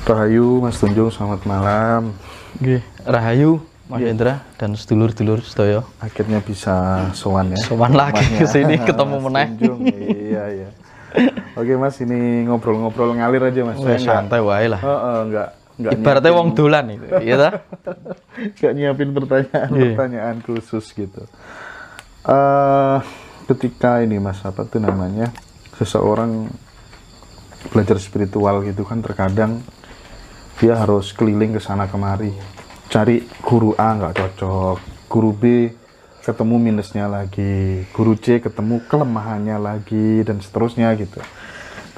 Rahayu, Mas Tunjung, selamat malam. Nggih, Rahayu, Mas Hendra dan sedulur-dulur sedaya. Akhirnya bisa sowan ya. Sowan lagi ke sini ketemu meneh. Iya, iya. Oke, Mas, ini ngobrol-ngobrol ngalir aja, Mas. Saya santai wae lah. Enggak Ibaratnya wong dolan itu, iya ta? Enggak nyiapin pertanyaan khusus gitu. Ketika ini, Mas, apa tuh namanya? Seseorang belajar spiritual gitu kan, terkadang dia harus keliling ke sana kemari, cari guru A nggak cocok, guru B ketemu minusnya lagi, guru C ketemu kelemahannya lagi, dan seterusnya gitu.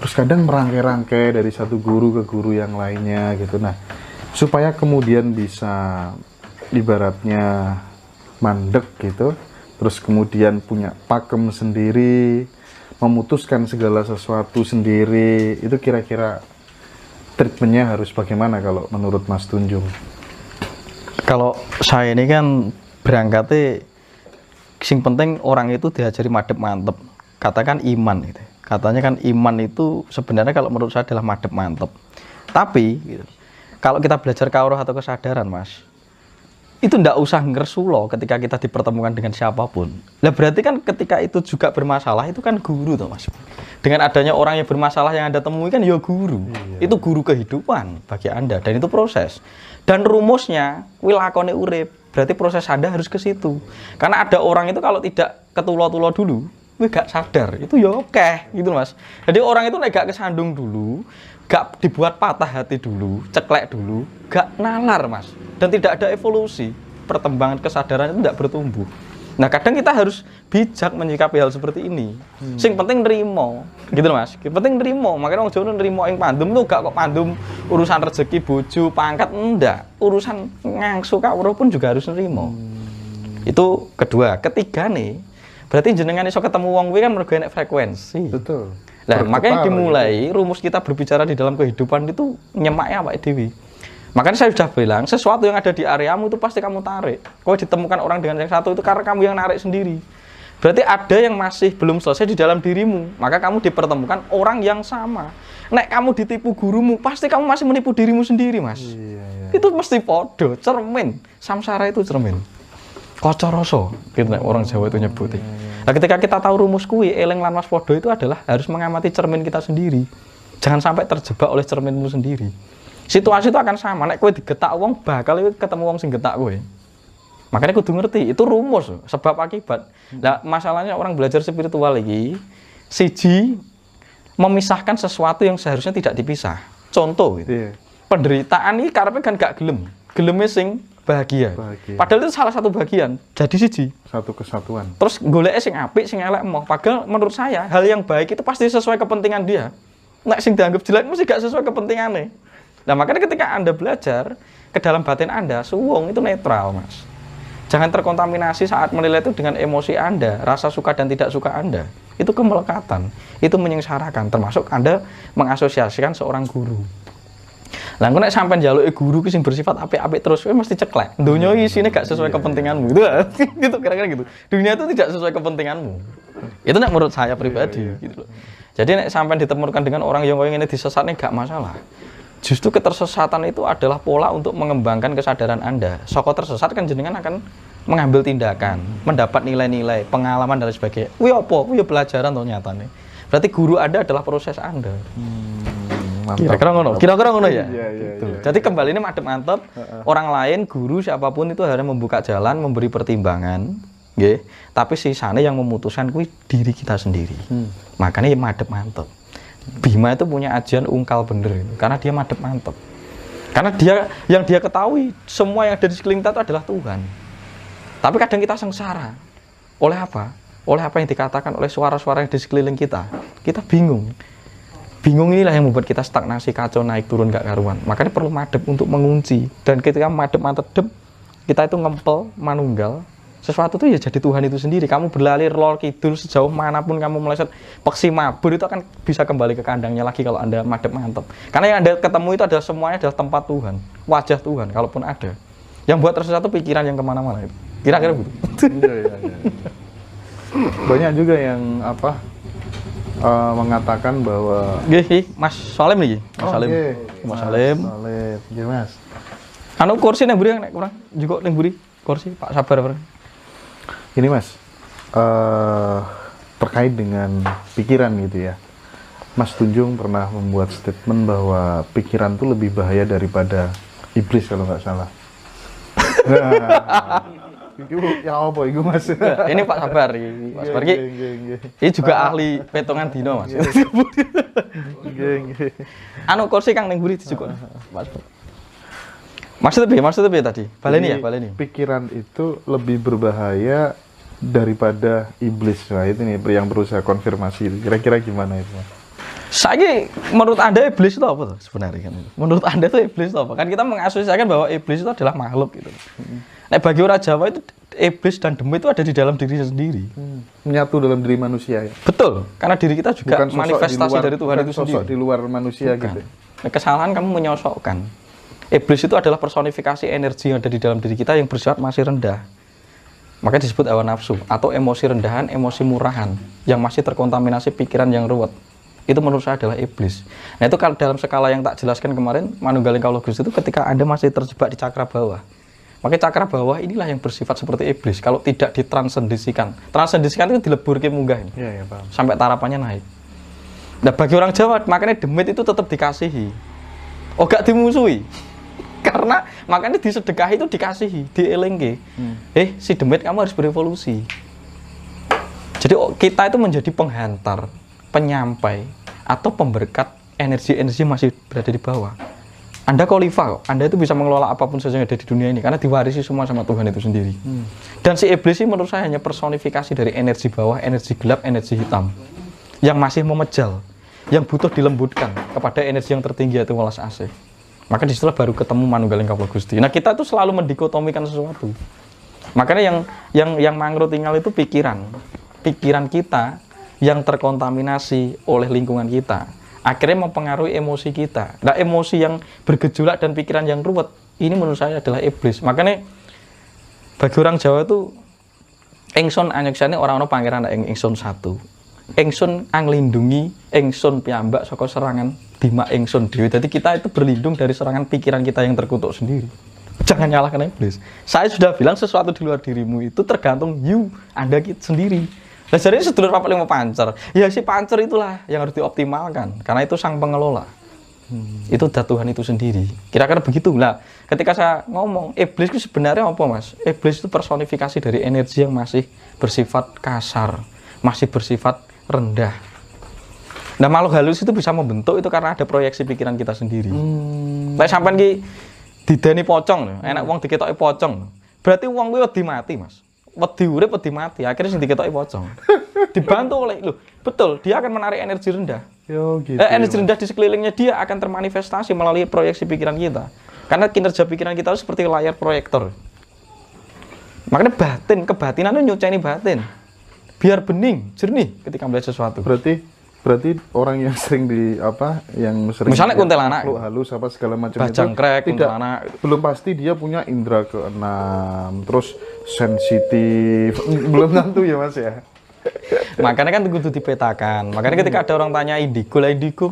Terus kadang merangkai-rangkai dari satu guru ke guru yang lainnya gitu. Nah, supaya kemudian bisa ibaratnya mandek gitu, terus kemudian punya pakem sendiri, memutuskan segala sesuatu sendiri, itu kira-kira treatmentnya harus bagaimana kalau menurut Mas Tunjung? Kalau saya ini kan berangkatnya sing penting orang itu diajari madep mantep. Katakan iman gitu. Katanya kan iman itu sebenarnya kalau menurut saya adalah madep mantep. Tapi gitu, kalau kita belajar kauroh atau kesadaran, Mas, itu ndak usah ngersulo ketika kita dipertemukan dengan siapapun. Lah berarti kan ketika itu juga bermasalah, itu kan guru toh, Mas. Dengan adanya orang yang bermasalah yang Anda temui kan ya guru. Iya. Itu guru kehidupan bagi Anda, dan itu proses. Dan rumusnya kuwi lakone urip. Berarti proses Anda harus ke situ. Karena ada orang itu kalau tidak ketulo-tulo dulu, kuwi gak sadar. Itu ya oke gitu, Mas. Jadi orang itu nek gak kesandung dulu, gak dibuat patah hati dulu, ceklek dulu, gak nalar, Mas. Dan tidak ada evolusi, perkembangan kesadaran itu tidak bertumbuh. Nah, kadang kita harus bijak menyikapi hal seperti ini. Sing penting nrimo, gitu Mas. Yang penting nrimo. Makanya orang Jawa nrimo ing pandum tuh gak kok pandum urusan rezeki, bojo, pangkat, enggak. Urusan ngangsu kawruh pun juga harus nrimo. Itu kedua. Ketiga nih, berarti jenengan iso ketemu wong kuwi kan mergo enek frekuensi. Betul. Nah, makanya dimulai rumus kita berbicara di dalam kehidupan itu nyemaknya awake dhewe. Makanya saya sudah bilang, sesuatu yang ada di areamu itu pasti kamu tarik. Kalau ditemukan orang dengan yang satu itu karena kamu yang narik sendiri. Berarti ada yang masih belum selesai di dalam dirimu. Maka kamu dipertemukan orang yang sama. Nek kamu ditipu gurumu, pasti kamu masih menipu dirimu sendiri, Mas. Iya. Itu mesti podo, cermin. Samsara itu cermin. Kaca rasa, gitu orang Jawa itu nyebutnya. Nah, ketika kita tahu rumus kuwi, eling lan waspada itu adalah harus mengamati cermin kita sendiri. Jangan sampai terjebak oleh cerminmu sendiri. Situasi itu akan sama, nek kowe digetak wong bakal ketemu wong sing getak kowe. Makanya kudu ngerti, itu rumus, sebab akibat. Nah, masalahnya orang belajar spiritual lagi, siji memisahkan sesuatu yang seharusnya tidak dipisah. Contoh gitu. Penderitaan ini karena kan gak geleme sing bahagia. Padahal itu salah satu bagian, jadi siji. Satu kesatuan. Terus goleke sing apik, sing elek emoh. Padahal menurut saya, hal yang baik itu pasti sesuai kepentingan dia. Nek sing dianggap jelek mesti gak sesuai kepentingannya. Nah, makanya ketika Anda belajar, ke dalam batin Anda, suwung itu netral, Mas. Jangan terkontaminasi saat menilai itu dengan emosi Anda, rasa suka dan tidak suka Anda. Itu kemelekatan, itu menyengsarakan, termasuk Anda mengasosiasikan seorang guru. Lah nek sampean njaluki guru ki sing bersifat apik-apik terus kowe mesti ceklek. Donya isine gak sesuai kepentinganmu. Gitu. Gitu kira-kira gitu. Dunia itu tidak sesuai kepentinganmu. Itu nek menurut saya pribadi gitu loh. Jadi nek sampean ditemukan dengan orang yang koyo ngene disesatne gak masalah. Justru ketersesatan itu adalah pola untuk mengembangkan kesadaran Anda. Soko tersesat kan jenengan akan mengambil tindakan, mendapat nilai-nilai, pengalaman dan sebagainya. Kuwi apa? Kuwi pelajaran toh nyatane. Berarti guru Anda adalah proses Anda. Kira-kira ngono ya. Gitu. Jadi kembali ini mantep-mantep. Orang lain, guru siapapun itu harus membuka jalan, memberi pertimbangan, nggih. Tapi sisane yang memutuskan kuwi diri kita sendiri. Makanya ya mantep-mantep. Bima itu punya ajian ungkal bener, karena dia mantep. Karena yang dia ketahui, semua yang ada di sekeliling kita itu adalah Tuhan. Tapi kadang kita sengsara. Oleh apa? Oleh apa yang dikatakan oleh suara-suara yang di sekeliling kita. Kita bingung. Bingung inilah yang membuat kita stagnasi, kacau, naik turun gak karuan. Makanya perlu madep untuk mengunci. Dan ketika madep mantep, kita itu ngempel, manunggal. Sesuatu itu ya jadi Tuhan itu sendiri. Kamu berlari lor kidul sejauh manapun kamu meleset peksi mabur itu akan bisa kembali ke kandangnya lagi kalau Anda madep mantep. Karena yang Anda ketemu itu adalah semuanya adalah tempat Tuhan, wajah Tuhan kalaupun ada. Yang buat tersesat itu pikiran yang kemana-mana itu. Kira-kira begitu. Iya. Banyak juga yang mengatakan bahwa Nggih, Mas Salim iki. Mas Salim. nggih. Mas Salim. Salim. Nggih, Mas. Anu kursi nang mburi nek kurang juga nang mburi kursi Pak sabar Pak. Ini Mas, terkait dengan pikiran gitu ya. Mas Tunjung pernah membuat statement bahwa pikiran itu lebih bahaya daripada iblis kalau nggak salah. Itu ya apa itu Mas? Ini Pak Sabar iki. Pak Sabar iki. Ini juga ahli petongan dino Mas. Anu kursi kang ning mburi dijukuk. Mas. Maksudnya piye tadi? Baleni ya, baleni. Pikiran itu lebih berbahaya daripada iblis. Nah, itu nih yang perlu saya konfirmasi. Kira-kira gimana itu, Mas? Saya menurut Anda iblis itu apa tuh sebenarnya kan? Menurut Anda tuh iblis itu apa? Kan kita mengasosiasikan bahwa iblis itu adalah makhluk gitu. Nah, bagi orang Jawa itu iblis dan demit itu ada di dalam diri sendiri. Menyatu dalam diri manusia ya. Betul, karena diri kita juga Bukan sosok manifestasi di luar, dari Tuhan itu sosok sendiri. di luar manusia Bukan. gitu. Nah, kesalahan kamu menyosokkan. Iblis itu adalah personifikasi energi yang ada di dalam diri kita yang bersifat masih rendah. Makanya disebut hawa nafsu atau emosi rendahan, emosi murahan yang masih terkontaminasi pikiran yang ruwet. Itu menurut saya adalah iblis. Nah, itu kalau dalam skala yang tak jelaskan kemarin, Manunggaling Kawula Gusti itu ketika Anda masih terjebak di cakra bawah. Makanya cakra bawah inilah yang bersifat seperti iblis kalau tidak ditransendisikan. Transendisikan itu dileburke munggah. Iya, paham. Sampai tarapannya naik. Nah, bagi orang Jawa makanya demit itu tetap dikasihi. Oh, gak dimusuhi. Karena makanya disedekah itu dikasihi, dielengke. Si demit kamu harus berevolusi. Jadi kita itu menjadi penghantar, penyampai atau pemberkat energi-energi masih berada di bawah. Anda khalifah kok. Anda itu bisa mengelola apapun saja yang ada di dunia ini karena diwarisi semua sama Tuhan itu sendiri. Dan si iblis ini menurut saya hanya personifikasi dari energi bawah, energi gelap, energi hitam yang masih memejal, yang butuh dilembutkan kepada energi yang tertinggi yaitu welas asih. Maka disitulah baru ketemu Manunggaling Kawula Gusti. Nah, kita itu selalu mendikotomikan sesuatu. Makanya yang mangro tinggal itu pikiran kita yang terkontaminasi oleh lingkungan kita akhirnya mempengaruhi emosi kita. Nah, emosi yang bergejolak dan pikiran yang ruwet ini menurut saya adalah iblis. Makanya bagi orang Jawa itu ingsun anyeksane orang-orang pangeran ingsun satu. Ingsun anglindungi ingsun piyambak saka serangan dimak ingsun dhewe. Jadi kita itu berlindung dari serangan pikiran kita yang terkutuk sendiri. Jangan nyalahkan iblis. Saya sudah bilang sesuatu di luar dirimu itu tergantung Anda sendiri. Nah, jadi sedulur papat lima pancer. Ya si pancer itulah yang harus dioptimalkan karena itu sang pengelola. Itu Tuhan itu sendiri. Kira-kira begitu. Lah, ketika saya ngomong iblis itu sebenarnya apa, Mas? Iblis itu personifikasi dari energi yang masih bersifat kasar, masih bersifat rendah. Nah, makhluk halus itu bisa membentuk itu karena ada proyeksi pikiran kita sendiri. Lek sampean ki dideni pocong, enak wong diketoki pocong. Berarti wong kuwi wedi mati, Mas. Wedi urip, wedi mati. Akhirnya sing diketoki pocong. Dibantu oleh betul, dia akan menarik energi rendah. Yo, gitu. Energi rendah di sekelilingnya dia akan termanifestasi melalui proyeksi pikiran kita. Karena kinerja pikiran kita itu seperti layar proyektor. Makanya kebatinan itu nyuceni batin. Biar bening, jernih ketika melihat sesuatu. Berarti orang yang sering yang sering misalnya kuntilanak makhluk halus apa segala macam bajangkrek, itu kuntilanak, belum pasti dia punya indera keenam, terus sensitif, belum tentu ya Mas ya. Makanya kan kudu dipetakan. Makanya ketika ada orang tanya indigo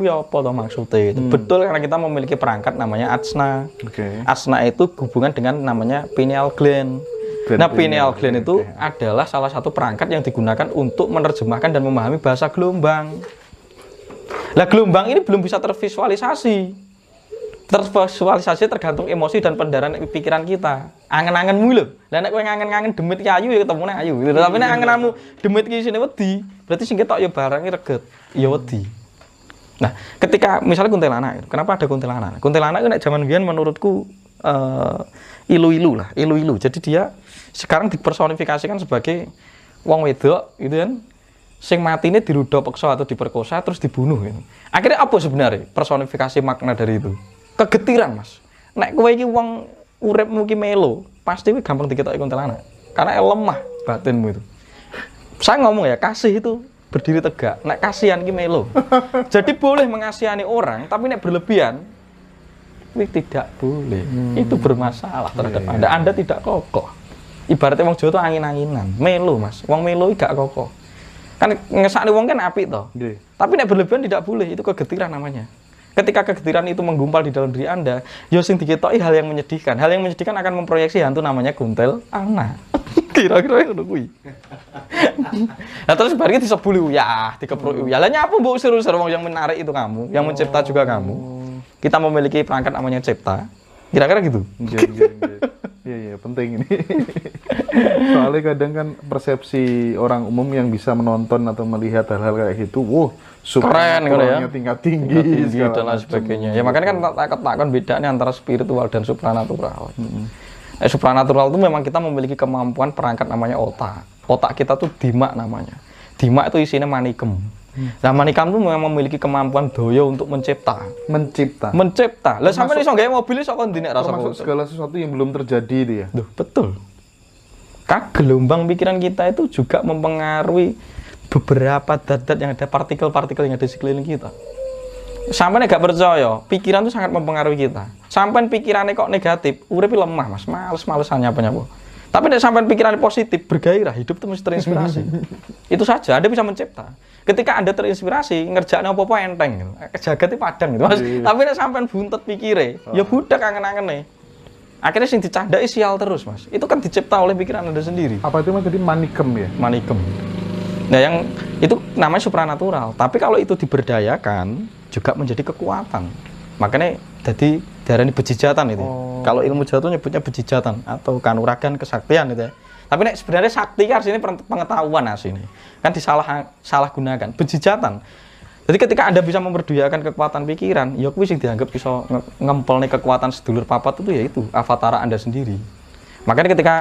ya apa toh maksudnya? Betul, karena kita memiliki perangkat namanya asna. Asna itu hubungan dengan namanya pineal gland. Nah, pineal gland itu adalah salah satu perangkat yang digunakan untuk menerjemahkan dan memahami bahasa gelombang. Lah, gelombang ini belum bisa tervisualisasi. Tervisualisasi tergantung emosi dan pendarahan pikiran kita. Angen-angenmu lho. Lah nek kowe ngangen-ngangen demit ki ayu ya ketemune ayu. Tapi nek angenanmu demit ki isine wedi, berarti sing ketok ya barang reget, ya wedi. Nah, ketika misalnya kuntilanak, kenapa ada kuntilanak? Kuntilanak itu nek zaman biyen menurutku ilu-ilu. Jadi dia sekarang dipersonifikasikan sebagai wong wedok gitu kan. Sing matine dirudha peksa atau diperkosa terus dibunuh gitu. Akhirnya apa sebenarnya personifikasi makna dari itu? Kegetiran, Mas. Nek kowe iki wong uripmu ki melo, pasti kowe gampang diketoki kuntilanak. Karena lemah batinmu itu. Saya ngomong ya, kasih itu berdiri tegak. Nek kasihan ki melo. Jadi boleh mengasihani orang, tapi nek berlebihan kowe tidak boleh. Itu bermasalah terhadap Anda. Anda tidak kokoh. Ibaratnya wong Jawa itu angin-anginan, melo, Mas. Wong melo iki gak kokoh. Kan ngesakne wong kan apik toh. Nggih. Tapi nek berlebihan tidak boleh, itu kegetiran namanya. Ketika kegetiran itu menggumpal di dalam diri Anda, ya sing diketoki hal yang menyedihkan. Hal yang menyedihkan akan memproyeksi hantu namanya kuntil ana. Kira-kira ngono kuwi. Nah terus bareng disebuli uyah, dikepruk uyah. Lah nyapa mbok usir-usir wong yang menarik itu kamu, yang mencipta juga kamu. Kita memiliki perangkat namanya cipta. Kira-kira gitu. Iya, penting ini. Soalnya kadang kan persepsi orang umum yang bisa menonton atau melihat hal-hal kayak gitu, keren gitu ya. Tingkat tinggi dan lain sebagainya. Ya makanya kan takut bedanya antara spiritual dan supranatural. Supranatural itu memang kita memiliki kemampuan perangkat namanya otak. Otak kita tuh dimak namanya. Dimak itu isinya manikem. Nah, manikam itu memang memiliki kemampuan daya untuk mencipta. Lah sampai iso gawe mobil iso kon dinek rasa termasuk segala sesuatu yang belum terjadi itu ya. Duh, betul. Gelombang pikiran kita itu juga mempengaruhi beberapa zat-zat yang ada, partikel-partikel yang ada di sekeliling kita. Sampai nggak percaya, pikiran itu sangat mempengaruhi kita. Sampai pikirannya kok negatif, uripnya lemah mas, males-malesan nyapa-nyapa. Tapi nek sampai pikirannya positif, bergairah, hidup itu mesti terinspirasi. Itu saja, Anda bisa mencipta. Ketika Anda terinspirasi, ngerjain apa-apa enteng gitu. Jagat itu padang gitu mas. Tapi nek sampai buntet pikirnya, ya budak angen-angen. Akhirnya sing dicandai sial terus mas. Itu kan dicipta oleh pikiran Anda sendiri. Apa itu mas tadi manikem ya? Manikem. Nah yang itu namanya supranatural. Tapi kalau itu diberdayakan juga menjadi kekuatan. Makanya jadi darah ini bejijatan itu. Kalau ilmu jauh itu nyebutnya bejijatan atau kanuragan kesaktian itu ya. Tapi nek sebenarnya sakti kan sini pengetahuan asini. Kan salah gunakan bejijatan. Jadi ketika Anda bisa memperdayakan kekuatan pikiran, ya kuwi sing dianggap bisa ngempelne kekuatan sedulur papat itu yaitu avatar Anda sendiri. Makanya ketika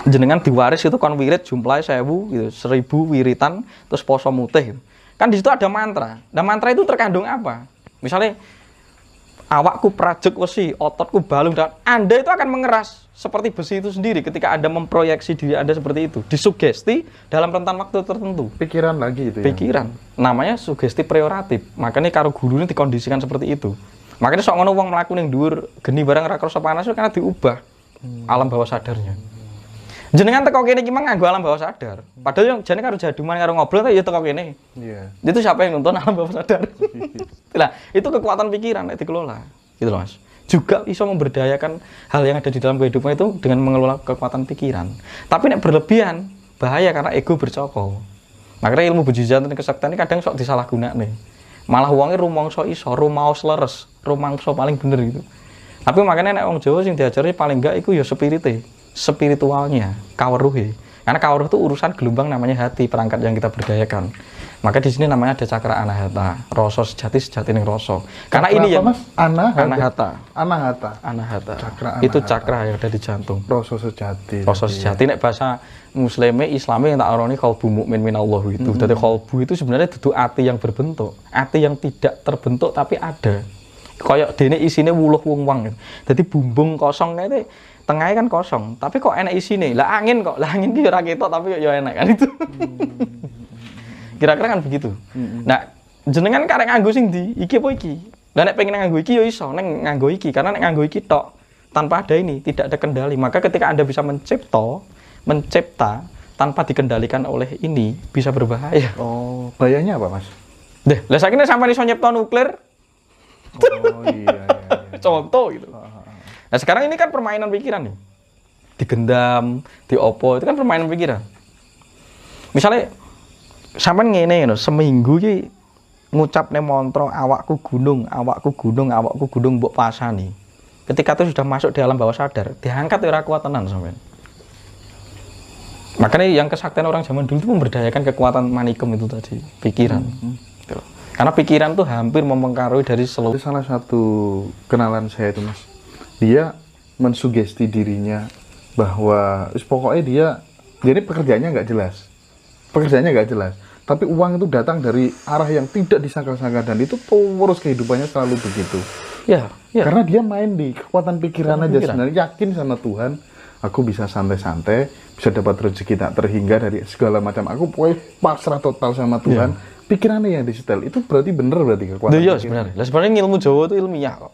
jenengan diwaris itu kon wirid jumlahnya 1000 gitu, 1000 wiritan terus poso mutih gitu. Kan di situ ada mantra. Nah, mantra itu terkandung apa? Misalnya awakku prajuk wesi, ototku balung, dan Anda itu akan mengeras seperti besi itu sendiri ketika Anda memproyeksi diri Anda seperti itu, disugesti dalam rentan waktu tertentu. Pikiran lagi itu ya? Pikiran. Namanya sugesti preoratif. Makanya karo guru ini dikondisikan seperti itu. Makanya sok ngono wong mlaku ning dhuwur geni barang ra krasa panas itu karena diubah alam bawah sadarnya. Jenengan teko kene iki nganggo alam bawah sadar. Padahal yang jane karo jaduman karo ngobrol ya teko kene. Iya. Itu siapa yang nonton alam bawah sadar? Nah, itu kekuatan pikiran nek dikelola. Gitu loh, Mas. Juga bisa memberdayakan hal yang ada di dalam kehidupan itu dengan mengelola kekuatan pikiran. Tapi nek berlebihan bahaya karena ego bercokol. Makanya ilmu bejijatan dan kesaktian ini kadang sok disalahgunakne. Malah wonge rumangsa iso, rumaos leres, rumangsa paling bener gitu. Tapi makanya nek wong Jawa sing diajari paling enggak iku ya spiritualnya, kaweruhe. Karena kaweruh itu urusan gelombang namanya hati, perangkat yang kita berdayakan. Maka di sini namanya ada cakra anahata, rasa sejati ning rasa. Karena cakra ini apa, yang Mas? Anahata. Anahata. Cakra itu anahata. cakra yang ada di jantung. Rasa sejati. Rasa sejati nek bahasa Muslime, Islami yang tak arani qalbu mukmin minallah itu. Jadi qalbu itu sebenarnya duduk ati yang berbentuk, ati yang tidak terbentuk tapi ada. Kayak dene isine wuluh wong-wong. Jadi bumbung kosong itu tengahnya kan kosong, tapi kok enak isine. Lah angin kok, lah angin ki ora ketok tapi kok ya enak kan itu. Kira-kira kan begitu. Nah, jenengan karek nganggo sing ndi? Iki apa iki? Lah nek pengen nganggo iki ya iso, nek nganggo iki karena nek nganggo iki tok tanpa ada ini tidak ada kendali. Maka ketika Anda bisa mencipta tanpa dikendalikan oleh ini bisa berbahaya. Oh, bahayanya apa, Mas? Deh, lah saiki nek sampeyan iso nyipta nuklir. Oh iya. Contoh gitu. Nah, sekarang ini kan permainan pikiran nih. Digendam, diopo, itu kan permainan pikiran. Misalnya sampean ngene seminggu iki ngucapne mantra awakku gunung, awakku gunung, awakku gunung mbok pasani. Ketika itu sudah masuk di alam bawah sadar, diangkat ora kuat tenan sampean. Makanya yang kesaktian orang zaman dulu itu memberdayakan kekuatan manikem itu tadi, pikiran. Karena pikiran tuh hampir mempengaruhi dari seluruh. Itu salah satu kenalan saya itu, Mas. Dia mensugesti dirinya bahwa pokoknya dia jadi pekerjaannya nggak jelas. Tapi uang itu datang dari arah yang tidak disangka-sangka dan itu terus kehidupannya selalu begitu. Ya. Karena dia main di kekuatan pikiran aja sebenarnya, yakin sama Tuhan, aku bisa santai-santai, bisa dapat rezeki tak terhingga dari segala macam. Aku pokoknya pasrah total sama Tuhan. Pikirannya yang disetel itu berarti kekuatan. Iya sebenarnya. Lah sebenarnya ilmu Jawa itu ilmiah kok.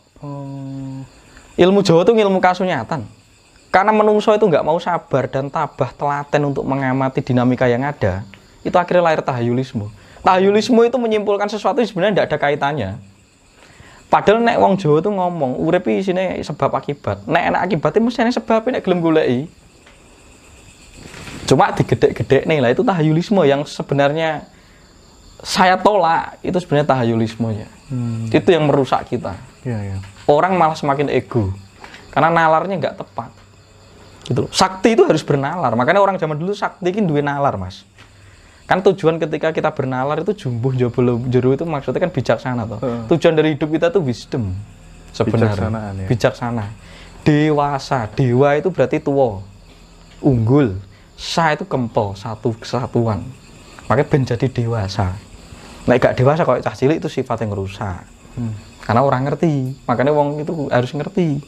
Ilmu Jawa itu ilmu kasunyatan. Karena menungso itu nggak mau sabar dan tabah telaten untuk mengamati dinamika yang ada. Itu akhirnya lahir tahayulisme. Tahayulisme itu menyimpulkan sesuatu yang sebenarnya tidak ada kaitannya. Padahal nek wong Jawa tuh ngomong, urip iki isine sebab akibat. Nek enak akibatnya mesti ana sebab nek gelem goleki. Cuma digedek-gedek nih lah, itu tahayulisme yang sebenarnya saya tolak. Itu sebenarnya tahayulismenya. Itu yang merusak kita. Iya. Orang malah semakin ego karena nalarnya nggak tepat gitu loh. Sakti itu harus bernalar, makanya orang zaman dulu sakti itu duwe nalar, Mas. Kan tujuan ketika kita bernalar itu jumbuh jebol jero itu maksudnya kan bijaksana toh. Tujuan dari hidup kita tuh wisdom sebenarnya. Bijaksana. Dewasa, dewa itu berarti tua. Unggul. Sa itu kempel, satu kesatuan. Makanya ben jadi dewasa. Nek gak dewasa kalau cah cilik itu sifat yang rusak. Karena orang ngerti, makanya wong itu harus ngerti.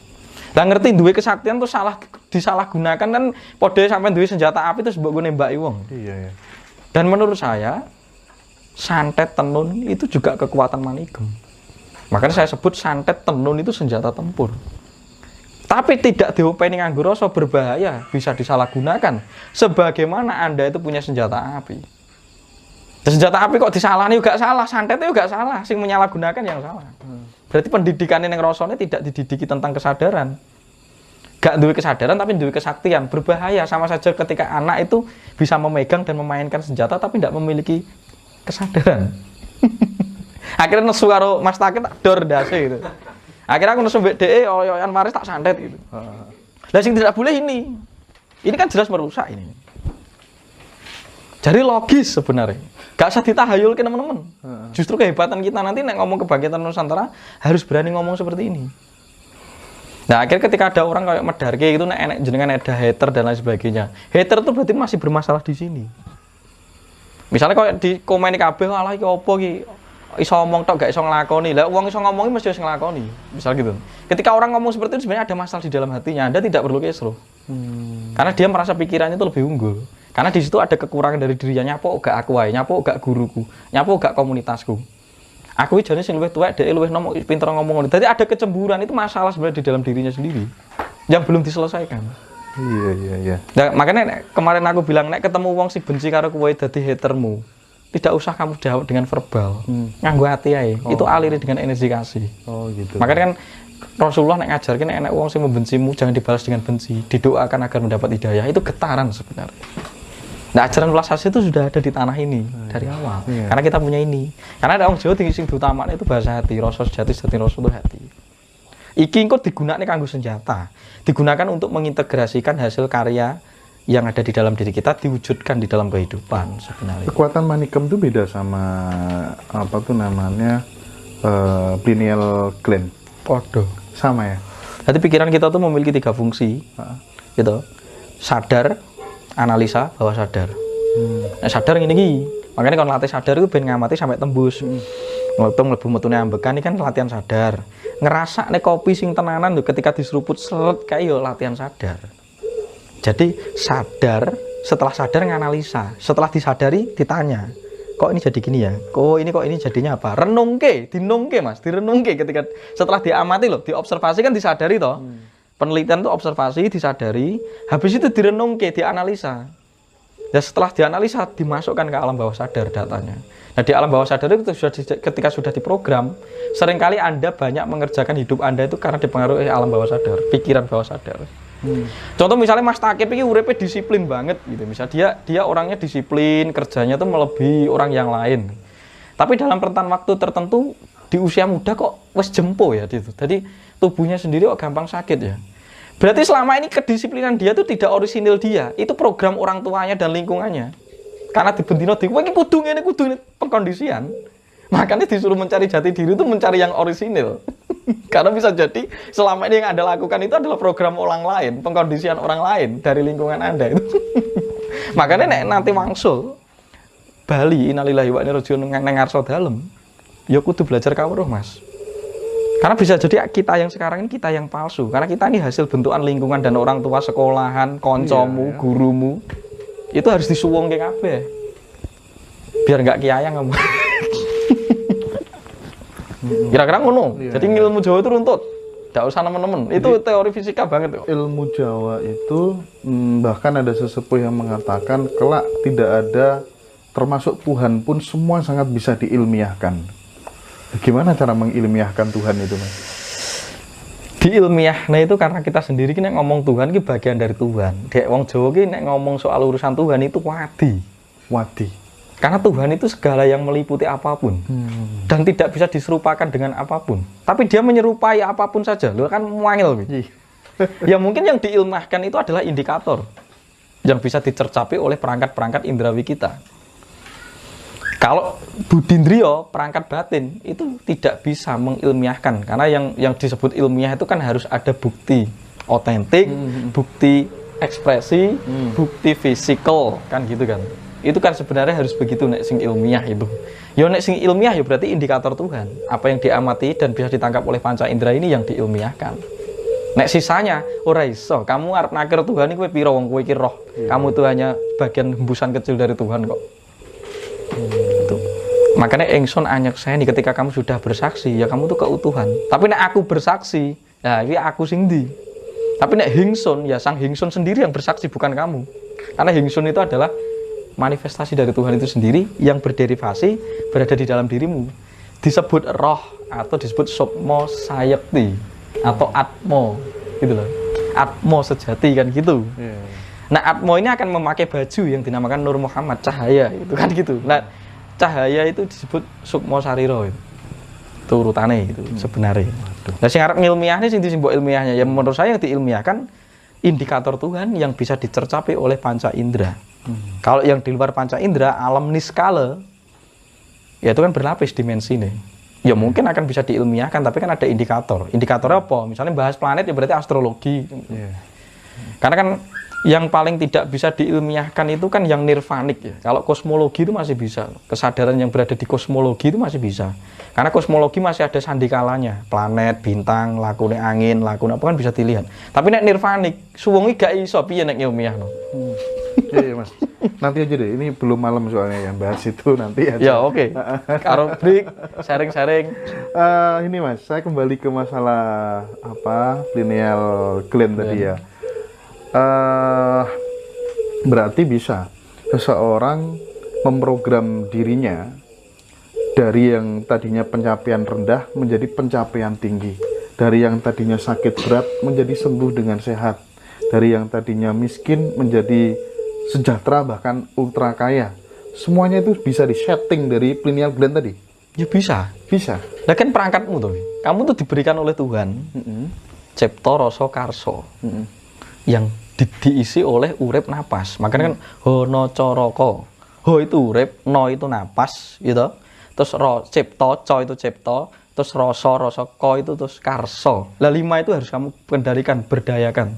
Lah ngerti duwe kesaktian tuh salah disalahgunakan kan padha sampean duwe senjata api terus mbok nembaki wong. Iya. Dan menurut saya santet tenun itu juga kekuatan manigem. Makanya saya sebut santet tenun itu senjata tempur. Tapi tidak diopeni nganggo rasa berbahaya, bisa disalahgunakan. Sebagaimana Anda itu punya senjata api. Senjata api kok disalahnya juga salah, santetnya juga salah, sing menyalahgunakan yang salah. Berarti pendidikannya yang rasanya tidak dididiki tentang kesadaran. Gak duwe kesadaran tapi duwe kesaktian, berbahaya. Sama saja ketika anak itu bisa memegang dan memainkan senjata tapi tidak memiliki kesadaran. Akhirnya nesu karo Mas Takit tak dor ndase gitu. Akhirnya aku nesu mbek DE oyoyan maris tak santet gitu. Lah sing tidak boleh ini. Ini kan jelas merusak ini. Jadi logis sebenarnya. Gak usah ditahayul ke teman-teman. Justru kehebatan kita nanti nek ngomong kebangkitan Nusantara harus berani ngomong seperti ini. Nah, akhirnya ketika ada orang kayak Medarke itu nek jenengan ada hater dan lain sebagainya. Hater itu berarti masih bermasalah di sini. Misalnya kalau di komen kabeh alah iki opo iki iso ngomong tok gak iso nglakoni. Lah wong iso ngomongi mesti iso nglakoni. Misal gitu. Ketika orang ngomong seperti itu sebenarnya ada masalah di dalam hatinya. Anda tidak perlu kesro. Karena dia merasa pikirannya itu lebih unggul. Karena di situ ada kekurangan dari dirinya. Nyapo gak aku wae, nyapo gak guruku, nyapo gak komunitasku. Aku jane sing luwih tuwek, dhek luwih nom pinter ngomong ngono. Dadi ada kecemburuan, itu masalah sebenarnya di dalam dirinya sendiri yang belum diselesaikan. Iya. Nah, makanya kemarin aku bilang nek ketemu wong sing benci karo kowe dadi hatermu, tidak usah kamu jawab dengan verbal. Nganggo ati ae. Itu aliri dengan energi kasih. Oh gitu. Makanya kan Rasulullah nek ngajarkan nek wong sing membencimu jangan dibalas dengan benci, didoakan agar mendapat hidayah. Itu getaran sebenarnya. Nah, ajaran welas asih itu sudah ada di tanah ini dari awal. Karena kita punya ini. Karena ada orang Jawa tinggi sing diutamakne itu bahasa hati, rasa sejati rasa itu hati. Iki engko digunakne kanggo senjata. Digunakan untuk mengintegrasikan hasil karya yang ada di dalam diri kita diwujudkan di dalam kehidupan sebenarnya. Kekuatan manigem itu beda sama apa tuh namanya pineal gland. Podo. Sama ya. Jadi pikiran kita tuh memiliki 3 fungsi. Gitu. Sadar, analisa, bawah sadar. Nah, sadar ngene iki. Makanya kalau latih sadar itu ben ngamati sampai tembus. Waktu mlebu metune ambekan ini kan latihan sadar. Ngerasa nek kopi sing tenanan lho ketika diseruput selet kae yo latihan sadar. Jadi sadar, setelah sadar nganalisa, setelah disadari ditanya. Kok ini jadi gini ya? Kok ini jadinya apa? Renungke, dinungke Mas, direnungke ketika setelah diamati loh, diobservasi kan disadari toh. Penelitian itu observasi, disadari, habis itu direnungke, dianalisa. Dan setelah dianalisa, dimasukkan ke alam bawah sadar datanya. Nah, di alam bawah sadar itu ketika sudah diprogram, seringkali Anda banyak mengerjakan hidup Anda itu karena dipengaruhi alam bawah sadar, pikiran bawah sadar. Contoh misalnya Mas Takip ini uripnya disiplin banget gitu. Misalnya dia orangnya disiplin, kerjanya tuh melebihi orang yang lain. Tapi dalam rentan waktu tertentu di usia muda kok wes jempo ya gitu. Jadi tubuhnya sendiri kok gampang sakit ya. Berarti selama ini kedisiplinan dia tuh tidak orisinil dia. Itu program orang tuanya dan lingkungannya. Karena dibentino kowe iki kudu ngene pengkondisian. Makanya disuruh mencari jati diri itu mencari yang orisinil. Karena bisa jadi selama ini yang Anda lakukan itu adalah program orang lain, pengkondisian orang lain dari lingkungan Anda itu. Makanya nanti wangsul Bali innalillahi wa inna ilaihi raji'un nang ngarsa dalem. Ya kudu belajar kawruh, Mas. Karena bisa jadi kita yang sekarang ini kita yang palsu. Karena kita ini hasil bentukan lingkungan dan orang tua, sekolahan, koncomu, gurumu. Itu harus disuwung ke kabeh. Biar enggak kiayang kamu. Kira-kira ngono. Jadi ilmu Jawa itu runtut. Tidak usah nemen-nemen. Itu teori fisika banget. Ilmu Jawa itu bahkan ada sesepuh yang mengatakan kelak tidak ada termasuk Tuhan pun semua sangat bisa diilmiahkan. Gimana cara mengilmiahkan Tuhan itu, Mas? Diilmiah, nah itu karena kita sendiri nek ngomong Tuhan ki bagian dari Tuhan. Dek wong Jawa ki nek ngomong soal urusan Tuhan itu wadi. Wadi. Karena Tuhan itu segala yang meliputi apapun. Dan tidak bisa diserupakan dengan apapun. Tapi dia menyerupai apapun saja. Lu kan muangil. Ya mungkin yang diilmahkan itu adalah indikator yang bisa dicercapi oleh perangkat-perangkat indrawi kita. Kalau budindrio, perangkat batin, itu tidak bisa mengilmiahkan. Karena yang disebut ilmiah itu kan harus ada bukti otentik, bukti ekspresi, bukti fisikal, kan gitu kan. Itu kan sebenarnya harus begitu nek sing ilmiah itu. Ya nek sing ilmiah ya berarti indikator Tuhan. Apa yang diamati dan bisa ditangkap oleh panca indera ini yang diilmiahkan. Nek sisanya ora iso, kamu arep nakir Tuhan iki kowe pira wong kowe iki roh. Kamu itu hanya bagian hembusan kecil dari Tuhan kok. Itu. Makanya engson anyekseni ketika kamu sudah bersaksi, ya kamu tuh keutuhan. Tapi nek aku bersaksi, ya ini aku sing ndi. Tapi nek hingsun, ya sang hingsun sendiri yang bersaksi bukan kamu. Karena hingsun itu adalah manifestasi dari Tuhan itu sendiri yang berderivasi berada di dalam dirimu. Disebut roh atau disebut sukma sayekti atau atmo, gitu loh. Atmo sejati kan gitu. Nah, Atmo ini akan memakai baju yang dinamakan Nur Muhammad, cahaya, itu kan gitu. Nah, cahaya itu disebut Sukma Sariro itu. Itu urutannya itu sebenarnya. Nah, sing arep ngilmiahne sing disimbok ilmiahnya, ya menurut saya yang diilmiahkan indikator Tuhan yang bisa dicercapi oleh panca indera. Kalau yang di luar panca indera, alam niskala, ya itu kan berlapis dimensinya. Ya mungkin akan bisa diilmiahkan, tapi kan ada indikator. Indikatornya apa? Misalnya bahas planet ya berarti astrologi. Karena kan yang paling tidak bisa diilmiahkan itu kan yang nirvanik ya. Kalau kosmologi itu masih bisa. Kesadaran yang berada di kosmologi itu masih bisa. Karena kosmologi masih ada sandikalanya. Planet, bintang, lakune angin, lakune apa kan bisa dilihat. Tapi nek nirvanik, suwungi gak iso piye nek ilmiahno. Iya, Mas. Nanti aja deh. Ini belum malam soalnya yang bahas itu nanti aja. Ya, oke. Karo break, sharing-sharing. Ini Mas, saya kembali ke masalah apa? Pineal gland tadi ya. Berarti bisa seseorang memprogram dirinya dari yang tadinya pencapaian rendah menjadi pencapaian tinggi, dari yang tadinya sakit berat menjadi sembuh dengan sehat, dari yang tadinya miskin menjadi sejahtera bahkan ultra kaya. Semuanya itu bisa disetting dari pineal gland tadi. Ya bisa. Nah kan perangkatmu tuh, kamu tuh diberikan oleh Tuhan cipta rasa karsa yang diisi oleh urip napas. Makanya kan hono coroko, ho itu urip, no itu napas, gitu. Terus cipta, co itu cipta, terus rasa ko itu terus karsa. Lah 5 itu harus kamu kendalikan, berdayakan.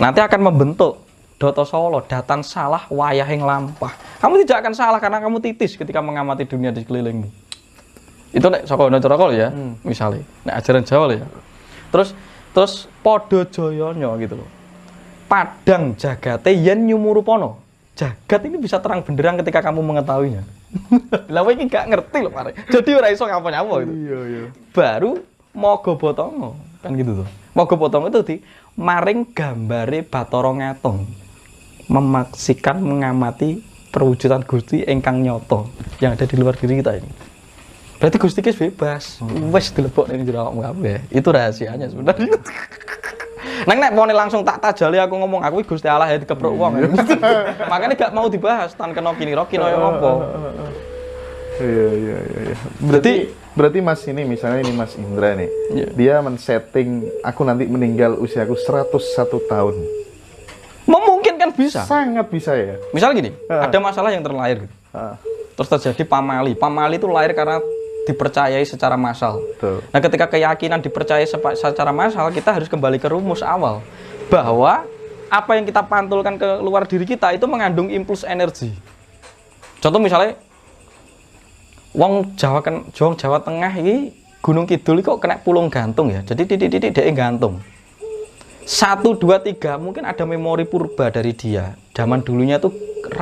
Nanti akan membentuk Doto Solo, datan salah wayah yang lampah. Kamu tidak akan salah karena kamu titis ketika mengamati dunia di sekelilingmu. Itu nek saka Nocoro ya, misalnya. Nek ajaran Jawa ya. Terus padha jayanya gitu loh. Padang jagate yen nyumurupono. Jagat ini bisa terang benderang ketika kamu mengetahuinya. Lah kowe iki gak ngerti loh mare. Jadi ora iso ngapa-ngapa gitu. Iya. Baru moga botongo, kan gitu tuh. Moga botongo itu di maring gambare Bathara Ngatung. Memaksikan mengamati perwujudan Gusti ingkang nyata yang ada di luar diri kita ini. Berarti Gusti ki bebas. Wes dilebok ning jero awakmu kabeh. Itu rahasianya sebenarnya. Nang nek mone langsung tak tajali aku ngomong aku Gusti Allah ya dikepruk wong. Makanya gak mau dibahas tan kena kini ya apa. Iya. Berarti Mas ini misalnya ini Mas Indra nih. Dia men-setting aku nanti meninggal usiaku 101 tahun. Memungkinkan bisa. Sangat bisa ya. Misal gini, ada masalah yang terlahir gitu. Terus terjadi pamali. Pamali itu lahir karena dipercayai secara massal. Nah, ketika keyakinan dipercayai secara massal, kita harus kembali ke rumus awal bahwa apa yang kita pantulkan ke luar diri kita itu mengandung impuls energi. Contoh misalnya wong Jawa Tengah ini Gunung Kidul kok kena pulung gantung ya. Jadi titik-titik dia gantung. 1, 2, 3 mungkin ada memori purba dari dia. Zaman dulunya tuh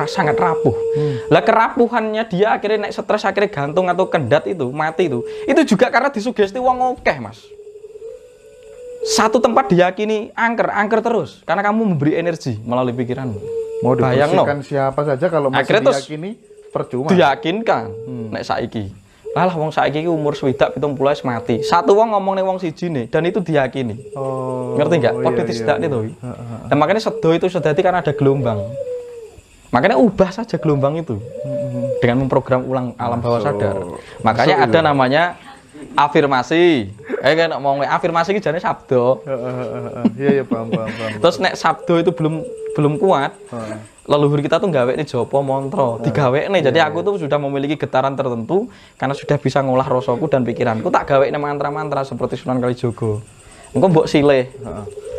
sangat rapuh. Lah kerapuhannya dia akhirnya naik stres akhirnya gantung atau kendat itu mati itu. Itu juga karena disugesti wong okeh, Mas. Satu tempat diyakini angker terus karena kamu memberi energi melalui pikiranmu. Mau dibersihkan siapa saja kalau masih diyakini percuma. Diyakinkan nek saiki. Lah wong saiki iki umur swidak 70 wis mati. Satu wong ngomong ning wong siji nih dan itu diyakini. Oh. Ngerti enggak? Padha Iya, disedakne iya. to. Dan makanya sedo itu sedati karena ada gelombang. Makanya ubah saja gelombang itu dengan memprogram ulang alam bawah sadar. Makanya ada namanya afirmasi. Kan ngomong afirmasi iki jane sabdo. Iya paham. Terus nek sabdo itu belum kuat, leluhur kita tuh gawe nih jopo montro, digawe nih. Jadi aku tuh sudah memiliki getaran tertentu karena sudah bisa ngolah rasaku dan pikiranku, tak gawe nih mantra-mantra seperti Sunan Kalijogo. Engko mbok silih.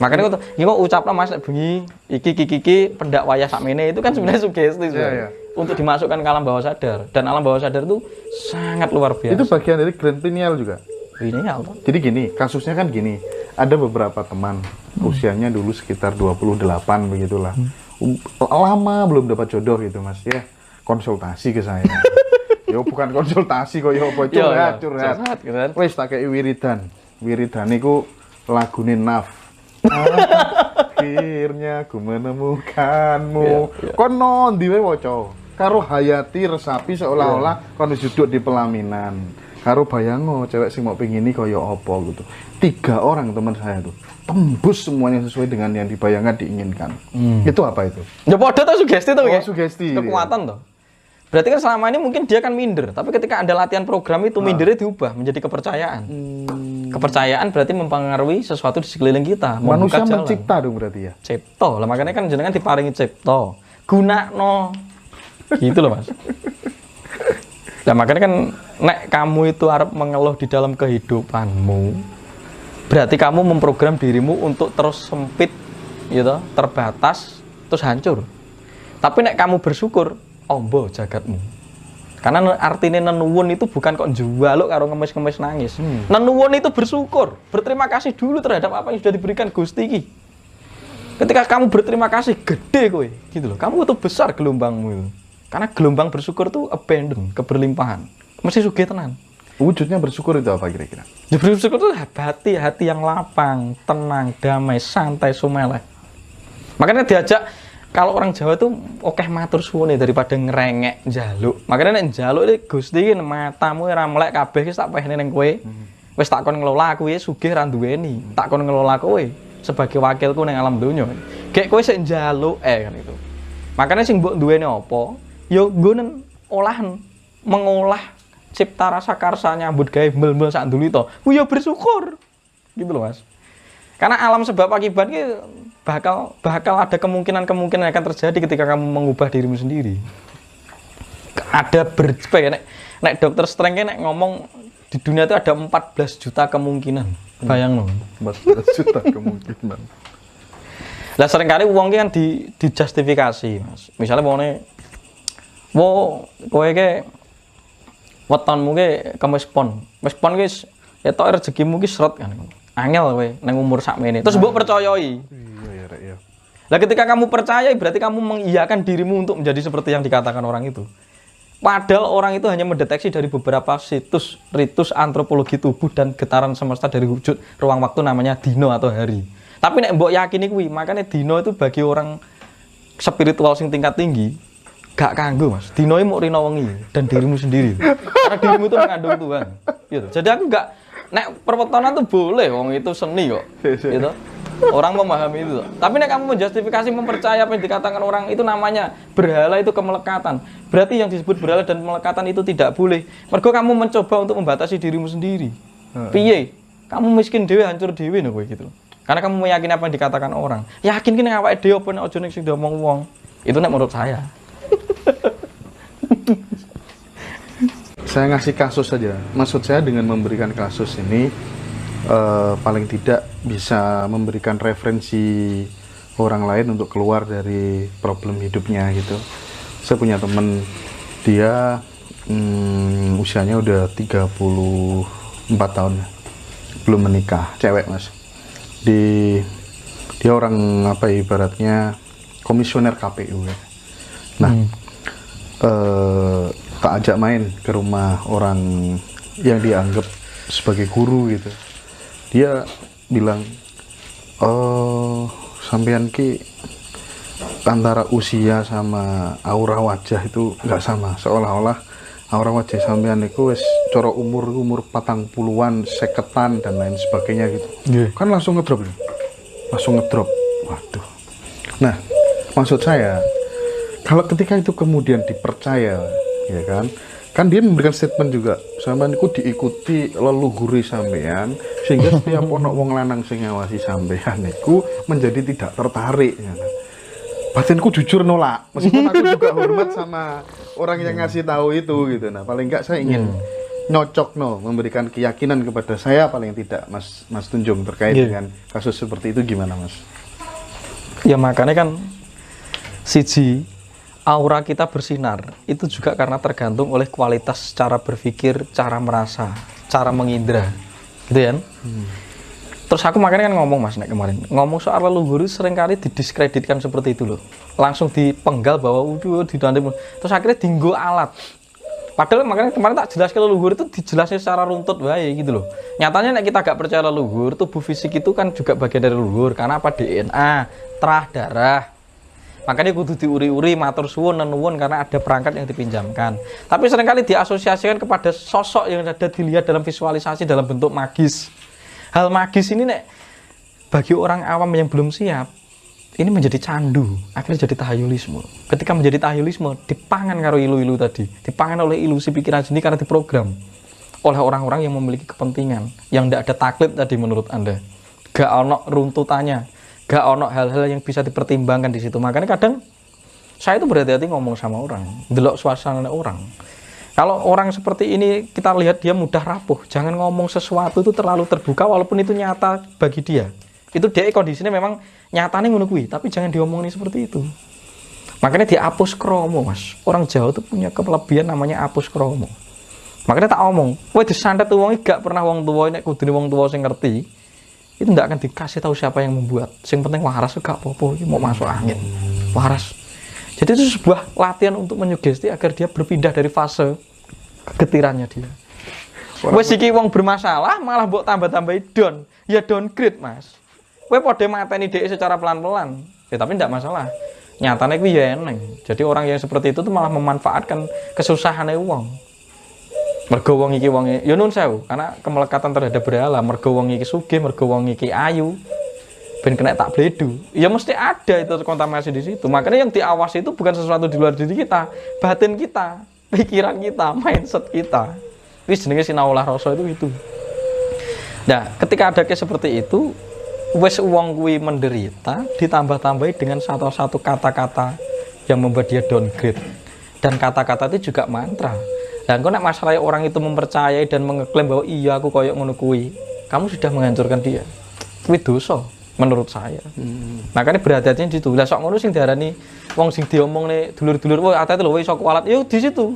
Makanya aku tuh, iki kok ucapna Mas nek bengi iki pendak wayah sakmene itu kan sebenarnya sugesti untuk dimasukkan ke alam bawah sadar. Dan alam bawah sadar itu sangat luar biasa. Itu bagian dari grand pineal juga. Ini ya Allah. Jadi gini, kasusnya kan gini. Ada beberapa teman usianya dulu sekitar 28 begitulah. Lama belum dapat jodoh gitu, Mas. Ya, konsultasi ke saya. Yo bukan konsultasi kok, yo apa curhat. Kan? Wis tak kei wiridan. Wiridan niku lagune Naf. Akhirnya aku menemukanmu. Kono ndi wae waca. Karo Hayati Resapi seolah-olah kono duduk di pelaminan. Karo bayango cewek sing mau pengini kaya apa gitu. 3 orang teman saya tuh tembus semuanya sesuai dengan yang dibayangkan diinginkan. Itu apa itu? Ya padha tuh sugesti tuh ya. Sugesti. Kekuatan tuh. Berarti kan selama ini mungkin dia kan minder, tapi ketika ada latihan program itu mindernya diubah menjadi kepercayaan. Kepercayaan berarti mempengaruhi sesuatu di sekeliling kita. Manusia mencipta dong berarti ya. Cipto lah, makanya kan jenengan diparingi cipto. Gunakno. Gitu loh Mas. Nah makanya kan nek kamu itu arep mengeluh di dalam kehidupanmu, berarti kamu memprogram dirimu untuk terus sempit, gitu, terbatas, terus hancur. Tapi nek kamu bersyukur, ombo jagatmu. Karena artinya nenuwun itu bukan kok jual lo karo ngemis-ngemis nangis. Nenuwun itu bersyukur, berterima kasih dulu terhadap apa yang sudah diberikan Gusti iki. Ketika kamu berterima kasih, gede kowe, gitu loh. Kamu itu besar gelombangmu itu. Karena gelombang bersyukur itu abundant, keberlimpahan. Mesti sugih tenan. Wujudnya bersyukur itu apa kira-kira? Ya, bersyukur itu hati yang lapang, tenang, damai, santai, sumeleh. Makanya diajak, kalau orang Jawa tuh oke matur suwune daripada ngerengek njaluk. Makanya nek njaluk iki Gusti iki matamu ora melek kabeh wis tak pehne ning kowe. Wis tak kon ngelola aku ya sugih ra duweni. Tak kon ngelola kowe sebagai wakilku ning alam donya. Gek kowe sik njaluk kan itu. Makanya sing mbok duweni apa? Ya nggonen olahan mengolah cipta rasa karsa nyambut gawe mbel-mbel sak ndulita. Ku ya bersyukur. Gitu loh Mas. Karena alam sebab akibat ini bakal ada kemungkinan yang akan terjadi ketika kamu mengubah dirimu sendiri. Ada nek dokter Strange nek ngomong di dunia itu ada 14 juta kemungkinan. Bayang loh. 14 juta kemungkinan. Lah seringkali uang kan dijustifikasi, Mas. Misalnya kowe ke wetonmu ke wis pon ki etok rezekimu ki seret kan. Angel kowe nang umur sakmene. Terus mbok percayai. Iya. Lah ketika kamu percaya berarti kamu mengiyakan dirimu untuk menjadi seperti yang dikatakan orang itu. Padahal orang itu hanya mendeteksi dari beberapa situs ritus antropologi tubuh dan getaran semesta dari wujud ruang waktu namanya dino atau hari. Tapi nek mbok yakini kuwi, makanya dino itu bagi orang spiritual sing tingkat tinggi gak kanggo Mas. Dino iki muk rina wengi dan dirimu sendiri. Karena dirimu itu mengandung Tuhan. Gitu. Jadi aku gak nek perwetonan tuh boleh, wong itu seni kok. Gitu. Orang memahami itu. Tapi nek kamu menjustifikasi mempercaya apa yang dikatakan orang itu namanya berhala itu kemelekatan. Berarti yang disebut berhala dan melekatan itu tidak boleh. Mergo kamu mencoba untuk membatasi dirimu sendiri. Piye? Kamu miskin dhewe, hancur dhewe lho kowe gitu. Karena kamu meyakini apa yang dikatakan orang. Yakin ki nek awake dhewe apa nek aja nek sing diomong wong. Itu nek menurut saya. Saya ngasih kasus saja. Maksud saya dengan memberikan kasus ini paling tidak bisa memberikan referensi orang lain untuk keluar dari problem hidupnya gitu. Saya punya teman, dia usianya udah 34 tahun, belum menikah, cewek Mas. Dia orang apa ya, ibaratnya komisioner KPU ya. Nah, tak ajak main ke rumah orang yang dianggap sebagai guru gitu. Dia bilang, oh sampean ki antara usia sama aura wajah itu nggak sama, seolah-olah aura wajah sampean itu wis cara umur 40-an, 50-an dan lain sebagainya gitu. Kan langsung ngedrop nih. Langsung ngedrop. Waduh. Nah, maksud saya kalau ketika itu kemudian dipercaya, ya kan? Kan dia memberikan statement juga, sampean iku diikuti leluhuri sampean sehingga setiap ono wong lanang sing ngawasi sampean iku menjadi tidak tertarik ya. Batinku jujur nolak, meskipun aku juga hormat sama orang yang ngasih tahu itu gitu. Nah, paling enggak saya ingin nyocok memberikan keyakinan kepada saya paling tidak Mas Tunjung terkait dengan kasus seperti itu gimana, Mas? Ya makanya kan siji aura kita bersinar itu juga karena tergantung oleh kualitas cara berpikir, cara merasa, cara mengindra, gitu kan? Terus aku makanya kan ngomong Mas kemarin, ngomong soal leluhur seringkali didiskreditkan seperti itu loh, langsung dipenggal bahwa terus akhirnya dinggo alat. Padahal makanya kemarin tak jelaskan leluhur itu dijelaskan secara runtut baik gitu loh. Nyatanya nek kita gak percaya leluhur, tubuh fisik itu kan juga bagian dari leluhur karena apa? DNA, terah darah. Makanya kudu diuri-uri, matur suwun, nenuwun karena ada perangkat yang dipinjamkan. Tapi seringkali diasosiasikan kepada sosok yang ada dilihat dalam visualisasi dalam bentuk magis. Hal magis ini nek bagi orang awam yang belum siap, ini menjadi candu, akhirnya jadi tahayulisme. Ketika menjadi tahayulisme, dipangan karo ilu-ilu tadi, dipangan oleh ilusi pikiran sendiri karena diprogram oleh orang-orang yang memiliki kepentingan, yang tidak ada taklid tadi menurut Anda. Gak ono runtutannya, gak ono hal-hal yang bisa dipertimbangkan di situ. Makanya kadang saya itu berhati-hati ngomong sama orang, delok suasana orang. Kalau orang seperti ini kita lihat dia mudah rapuh, jangan ngomong sesuatu itu terlalu terbuka walaupun itu nyata bagi dia. Itu dia kondisinya memang nyatanya ngono kuwi, tapi jangan diomongin seperti itu. Makanya dihapus kromo, Mas. Orang Jawa itu punya kelebihan namanya hapus kromo. Makanya tak omong, kowe disantet wong gak pernah wong tuwa nek kudune wong tuwa sing ngerti. Itu ndak akan dikasih tahu siapa yang membuat. Sing penting waras gak apa-apa iki mau masuk angin. Waras. Jadi itu sebuah latihan untuk menyugesti agar dia berpindah dari fase kegetirannya dia. Wes iki wong bermasalah malah mbok tambah-tambahi down. Ya downgrade, Mas. Kowe padha mateni dhek secara pelan-pelan. Ya tapi ndak masalah. Nyatane kuwi ya eneng. Jadi orang yang seperti itu tuh malah memanfaatkan kesusahane wong. Mergo wong iki wonge ya nun sewu, karena kemelekatan terhadap berhala, mergo wong iki sugih, mergo wong iki ayu. Ben kena tak bledu. Ya mesti ada itu kontaminasi di situ. Makanya yang diawasi itu bukan sesuatu di luar diri kita, batin kita, pikiran kita, mindset kita. Wis jenenge sinaulah rasa itu. Nah, ketika ada kayak seperti itu, wes wong kuwi menderita ditambah-tambahi dengan satu kata-kata yang membuat dia downgrade. Dan kata-kata itu juga mantra. Dan kok nek masalah orang itu mempercayai dan mengeklaim bahwa iya aku koyok ngono kuwi, kamu sudah menghancurkan dia. Kuwi dosa menurut saya. Makanya berhati-hati di situ. Lah sok ngono sing diarani wong sing diomongne dulur-dulur, "Woi, ate lho wis sok kualat." Yo di situ.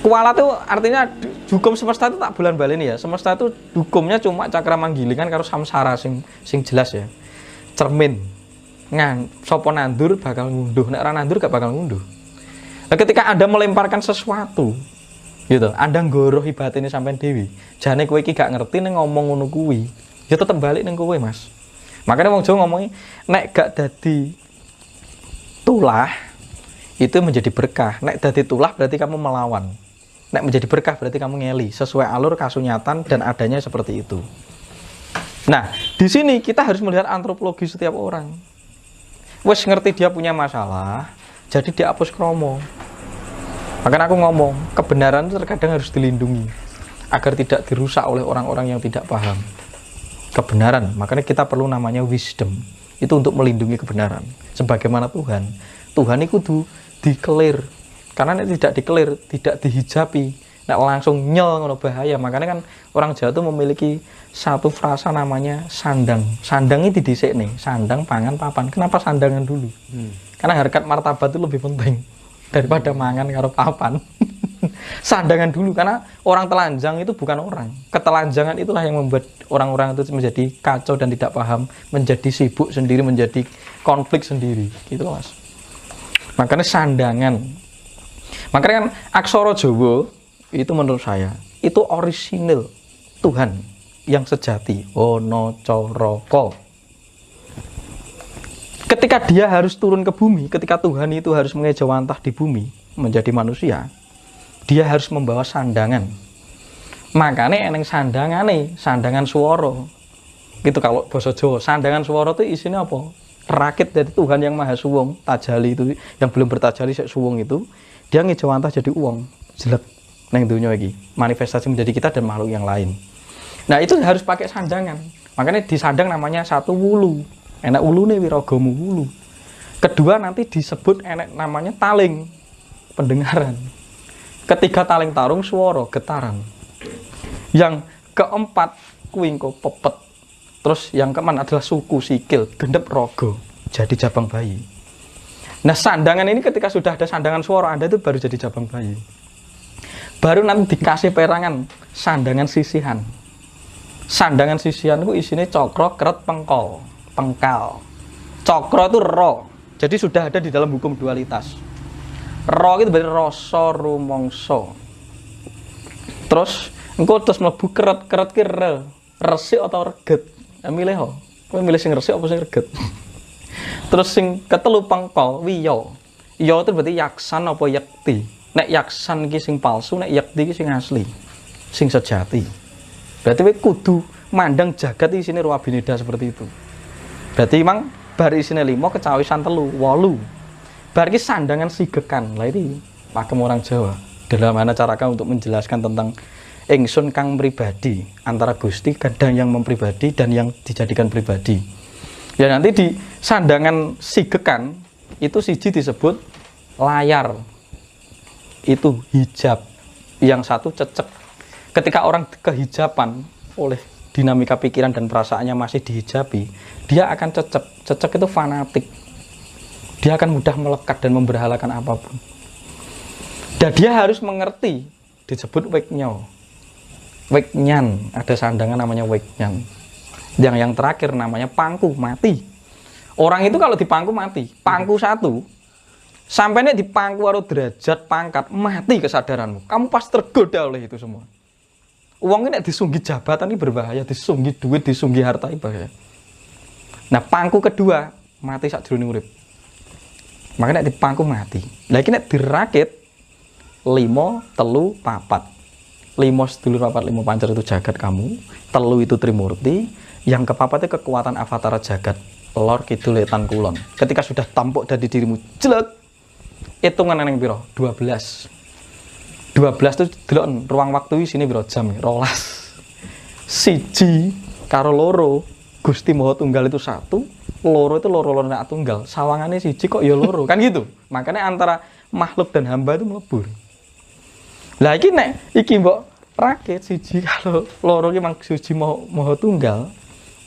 Kualat itu artinya hukum semesta itu tak bulan baleni ya. Semesta itu hukumnya cuma cakra manggilingan karo samsara sing jelas ya. Cermin. Sapa nandur bakal ngunduh, nek ora nandur gak bakal ngunduh. Nah, ketika Anda melemparkan sesuatu gitu, Anda nggoroh ibaratine sampean dewi. Jane kowe iki gak ngerti ning ngomong ngono kuwi. Ya tetep balik ning kowe, Mas. Makanya wong Jawa ngomongi nek gak dadi tulah itu menjadi berkah. Nek dadi tulah berarti kamu melawan. Nek menjadi berkah berarti kamu ngeli sesuai alur kasunyatan dan adanya seperti itu. Nah, di sini kita harus melihat antropologi setiap orang. Wes ngerti dia punya masalah, jadi dia hapus kromo. Makanya aku ngomong, kebenaran itu terkadang harus dilindungi agar tidak dirusak oleh orang-orang yang tidak paham. Kebenaran, makanya kita perlu namanya wisdom. Itu untuk melindungi kebenaran. Sebagaimana Tuhan itu di-clear. Karena ini tidak di-clear, tidak dihijabi, nek langsung nyel ngono bahaya. Makanya kan orang Jawa itu memiliki satu frasa namanya sandang. Sandang itu dhisik nih, sandang, pangan, papan. Kenapa sandangan dulu? Karena harkat martabat itu lebih penting daripada mangan karo papan. Sandangan dulu, karena orang telanjang itu bukan orang. Ketelanjangan itulah yang membuat orang-orang itu menjadi kacau dan tidak paham, menjadi sibuk sendiri, menjadi konflik sendiri. Gitu, Mas. Makanya sandangan. Makanya kan aksara Jawa itu menurut saya itu orisinil Tuhan yang sejati. Ono coroko. Ketika dia harus turun ke bumi, ketika Tuhan itu harus mengejawantah di bumi menjadi manusia, dia harus membawa sandangan. Makanya eneng sandangan swara. Gitu kalau basa Jawa, sandangan swara itu isinya apa? Rakit dari Tuhan yang Maha Suwung, tajali itu yang belum bertajali sek suwung itu, dia ngejawantah jadi uwong, jelek neng dunia iki, manifestasi menjadi kita dan makhluk yang lain. Nah, itu harus pakai sandangan. Makanya disandang namanya satu wulu. Enak ulune wiragamu wulu. Kedua nanti disebut enak namanya taling, pendengaran. Ketiga taling tarung swara, getaran. Yang keempat kuwi engko pepet. Terus yang keenam adalah suku, sikil, gendep, rogo, jadi jabang bayi. Nah, sandangan ini ketika sudah ada sandangan swara Anda itu baru jadi jabang bayi. Baru nanti dikasih perangan sandangan sisihan. Sandangan sisihan itu isinya cokro, keret, pengkal. Cokro itu ro. Jadi sudah ada di dalam hukum dualitas. Ro itu berarti rasa rumangsa. Terus engko terus mlebu keret ki re. Resik atau reget. Milih ho. Kowe milih sing resik apa sing reget? Terus sing ketelu pengkal wiya. Iya itu berarti yaksan apa yakti. Nek yaksan iki sing palsu, nek yakti iki sing asli. Sing sejati. Berarti kowe kudu mandang jagat isine ruwa bineda seperti itu. Berarti memang bar isine 5 kecawisan 3, 8. Bar iki sandangan sigekan. Lah ini pakem orang Jawa. Dalam mana carakan untuk menjelaskan tentang ingsun kang pribadi antara Gusti kadang yang mempribadi dan yang dijadikan pribadi. Ya nanti di sandangan sigekan itu siji disebut layar. Itu hijab. Yang satu cecek. Ketika orang kehijaban oleh dinamika pikiran dan perasaannya masih dihijabi, dia akan cecek. Cecek itu fanatik. Dia akan mudah melekat dan memberhalakan apapun. Dan dia harus mengerti disebut weknya. Weknyan, ada sandangan namanya weknyan. Yang terakhir namanya pangku, mati. Orang itu kalau dipangku mati. Pangku 1, sampai nek dipangku karo derajat pangkat, mati kesadaranmu. Kamu pasti tergoda oleh itu semua. Uang ini disunggi jabatan ini berbahaya, disunggi duit, disunggi harta ini bahaya. Nah, pangku kedua, mati sakjroning urip. Makanya dipangku mati. Lagi nek dirakit 5, 3, 4. 5 sedulur 4, 5 pancer itu jagat kamu, 3 itu Trimurti, yang kepapat itu kekuatan avatar jagat, lor kidul etan kulon. Ketika sudah tampuk dari dirimu jelek, hitungan neng piro 12 itu delok ruang waktu sini piro jam 12. Siji karo loro Gusti Maha Tunggal itu 1, loro itu loro nak tunggal, sawangannya siji kok ya loro kan gitu. Makanya antara makhluk dan hamba itu melebur. Lah iki nek iki mbok rakit siji kalau loro iki mang siji Maha Tunggal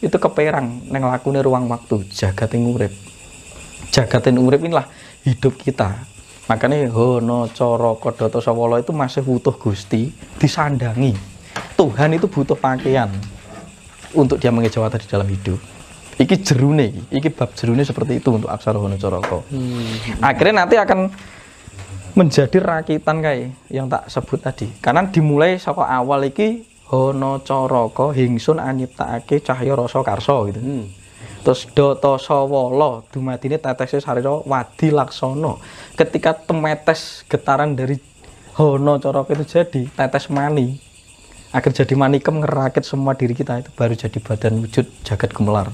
itu keperang neng lakune ruang waktu jagating urip. Jagating urip inilah hidup kita. Makanya Hono Coro Kodoto Sawolo itu masih butuh Gusti disandangi. Tuhan itu butuh pakaian untuk dia mengejawata di dalam hidup. Iki jerune iki bab jerune seperti itu untuk aksara Hono Coroko. Akhirnya nanti akan menjadi rakitan kayak yang tak sebut tadi. Karena dimulai saka awal iki Hono Coroko hingsun anyiptakake cahya rasa karsa gitu. Terus Data Sawala dumadine tetese sarira wadi laksana. Ketika temetes getaran dari Hono Coroko itu jadi tetes mani. Akhir jadi manikem ngerakit semua diri kita itu baru jadi badan wujud jagat gemelar.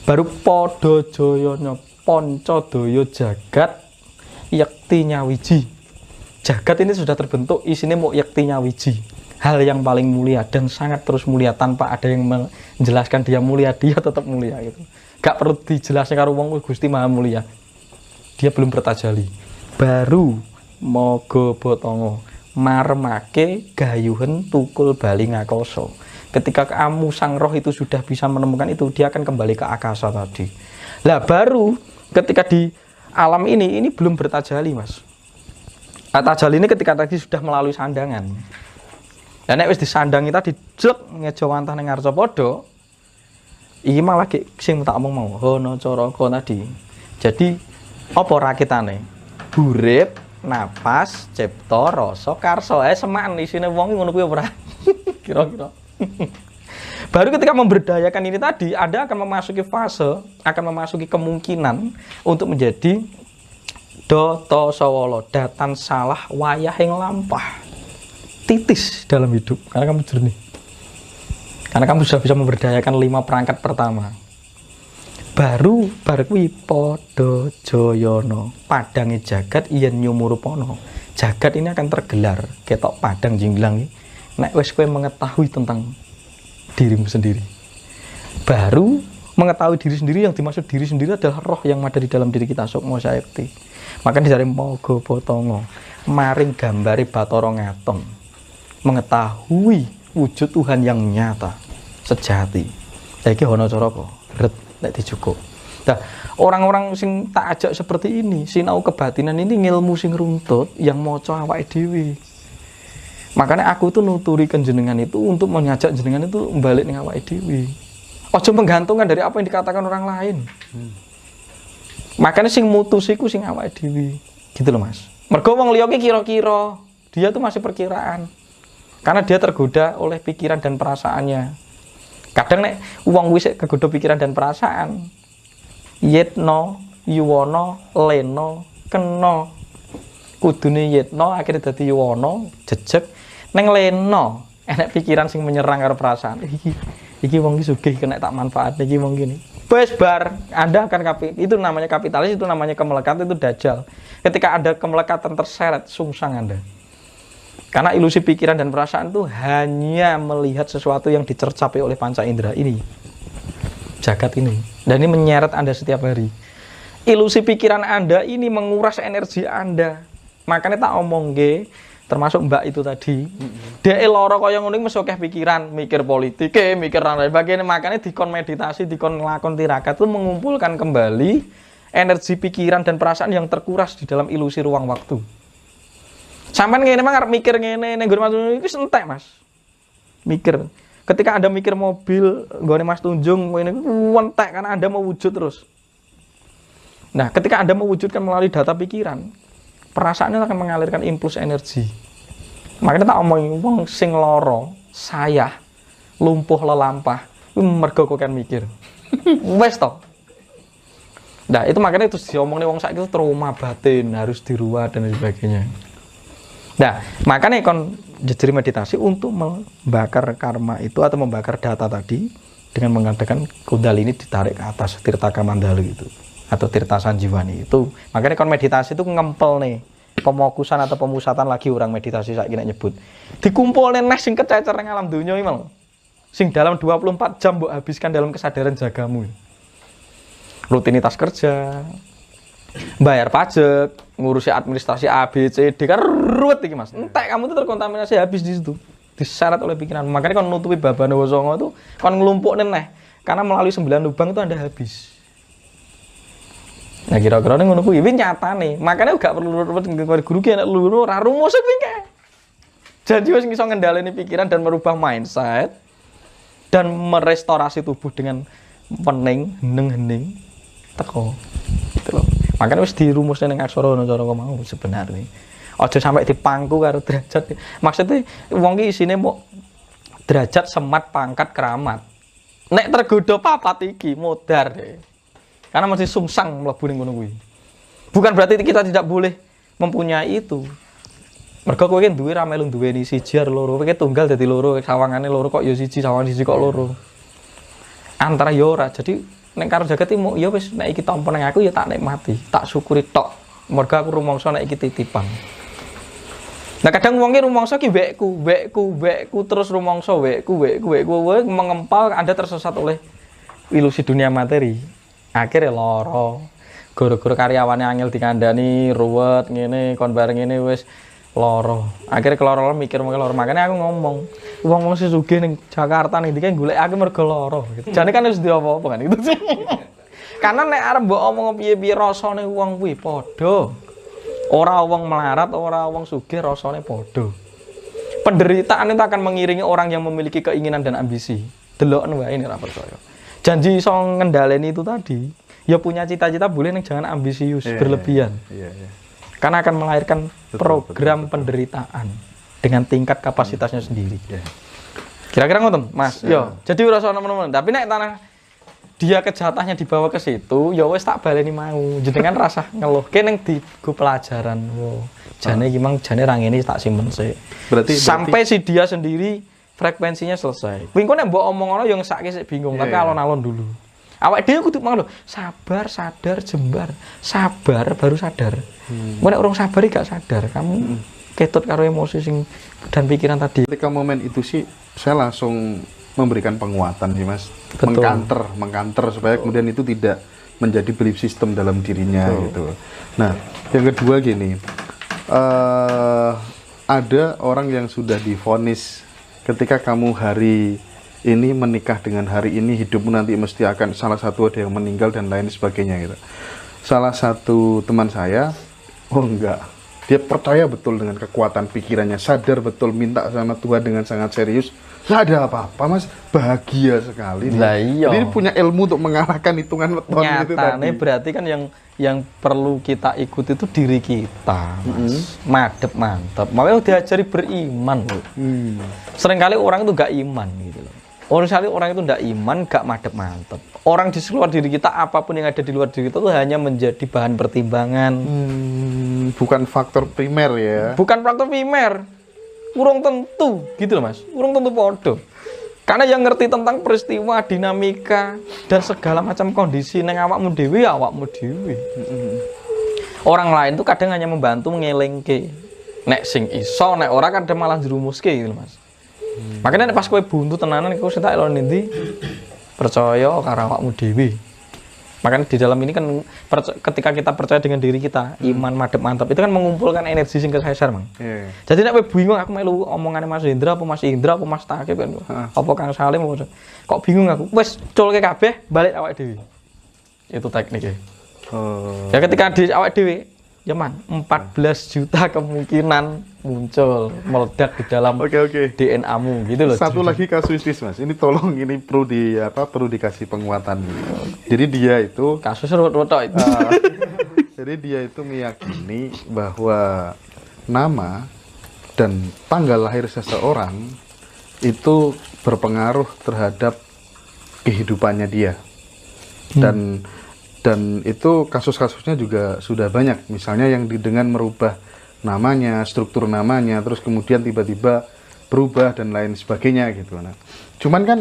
Baru padha jayanya panca daya jagat yakti nyawiji. Jagat ini sudah terbentuk, isinya mau yakti nyawiji. Hal yang paling mulia dan sangat terus mulia tanpa ada yang menjelaskan dia mulia, dia tetap mulia gitu. Gak perlu dijelaskan karo wong Gusti Maha Mulia. Dia belum bertajali. Baru moga botongo marmake gayuhen tukul bali ngakoso. Ketika kamu sang roh itu sudah bisa menemukan itu, dia akan kembali ke akasa tadi. Lah baru ketika di alam ini belum bertajali, Mas. Tajali ini ketika tadi sudah melalui sandangan. Dan nek wis disandangi tadi jek ngejawantah ning ngarsa padha. Iki malah sing tak omong mau Hono Coroko tadi. Jadi apa rakitane? Urip, napas, cipta, rasa, karsa. Semaan isine wong ngono kuwi ora. Kira-kira. Baru ketika memberdayakan ini tadi, Anda akan memasuki fase, akan memasuki kemungkinan untuk menjadi Doto Sawolo, datan salah wayah yang lampah. Titis dalam hidup, karena kamu jernih. Karena kamu sudah bisa memberdayakan 5 perangkat pertama. Baru kuwi padha jayana, padange jagat yen nyumurupono. Jagat ini akan tergelar, ketok padang jinglang iki. Nek wis kowe mengetahui tentang dirimu sendiri. Baru mengetahui diri sendiri, yang dimaksud diri sendiri adalah roh yang ada di dalam diri kita, sukma saekti. Maka dicari moga potongo, maring gambare Bathara Ngaton. Mengetahui wujud Tuhan yang nyata, sejati. Saiki ana cara apa? Ret nek dicukup. Nah, orang-orang sing tak ajak seperti ini, sinau kebatinan ini ngilmu sing runtut yang maca awake dhewe. Makanya aku tuh nuturi jenengan itu untuk mengajak jenengan itu balik ning awake dhewe. Aja menggantungkan dari apa yang dikatakan orang lain. Makanya sing mutus iku sing awake dhewe. Gitu loh, Mas. Mergo wong liya ki kira-kira, dia tuh masih perkiraan. Karena dia tergoda oleh pikiran dan perasaannya. Kadang nek wong wis kegoda pikiran dan perasaan, yetno, yuwono, leno, kena. Kudune yetno akhirnya dadi yuwono, jejeg. Neng leno, enek pikiran sing menyerang karo perasaan. Iki wong iki sugih kena tak manfaat iki wong gini. Wes bar, Anda akan itu namanya kapitalis, itu namanya kemelekat, itu dajjal. Ketika ada kemelekatan terseret, sungsang Anda. Karena ilusi pikiran dan perasaan itu hanya melihat sesuatu yang dicercapi oleh panca indera ini. Jagat ini. Dan ini menyeret Anda setiap hari. Ilusi pikiran Anda ini menguras energi Anda. Makanya tak omong ge, termasuk Mbak itu tadi. Dia lara kaya ngono iki mesti akeh pikiran, mikir politik, mikir lain sebagainya. Makanya dikon meditasi, dikon nglakon tirakat itu mengumpulkan kembali energi pikiran dan perasaan yang terkuras di dalam ilusi ruang waktu. Sampeyan ngene mah arep mikir ngene ning nggon Mas Tunjung iki entek, Mas. Mikir. Ketika Anda mikir mobil nggone Mas Tunjung ngene entek karena Anda mau wujud terus. Nah, ketika Anda mewujudkan melalui data pikiran, perasaannya akan mengalirkan impuls energi. Makanya tak omongin wong sing lara, sayah, lumpuh lelampah, kuwi mergo kok kan mikir. Wes to. Nah, itu makanya itu diomongin wong saiki itu trauma batin, harus diruat dan sebagainya. Nah, makanya kon jadi meditasi untuk membakar karma itu atau membakar data tadi dengan mengadakan kundalini ditarik ke atas, tirtaka mandala gitu atau tirta sanjiwani itu. Makanya kon meditasi itu ngempel nih pemokusan atau pemusatan lagi orang meditasi saiki nek nyebut. Dikumpulne neh sing kececer ning alam donya iki mau. Sing dalam 24 jam mbok habiskan dalam kesadaran jagamu. Rutinitas kerja, bayar pajak, ngurusi administrasi A, B, C, D, kan ruwet iki Mas. Entek kamu tuh terkontaminasi habis di situ. Diseret oleh pikiran. Makanya kon nutupi babane Wasanga itu kon nglumpukne neh. Karena melalui 9 lubang itu Anda habis. Nah kira-kira ngono kuwi nyatane. Makanya gak perlu guru ki nek luru ora rumus kuwi kae. Jadi wis iso ngendhaleni pikiran dan merubah mindset dan merestorasi tubuh dengan pening, hening teko. Gitu loh. Makanya wis dirumusne ning aksara ana cara mau sebenarnya. Aja sampai dipangku karo derajat. Maksudnya wong ki isine mau derajat, semat, pangkat, keramat. Nek tergoda papat iki modar deh. Karena masih sungsang mlebu ning ngono kuwi. Bukan berarti kita tidak boleh mempunyai itu. Mergo kowe ki duwe ra melu duweni siji ar loro, kowe tunggal dadi loro, sawangane loro kok ya siji, sawangan siji kok loro. Antara ya ora. Jadi nek karo jagat iki ya wis nek iki tampa ning aku ya tak nikmati, tak syukuri tok. Mergo aku rumangsa nek iki titipan. Nah kadang wong ki rumangsa ki wekku terus rumangsa wekku mengempal Anda tersesat oleh ilusi dunia materi. Akhirnya loro. Guru-guru karyawannya angel dikandani, ruwet ngene, kon bareng ngene wis loro. Akhirnya keloro mikir loro. Makanya aku ngomong, wong-wong sing sugih ning Jakarta ning iki golek aku mergo loro gitu. Jane kan wis diopo-opo kan itu sih. Karena nek arep mbok omong piye-piye rasane wong kuwi padha. Ora wong melarat, ora wong sugih rasane padha. Penderitaan itu akan mengiringi orang yang memiliki keinginan dan ambisi. Delokne wae ini ra percaya. Janji iso ngendhaleni itu tadi, ya punya cita-cita boleh ning jangan ambisius, berlebihan. Iya. Karena akan melahirkan program penderitaan dengan tingkat kapasitasnya sendiri. Kira-kira ngoten, Mas. Yo, jadi ora ono teman-teman. Tapi nek tanah dia kejahatannya dibawa ke situ, ya wis tak baleni mau. Jenengan rasa ngeluh ning digo pelajaran. Wow. Jane iki mang jane ra ngene tak simpen sik. Berarti Sampai si dia sendiri frekuensinya selesai. Kuwi engko nek mbok omong ngono yo ngesake sik bingung, tapi alon-alon dulu. Awak dhewe kudu mang lho, sabar, sadar, jembar. Sabar baru sadar. Nek urung sabar gak sadar, kamu ketut karo emosi sing dan pikiran tadi. ketika momen itu sih saya langsung memberikan penguatan sih Mas. Betul. Mengkanter supaya kemudian itu tidak menjadi belief system dalam dirinya gitu. Nah, yang kedua gini. Ada orang yang sudah divonis ketika kamu hari ini menikah dengan hari ini, hidupmu nanti mesti akan salah satu ada yang meninggal dan lain sebagainya gitu. Salah satu teman saya, oh enggak, dia percaya betul dengan kekuatan pikirannya, sadar betul, minta sama Tuhan dengan sangat serius. Nggak ada apa-apa Mas, bahagia sekali. Lah iya. Jadi dia punya ilmu untuk mengalahkan hitungan weton itu tadi. Nyatane berarti kan yang perlu kita ikuti itu diri kita, Mas. Madep mantap. Makanya diajari beriman loh. Seringkali orang itu gak iman gitu loh. Orang itu ndak iman, gak madep mantep. Orang di luar diri kita, apapun yang ada di luar diri kita itu hanya menjadi bahan pertimbangan. Bukan faktor primer ya. Bukan faktor primer. Urung tentu, gitu loh Mas. Urung tentu podo. Karena yang ngerti tentang peristiwa, dinamika, dan segala macam kondisi neng awakmu dhewe, awakmu dhewe. Orang lain tuh kadang hanya membantu ngelengke. Nek sing iso, nek ora kadang malah jerumuske gitu loh Mas. Makanya pas kowe buntu tenanan kowe tak elon ndi percaya karo awakmu dhewe. Makanya di dalam ini kan ketika kita percaya dengan diri kita, iman madep mantap itu kan mengumpulkan energi sing kesasar, Mang. Jadi nek kowe bingung aku melu omongane Mas Indra apa Mas Indra apa Mas Takib kan. Apa Kang Salim kok bingung aku. Wis culke kabeh balik awake dhewe. Itu tekniknya. Ya ketika di awake dhewe ya man, 14 juta kemungkinan muncul meledak di dalam DNA-mu gitu loh. Satu lagi kasuistis Mas, ini tolong ini perlu dikasih penguatan gitu. Jadi dia itu kasus ruwet-ruwet itu. Jadi dia itu meyakini bahwa nama dan tanggal lahir seseorang itu berpengaruh terhadap kehidupannya dia. Dan itu kasus-kasusnya juga sudah banyak. Misalnya yang dengan merubah namanya, struktur namanya, terus kemudian tiba-tiba berubah dan lain sebagainya gitu. Nah, cuman kan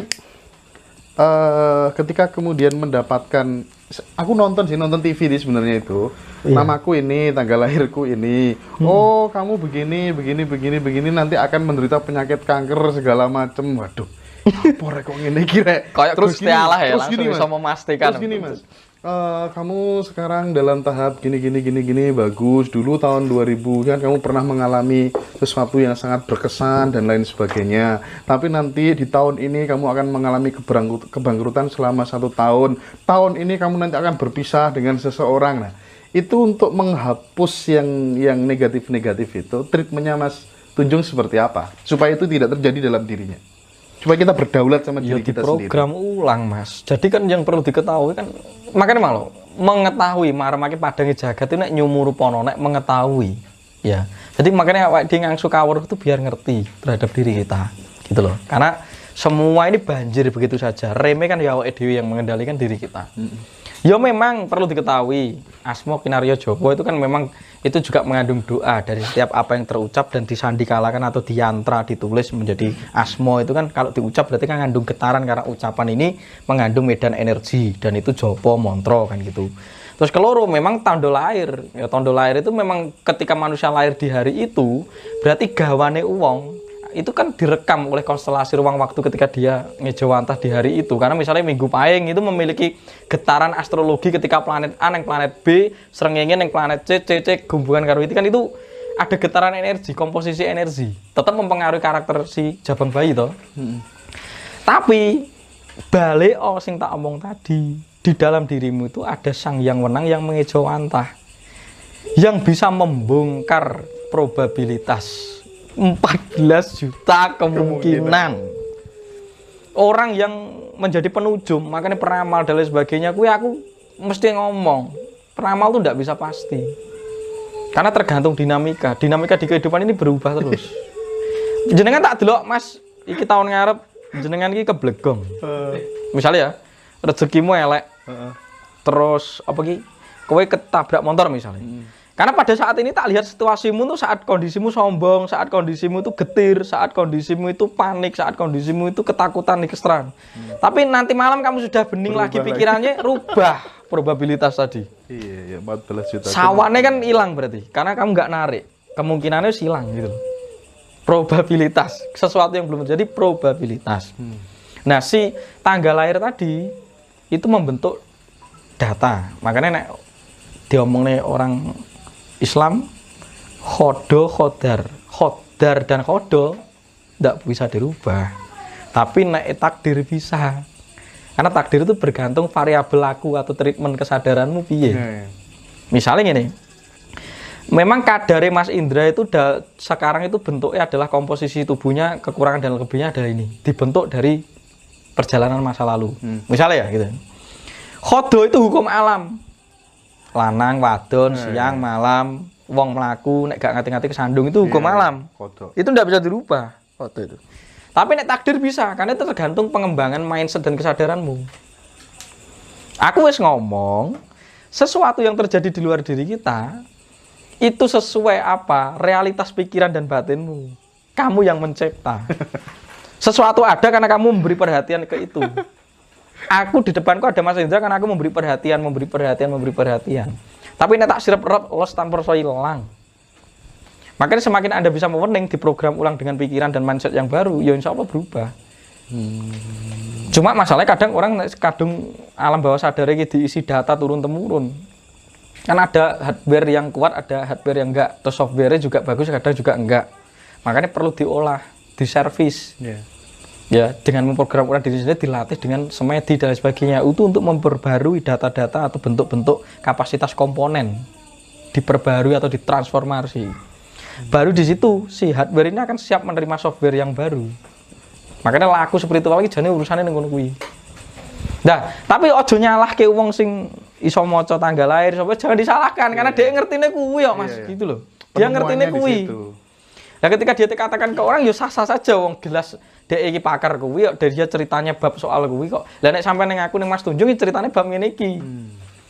ketika kemudian mendapatkan, aku nonton TV ini sebenarnya itu, namaku ini, tanggal lahirku ini, oh kamu begini, nanti akan menderita penyakit kanker segala macem. Waduh, apa kok ngene kira? Kayak terus Gusti Allah ya, langsung gini, bisa memastikan. Terus gini Mas. Kamu sekarang dalam tahap gini bagus. Dulu tahun 2000 kan kamu pernah mengalami sesuatu yang sangat berkesan dan lain sebagainya. Tapi nanti di tahun ini kamu akan mengalami kebangkrutan selama 1 tahun. Tahun ini kamu nanti akan berpisah dengan seseorang. Nah, itu untuk menghapus yang negatif-negatif itu. Treatmentnya Mas Tunjung seperti apa? Supaya itu tidak terjadi dalam dirinya. Supaya kita berdaulat sama diri kita sendiri. Program ulang Mas. Jadi kan yang perlu diketahui kan, makanya malu mengetahui maramake padange jagat itu nek nyumuru pono nek mengetahui ya. Jadi makanya awake dhewe ngangsu kawruh itu biar ngerti terhadap diri kita gitu loh. Karena semua ini banjir begitu saja. Reme kan ya awake dhewe yang mengendalikan diri kita. Ya memang perlu diketahui Asma Kinarya Jawa itu kan memang itu juga mengandung doa dari setiap apa yang terucap dan disandikalakan atau diyantra ditulis menjadi asma itu kan kalau diucap berarti kan mengandung getaran karena ucapan ini mengandung medan energi dan itu jopo montro kan gitu. Terus keloro memang tanda lahir. Ya tanda lahir itu memang ketika manusia lahir di hari itu berarti gawane uwong itu kan direkam oleh konstelasi ruang waktu ketika dia ngejawantah di hari itu. Karena misalnya Minggu Pahing itu memiliki getaran astrologi ketika planet A neng planet B, srengenge neng planet C gabungan karo itu kan itu ada getaran energi, komposisi energi. Tetap mempengaruhi karakter si jabang bayi toh. Tapi balik sing tak omong tadi, di dalam dirimu itu ada sang yang wenang yang mengejawantah. Yang bisa membongkar probabilitas 14 juta kemungkinan orang yang menjadi penujum, makanya peramal dan lain sebagainya. Aku mesti ngomong peramal tuh tidak bisa pasti karena tergantung dinamika di kehidupan ini berubah terus. Jenengan tak delok Mas, iki tahun ngarep jenengan iki keblegong. Misalnya ya, rezekimu elek. Terus apa ki? Kowe ketabrak motor misalnya. Karena pada saat ini tak lihat situasimu tuh saat kondisimu sombong, saat kondisimu itu getir, saat kondisimu itu panik, saat kondisimu itu ketakutan nih keseran. Tapi nanti malam kamu sudah bening lagi pikirannya, rubah probabilitas tadi. Iya, 14 juta. Sawannya kan hilang berarti, karena kamu nggak narik, kemungkinannya hilang gitu. Probabilitas, sesuatu yang belum terjadi probabilitas. Nah si tanggal lahir tadi itu membentuk data, makanya nek diomongnya orang Islam khodar dan khodo tidak bisa dirubah, tapi naik takdir bisa, karena takdir itu bergantung variabel aku atau treatment kesadaranmu piye. Misalnya gini, memang kadare Mas Indra itu sekarang itu bentuknya adalah komposisi tubuhnya, kekurangan dan kelebihannya adalah ini, dibentuk dari perjalanan masa lalu. Misalnya ya gitu. Khodo itu hukum alam. Lanang, wadon, siang, malam, wong melaku, nek gak ngati-ngati kesandung itu hukum alam. Foto. Itu ndak bisa dirubah foto itu. Tapi nek takdir bisa, karena itu tergantung pengembangan mindset dan kesadaranmu. Aku wis ngomong, sesuatu yang terjadi di luar diri kita itu sesuai apa? Realitas pikiran dan batinmu. Kamu yang mencipta. Sesuatu ada karena kamu memberi perhatian ke itu. Aku di depanku ada Mas Indra karena aku memberi perhatian. Tapi ini tak sirep-rep los tanpa rasa hilang. Makanya semakin Anda bisa mewening diprogram ulang dengan pikiran dan mindset yang baru, ya insya Allah berubah. Cuma masalahnya kadang orang kadung alam bawah sadar ini diisi data turun-temurun. Kan ada hardware yang kuat, ada hardware yang enggak. Terus software-nya juga bagus, kadang juga enggak. Makanya perlu diolah, diservis. Ya, dengan memprogram ulang diri sendiri, dilatih dengan semedi dan sebagainya. Itu untuk memperbarui data-data atau bentuk-bentuk kapasitas komponen. Diperbarui atau ditransformasi. Baru di situ si hardware ini akan siap menerima software yang baru. Makanya laku spiritual iki jane urusane ning ngono kuwi. Nah, tapi ojo nyalahke wong sing iso maca tanggal lahir sapa jangan disalahkan karena dia ngertine kuwi kok Mas, gitu loh. Dia ngertine kuwi. Nah, ketika dia katakan ke orang ya sah-sah saja wong jelas dhek iki pakar kuwi kok dari dia ceritanya bab soal kuwi kok. Lah nek sampai ning aku ning Mas Tunjung ceritanya bab ngene iki.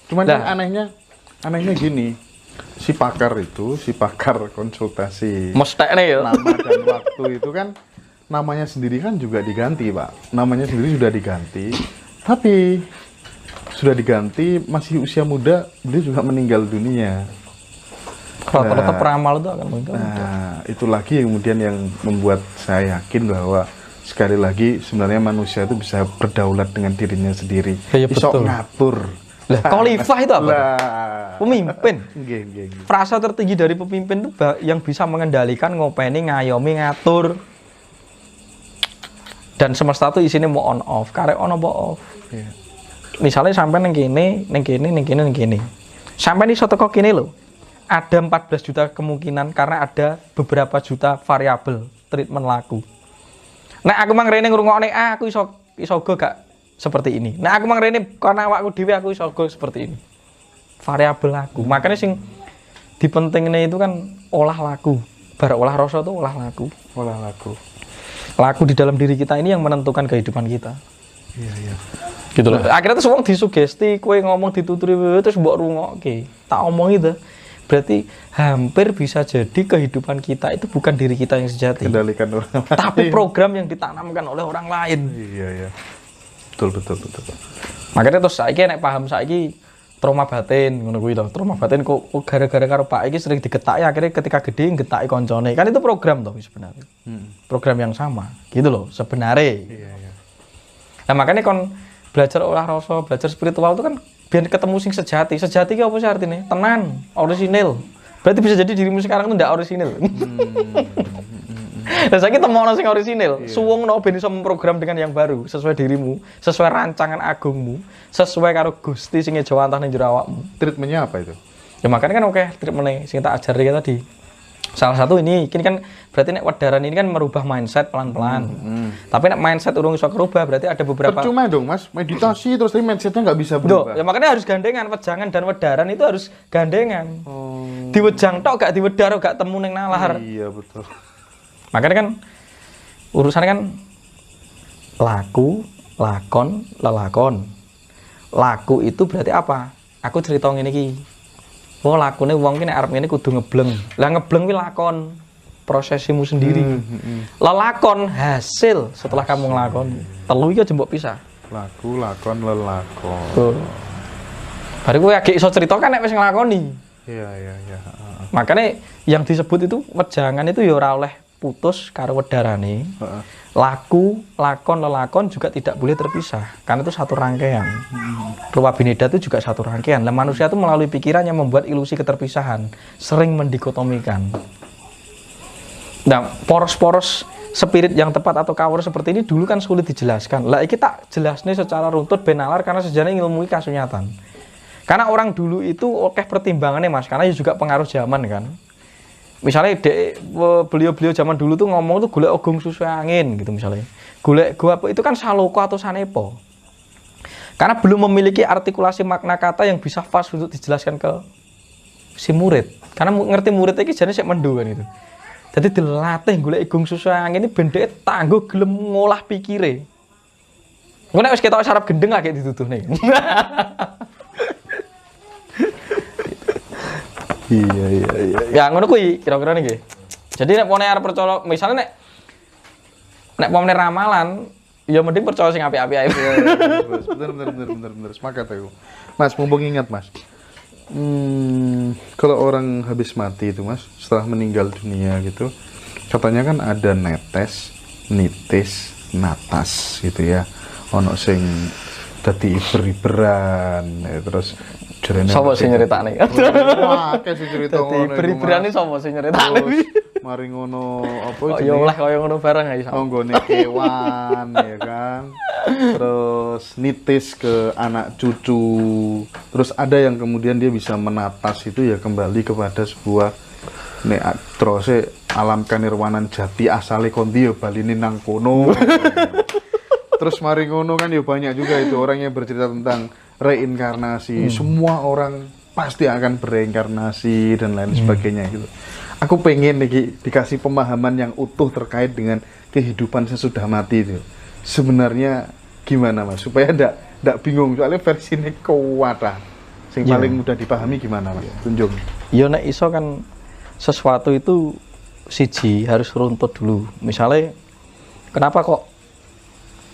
Cuman anehnya gini. Si pakar konsultasi mestekne ya. Nama dan waktu itu kan namanya sendiri kan juga diganti, Pak. Namanya sendiri sudah diganti. Tapi sudah diganti masih usia muda beliau juga meninggal dunia. Rata-rata peramal itu akan meninggal. Nah, itu lagi kemudian yang membuat saya yakin bahwa sekali lagi sebenarnya manusia itu bisa berdaulat dengan dirinya sendiri. Ya, bisa betul. ngatur. Lah, khalifah itu apa? Pemimpin. Frasa tertinggi dari pemimpin itu yang bisa mengendalikan, ngopeni, ngayomi, ngatur. Dan semesta itu isinya mau on off, karek on apa off. Misalnya sampai neng kene. Sampai nih soto kok kene lho. Ada 14 juta kemungkinan karena ada beberapa juta variabel treatment laku. Nah, aku mang rene ngrungokne aku iso go gak seperti ini. Nah, aku mang rene karena awakku dhewe aku iso go seperti ini. Variabel laku. Makanya sing dipentingne itu kan olah laku. Bar olah rasa itu olah laku. Laku di dalam diri kita ini yang menentukan kehidupan kita. Iya. Gitu loh. Akhirnya tuh wong disugesti, kowe ngomong dituturi terus mbok rungokke. Tak omong itu. Berarti hampir bisa jadi kehidupan kita itu bukan diri kita yang sejati. Kendalikan orang lain. Tapi program yang ditanamkan oleh orang lain. Iya. Betul. Makanya terus saiki nek paham saiki trauma batin ngono kuwi to. Trauma batin kok gara-gara karo Pak iki sering digetaki akhirnya ketika gede getaki koncone. Kan itu program toh sebenarnya. Program yang sama. Gitu loh sebenarnya. Iya. Nah, makanya kon belajar olah rasa, belajar spiritual itu kan biar ketemu sing sejati. Sejati ki apa sih artinya? Tenan, orisinil. Berarti bisa jadi dirimu sekarang itu ndak orisinil. Nah, saiki temono sing orisinil. Suwungno ben iso memprogram dengan yang baru, sesuai dirimu, sesuai rancangan agungmu, sesuai karo Gusti sing jawantah ning jero awakmu. Treatmentnya apa itu? Ya makanya kan oke treatment sing tak ajari tadi. Salah satu ini kan berarti nek wedaran ini kan merubah mindset pelan-pelan. Tapi nek mindset urung iso kerubah berarti ada beberapa. Percuma dong Mas, meditasi terus tapi mindsetnya nggak bisa berubah. Ya makanya harus gandengan, wejangan dan wedaran itu harus gandengan. Diwejang tok gak diwedar gak temu ning nalar. Iya betul. Makanya kan urusannya kan laku, lakon, lelakon. Laku itu berarti apa? Aku cerita ngene iki. Oh, lakune wong ki nek arep ngene kudu ngebleng. Lah ngebleng kuwi lakon, prosesimu sendiri. Lelakon hasil setelah kamu nglakoni. Telu iki aja mbok pisah. Laku, lakon, lelakon. Tuh. Baru kowe agek iso cerita kan nek wis nglakoni. Iya. Makanya yang disebut itu wejangan itu ya ora oleh putus karo wedarane. Laku, lakon, lelakon juga tidak boleh terpisah karena itu satu rangkaian. Rupa bineda itu juga satu rangkaian. Lah manusia itu melalui pikiran yang membuat ilusi keterpisahan, sering mendikotomikan. Nah, poros-poros spirit yang tepat atau kawur seperti ini dulu kan sulit dijelaskan. Lah iki tak jelasne secara runtut ben nalar karena sejane ilmu iki kasunyatan. Karena orang dulu itu akeh pertimbangannya Mas, karena juga pengaruh zaman kan. Misalnya beliau-beliau zaman dulu tuh ngomong tuh golek ogong susu angin gitu misalnya. Golek gua itu kan saloko atau sanepo. Karena belum memiliki artikulasi makna kata yang bisa pas untuk dijelaskan ke si murid. Karena ngerti murid iki jane sik mendo kan itu. Jadi dilatih golek ogong susu angin ini bendeke tangguh gelem ngolah pikire. Engko nek wis ketok sarap gendeng agek dituduhne. Iya. Ya ngono kuwi kira-kira niki. Jadi nek pone arep percaya misalnya nek pone ramalan ya mending percaya sing apik-apik ae. Bener. Sepakat aku. Mas, mumpung ingat Mas. Kalau orang habis mati itu Mas, setelah meninggal dunia gitu, katanya kan ada netes, nitis, natas gitu ya. Ono sing dadi iber-iberan, ya, terus jerene Sopo sing nyeritakne? Wah, akeh sing cerita ngono. Iber-iberan iki sopo sing nyeritakne? Mari ngono apa Oh ya oleh kaya ngono bareng ae. nggone kewan ya kan. Terus nitis ke anak cucu. Terus ada yang kemudian dia bisa menatas itu ya kembali kepada sebuah nek terus alam kanirwanan jati asale kondi ya baline nang kono. Terus mari ngono kan ya banyak juga itu orang yang bercerita tentang reinkarnasi. Semua orang pasti akan bereinkarnasi dan lain sebagainya gitu. Aku pengen nih dikasih pemahaman yang utuh terkait dengan kehidupan sesudah mati itu. Sebenarnya gimana Mas? Supaya ndak bingung soalnya versi ini kuat lah. Yang paling mudah dipahami gimana Mas? Tunjung. Ya nek iso kan sesuatu itu siji harus runtut dulu. Misalnya kenapa kok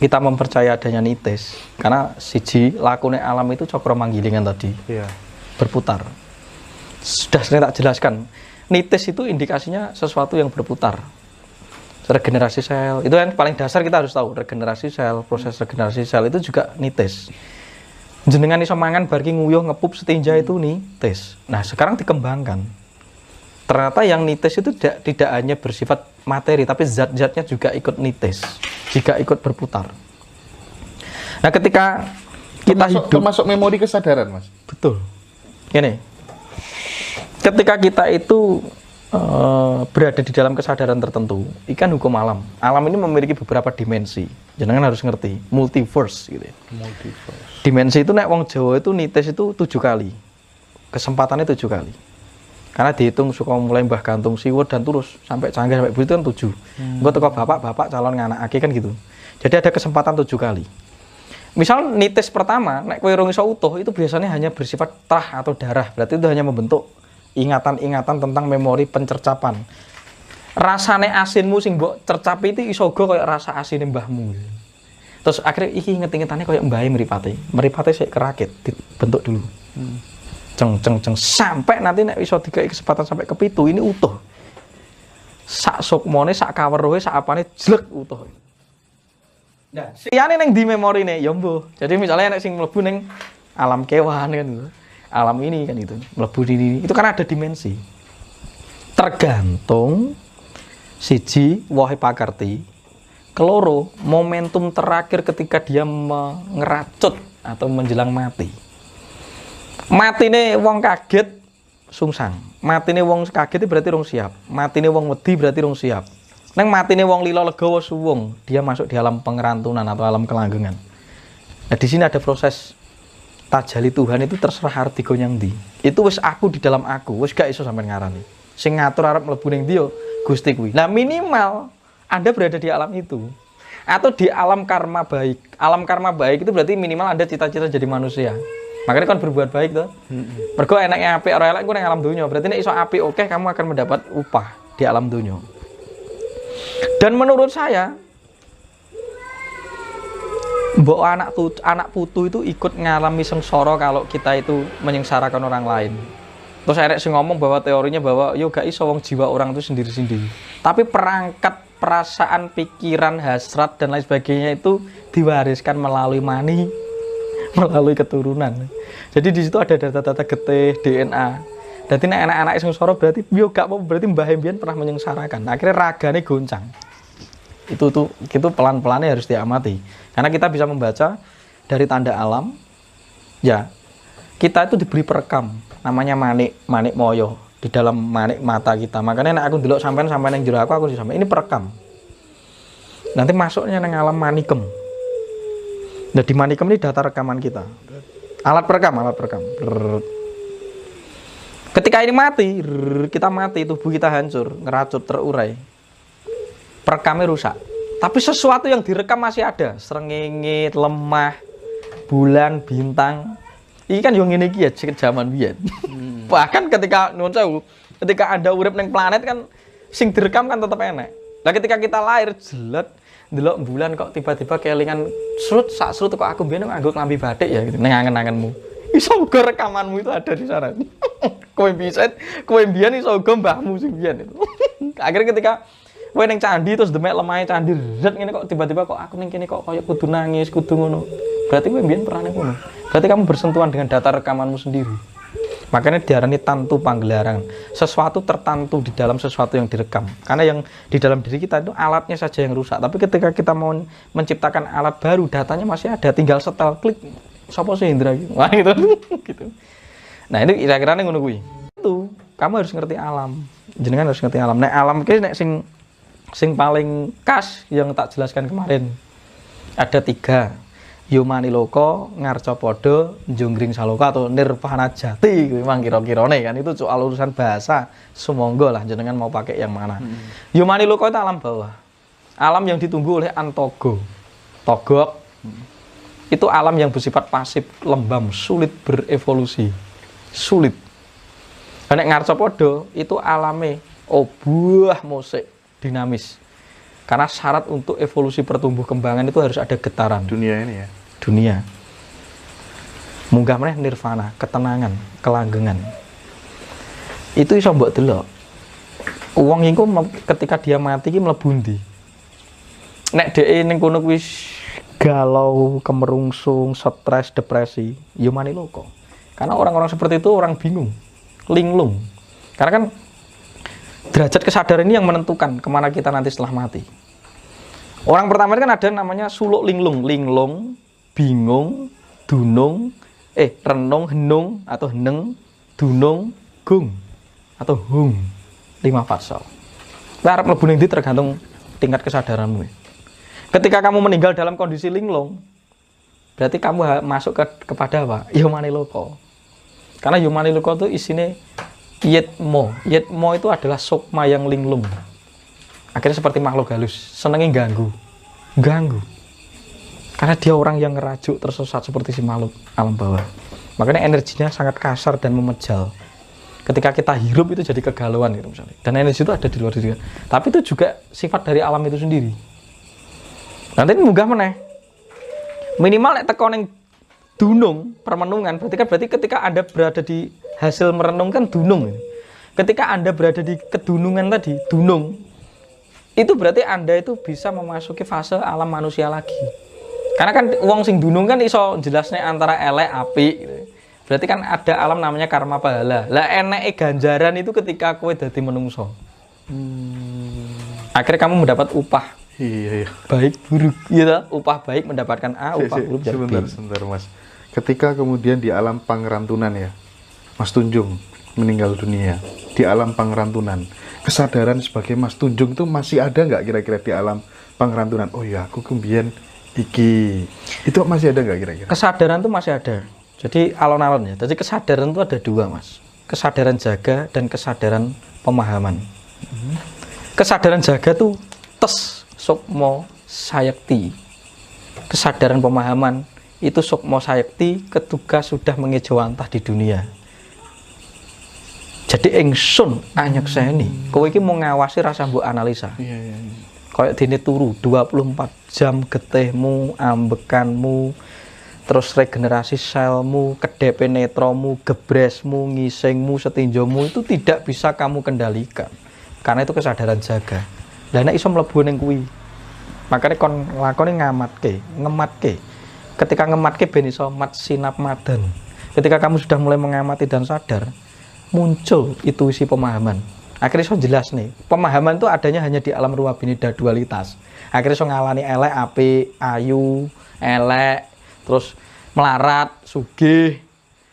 kita mempercaya adanya nitis? Karena siji lakune alam itu cakra manggilingan tadi. Iya. Berputar. Sudah sering tak jelaskan. Nitis itu indikasinya sesuatu yang berputar. Regenerasi sel, itu yang paling dasar kita harus tahu. Regenerasi sel, proses regenerasi sel itu juga nitis. Jenengan iso mangan bar ki nguyuh ngepup setinja itu nitis. Nah, sekarang dikembangkan. Ternyata yang nitis itu tidak hanya bersifat materi, tapi zat-zatnya juga ikut nitis, jika ikut berputar. Nah, ketika kita termasuk memori kesadaran Mas? Betul. Ini, ketika kita itu berada di dalam kesadaran tertentu, ikan hukum alam. Alam ini memiliki beberapa dimensi. Jangan harus ngerti, multiverse gitu. Multiverse. Dimensi itu nek wong Jawa itu nitis itu 7 kali. Kesempatannya 7 kali. Karena dihitung suka mulai Mbah Gantung Siwur dan terus sampai Canggih sampai Budi itu kan 7. Engko teko bapak calon nganakake kan gitu. Jadi ada kesempatan 7 kali. Misal nitis pertama, nek kowe rong iso utuh itu biasanya hanya bersifat trah atau darah. Berarti itu hanya membentuk ingatan-ingatan tentang memori pencercapan. Rasane asinmu sing mbok cercapi itu iso uga koyo rasa asine mbahmu. Terus akhirnya iki inget-ingetane koyo mbahe mripate. Mripate sik kerakit, dibentuk dulu. Ceng sampai nanti nek iso dikai kesempatan sampai ke 7 ini utuh. Sak sukmone, sak kaweruhe, sak apane jlek utuh. Nah, siyane ning di memorine ya mbuh. Jadi misalnya nek sing mlebu ning alam kewan kan gitu. Alam ini kan itu, mlebu ini. Itu kan ada dimensi. Tergantung siji wohe pakarti, keloro momentum terakhir ketika dia ngeracut atau menjelang mati. Matine wong kaget sungsang. Matine wong kaget berarti rong siap. Matine wong wedi berarti rong siap. Neng matine wong lila legawa suwung, dia masuk di alam pengerantunan atau alam kelanggengan. Nah, di sini ada proses tajali Tuhan itu terserah arti go nyang ndi. Itu wis aku di dalam aku, wis gak iso sampean ngarani. Sing ngatur arep mlebu ning ndi yo Gusti kuwi. Nah, minimal Anda berada di alam itu. atau di alam karma baik. Alam karma baik itu berarti minimal ada cita-cita jadi manusia. Makanya kan berbuat baik tuh. Mergo enaknya apik ora elek ku nang alam dunya. Berarti nek iso apik oke kamu akan mendapat upah di alam dunya. Dan menurut saya mbok anak putu itu ikut ngalami sengsara kalau kita itu menyengsarakan orang lain. Terus arek sing ngomong bahwa teorinya bahwa yo gak iso wong jiwa orang itu sendiri-sendiri. Tapi perangkat perasaan, pikiran, hasrat dan lain sebagainya itu diwariskan melalui mani, melalui keturunan. Jadi di situ ada data-data getih, DNA. Jadi nek anak-anak sengsara berarti yo gak apa berarti Mbah Mbiyen pernah menyengsarakan. Akhirnya ragane goncang. Itu pelan-pelannya harus diamati. Karena kita bisa membaca dari tanda alam, ya kita itu diberi perekam, namanya manik moyo di dalam manik mata kita. Makanya nek aku ndelok sampean yang jero aku sampean ini perekam. Nanti masuknya nang alam manikem. Nah di manikem ini data rekaman kita. Alat perekam. Ketika ini mati, kita mati, tubuh kita hancur, ngeracut, terurai. Perekamnya rusak. Tapi sesuatu yang direkam masih ada. Srengenge, lemah, bulan, bintang. Ini kan yang ini ya zaman biyen. Bahkan ketika ketika ada urip neng planet kan sing direkam kan tetap enak. Nah ketika kita lahir jelet ndelok bulan kok tiba-tiba kelingan srut kok aku biyen nganggo klambi batik ya gitu nang angen-angenmu. Iso uga rekamanmu itu ada di sana. Kowe mbiyen iso uga mbahmu sing biyen itu. Akhirnya ketika kowe ning candi terus demek lemahe candi ret ngene kok tiba-tiba kok aku ning kene kok kaya kudu nangis, kudu ngono. Berarti kowe mbiyen pernah ning kono. Berarti kamu bersentuhan dengan data rekamanmu sendiri. Makanya diarani tantu panggelaran. Sesuatu tertantu di dalam sesuatu yang direkam. Karena yang di dalam diri kita itu alatnya saja yang rusak. Tapi ketika kita mau menciptakan alat baru, datanya masih ada. Tinggal setel, klik. Sopo sih Indra gitu. Wah gitu. Gitu. Nah itu kira-kira ngono kuwi. Itu kamu harus ngerti alam. Jenengan harus ngerti alam. Nek alam ki nek sing paling khas yang tak jelaskan kemarin. Ada 3. Yumani loko, ngarca podo, jonggring saloka atau nirvana jati. Memang kira-kirane kan itu soal urusan bahasa. Sumangga lah jenengan mau pakai yang mana. Yumani loko itu alam bawah. Alam yang ditunggu oleh antogo. Togok. Itu alam yang bersifat pasif, lembam, sulit berevolusi. Sulit. Nek ngarca podo itu alame buah musik, dinamis. Karena syarat untuk evolusi pertumbuh kembangan itu harus ada getaran. Dunia ini ya. Dunia. Munggah meneh nirvana, ketenangan, kelanggengan. Itu iso mbok delok. Wong iku ketika dia mati ki mlebu ndi? Nek dhek ning kono kuwi galau, kemerungsung, stres, depresi, ya mani loko. Karena orang-orang seperti itu orang bingung, linglung. Karena kan derajat kesadaran ini yang menentukan kemana kita nanti setelah mati. Orang pertama kan ada namanya suluk linglung, bingung, dunung, renung, henung atau heneng, dunung, gung atau hung. 5 fase. Arep mlebu ning ndi tergantung tingkat kesadaranmu. Ketika kamu meninggal dalam kondisi linglung, berarti kamu masuk kepada apa? Yomani loko. Karena yomani loko itu isinya yetmo. Yetmo itu adalah sukma yang linglung. Akhirnya seperti makhluk halus, senengnya ganggu. Karena dia orang yang ngerajuk, tersesat seperti si makhluk alam bawah. Makanya energinya sangat kasar dan memejal. Ketika kita hirup itu jadi kegalauan gitu misalnya. Dan energi itu ada di luar diri. Tapi itu juga sifat dari alam itu sendiri. Nanti ini munggah meneh. Minimal nek teko ning dunung, permenungan, berarti ketika Anda berada di hasil merenung kan dunung. Ketika Anda berada di kedunungan tadi, dunung, itu berarti Anda itu bisa memasuki fase alam manusia lagi. Karena kan wong sing dunung kan iso jelasnya antara elek apik gitu. Berarti kan ada alam namanya karma pahala. Lah eneke ganjaran itu ketika kowe dadi menungso. Akhirnya kamu mendapat upah. Iya. Baik buruk. Iya, upah baik mendapatkan A, upah buruk jadi B. Sebentar Mas. Ketika kemudian di alam pangrantunan ya, Mas Tunjung meninggal dunia di alam pangrantunan. Kesadaran sebagai Mas Tunjung itu masih ada nggak kira-kira di alam pangrantunan? Oh ya, aku kemudian iki. Itu masih ada nggak kira-kira? Kesadaran itu masih ada. Jadi alon-alon ya. Jadi kesadaran itu ada 2, Mas. Kesadaran jaga dan kesadaran pemahaman. Kesadaran jaga tuh tes, sukmo, sayekti. Kesadaran pemahaman itu sukma sayekti ketika sudah mengejawantah di dunia. Jadi ingsun anyekseni, kowe iki mau ngawasi rasa mbok analisa. Iya. Kayak dene turu 24 jam getihmu, ambekanmu, terus regenerasi selmu, kedepe netromu, gebresmu, ngisingmu, setinjomu itu tidak bisa kamu kendalikan. Karena itu kesadaran jaga. Lah nek iso mlebu ning kuwi. Makane kon lakone ngematke. Ketika ngematke ben iso mat sinap madan. Ketika kamu sudah mulai mengamati dan sadar, muncul intuisi pemahaman. Akhirnya so jelas nih, pemahaman itu adanya hanya di alam ruwa binida dualitas. Akhirnya so ngalani elek, apik, ayu, elek, terus melarat, sugih,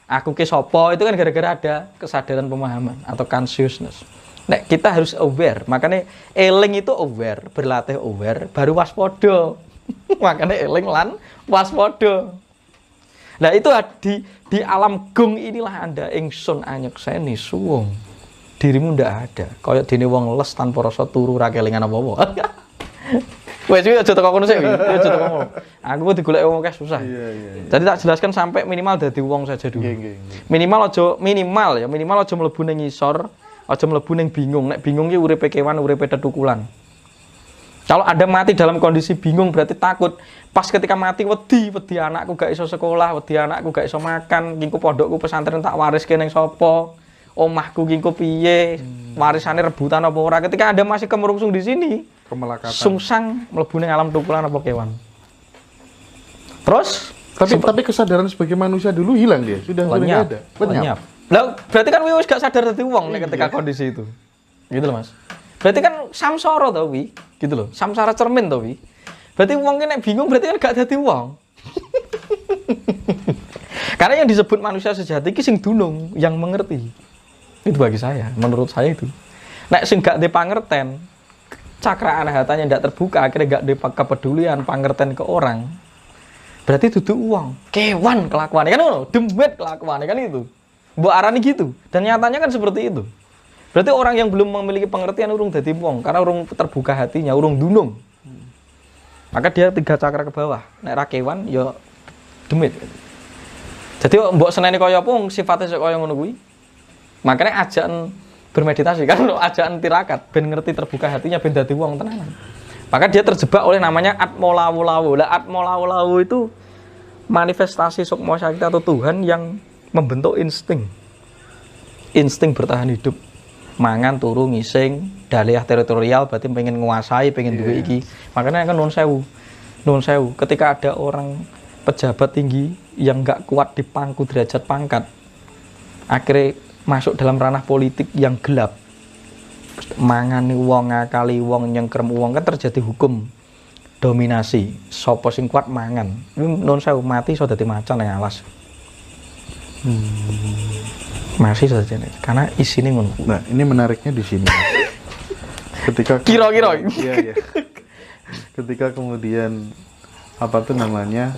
aku ke sopo, itu kan gara-gara ada kesadaran pemahaman atau consciousness. Nah, kita harus aware, makanya eling itu aware, berlatih aware, baru waspada. Makanya eling lan waspada. Nah itu di alam gung inilah Anda ingsun anyekseni suwung. Dirimu ndak ada. Kayak dene wong les tanpa rasa turu ra kelingan apa-apa. Wes iki aja teko kono sik iki. Aja teko kono. Aku kok digoleki wong akeh susah. Iya. Jadi tak jelaskan sampai minimal dadi wong saja dulu. Minimal aja mlebu ning ngisor, aja mlebu ning bingung. Nek bingung ki uripe kewan, uripe tetukulan. Kalau Anda mati dalam kondisi bingung berarti takut. Pas ketika mati wedi anakku gak iso sekolah, wedi anakku gak iso makan, kingko pondokku pesantren tak wariske ning sapa? Omahku kingko piye? Warisane rebutan apa ora? Ketika Anda masih kemerungsung di sini, kemelekatan. Sungsang mlebu ning alam tukulan apa kewan. Terus tapi kesadaran sebagai manusia dulu hilang dia, sudah ada. Lenyap. Lah berarti kan wis gak sadar dadi wong nek ketika kondisi itu. Gitu loh, Mas. Berarti kan samsara to wi, gitu loh. Samsara cermin to wi. Berarti wong ki nek bingung berarti kan gak dadi wong. Karena yang disebut manusia sejati ki sing dunung, yang mengerti. Itu bagi saya, menurut saya itu. Nek sing gak dipangerten, cakra anahatanya ndak terbuka, akhirnya gak di kepedulian, pangerten ke orang. Berarti dudu wong, kewan kelakuannya kan ngono, demet kelakuannya kan itu. Mbok arani gitu. Dan nyatanya kan seperti itu. Berarti orang yang belum memiliki pengertian urung dadi wong karena urung terbuka hatinya, urung dunung. Maka dia 3 cakra ke bawah. Nek ra kewan ya demit. Jadi mbok seneni kaya apa sifatnya kaya ngono kuwi. Makanya ajakan bermeditasi kan ajakan tirakat ben ngerti terbuka hatinya ben dadi wong tenanan. Maka dia terjebak oleh namanya atmolawu-lawu. Lah atmolawu-lawu itu manifestasi sukma sakti atau Tuhan yang membentuk insting bertahan hidup. Mangan, turu, ngising, daliah teritorial berarti pengen nguasai, pengen duwe iki. Makanya kan nuwun sewu. Ketika ada orang pejabat tinggi yang nggak kuat di pangku derajat pangkat, akhirnya masuk dalam ranah politik yang gelap. Mangani wong, ngakali wong, nyengkrem wong, kan terjadi hukum dominasi. Sopo sing kuat mangan. Nuwun sewu mati iso dadi macan nang alas. Masih saja nih, karena isinya ngono. Nah, ini menariknya di sini. Ketika kira-kira. Iya. Ketika kemudian apa tuh namanya?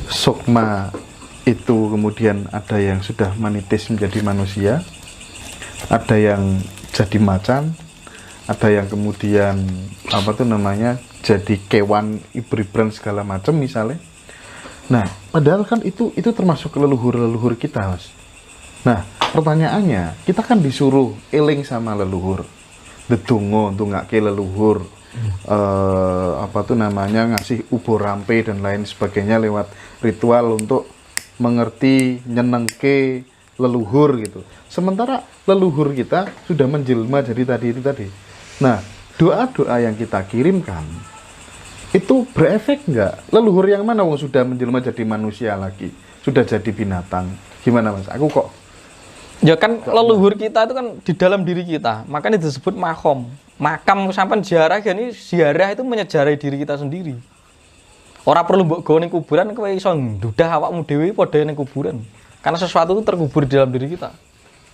Sukma itu kemudian ada yang sudah manitis menjadi manusia, ada yang jadi macan, ada yang kemudian apa tuh namanya? Jadi kewan, ibri-ibran segala macam misalnya. Nah, padahal kan itu termasuk leluhur-leluhur kita, Mas. Nah, pertanyaannya, kita kan disuruh eling sama leluhur, dedonga ndongake leluhur, apa tuh namanya ngasih ubur rampe dan lain sebagainya lewat ritual untuk mengerti nyenengke leluhur gitu. Sementara leluhur kita sudah menjelma jadi tadi. Nah, doa-doa yang kita kirimkan itu berefek nggak? Leluhur yang mana wong sudah menjelma jadi manusia lagi, sudah jadi binatang? Gimana, Mas? Aku kok ya kan leluhur kita itu kan di dalam diri kita, makanya disebut makam sampai ziarah itu menyejarai diri kita sendiri. Orang perlu mbok gawe ning kuburan kowe iso ndudah awakmu dhewe padha ning kuburan. Karena sesuatu itu terkubur di dalam diri kita.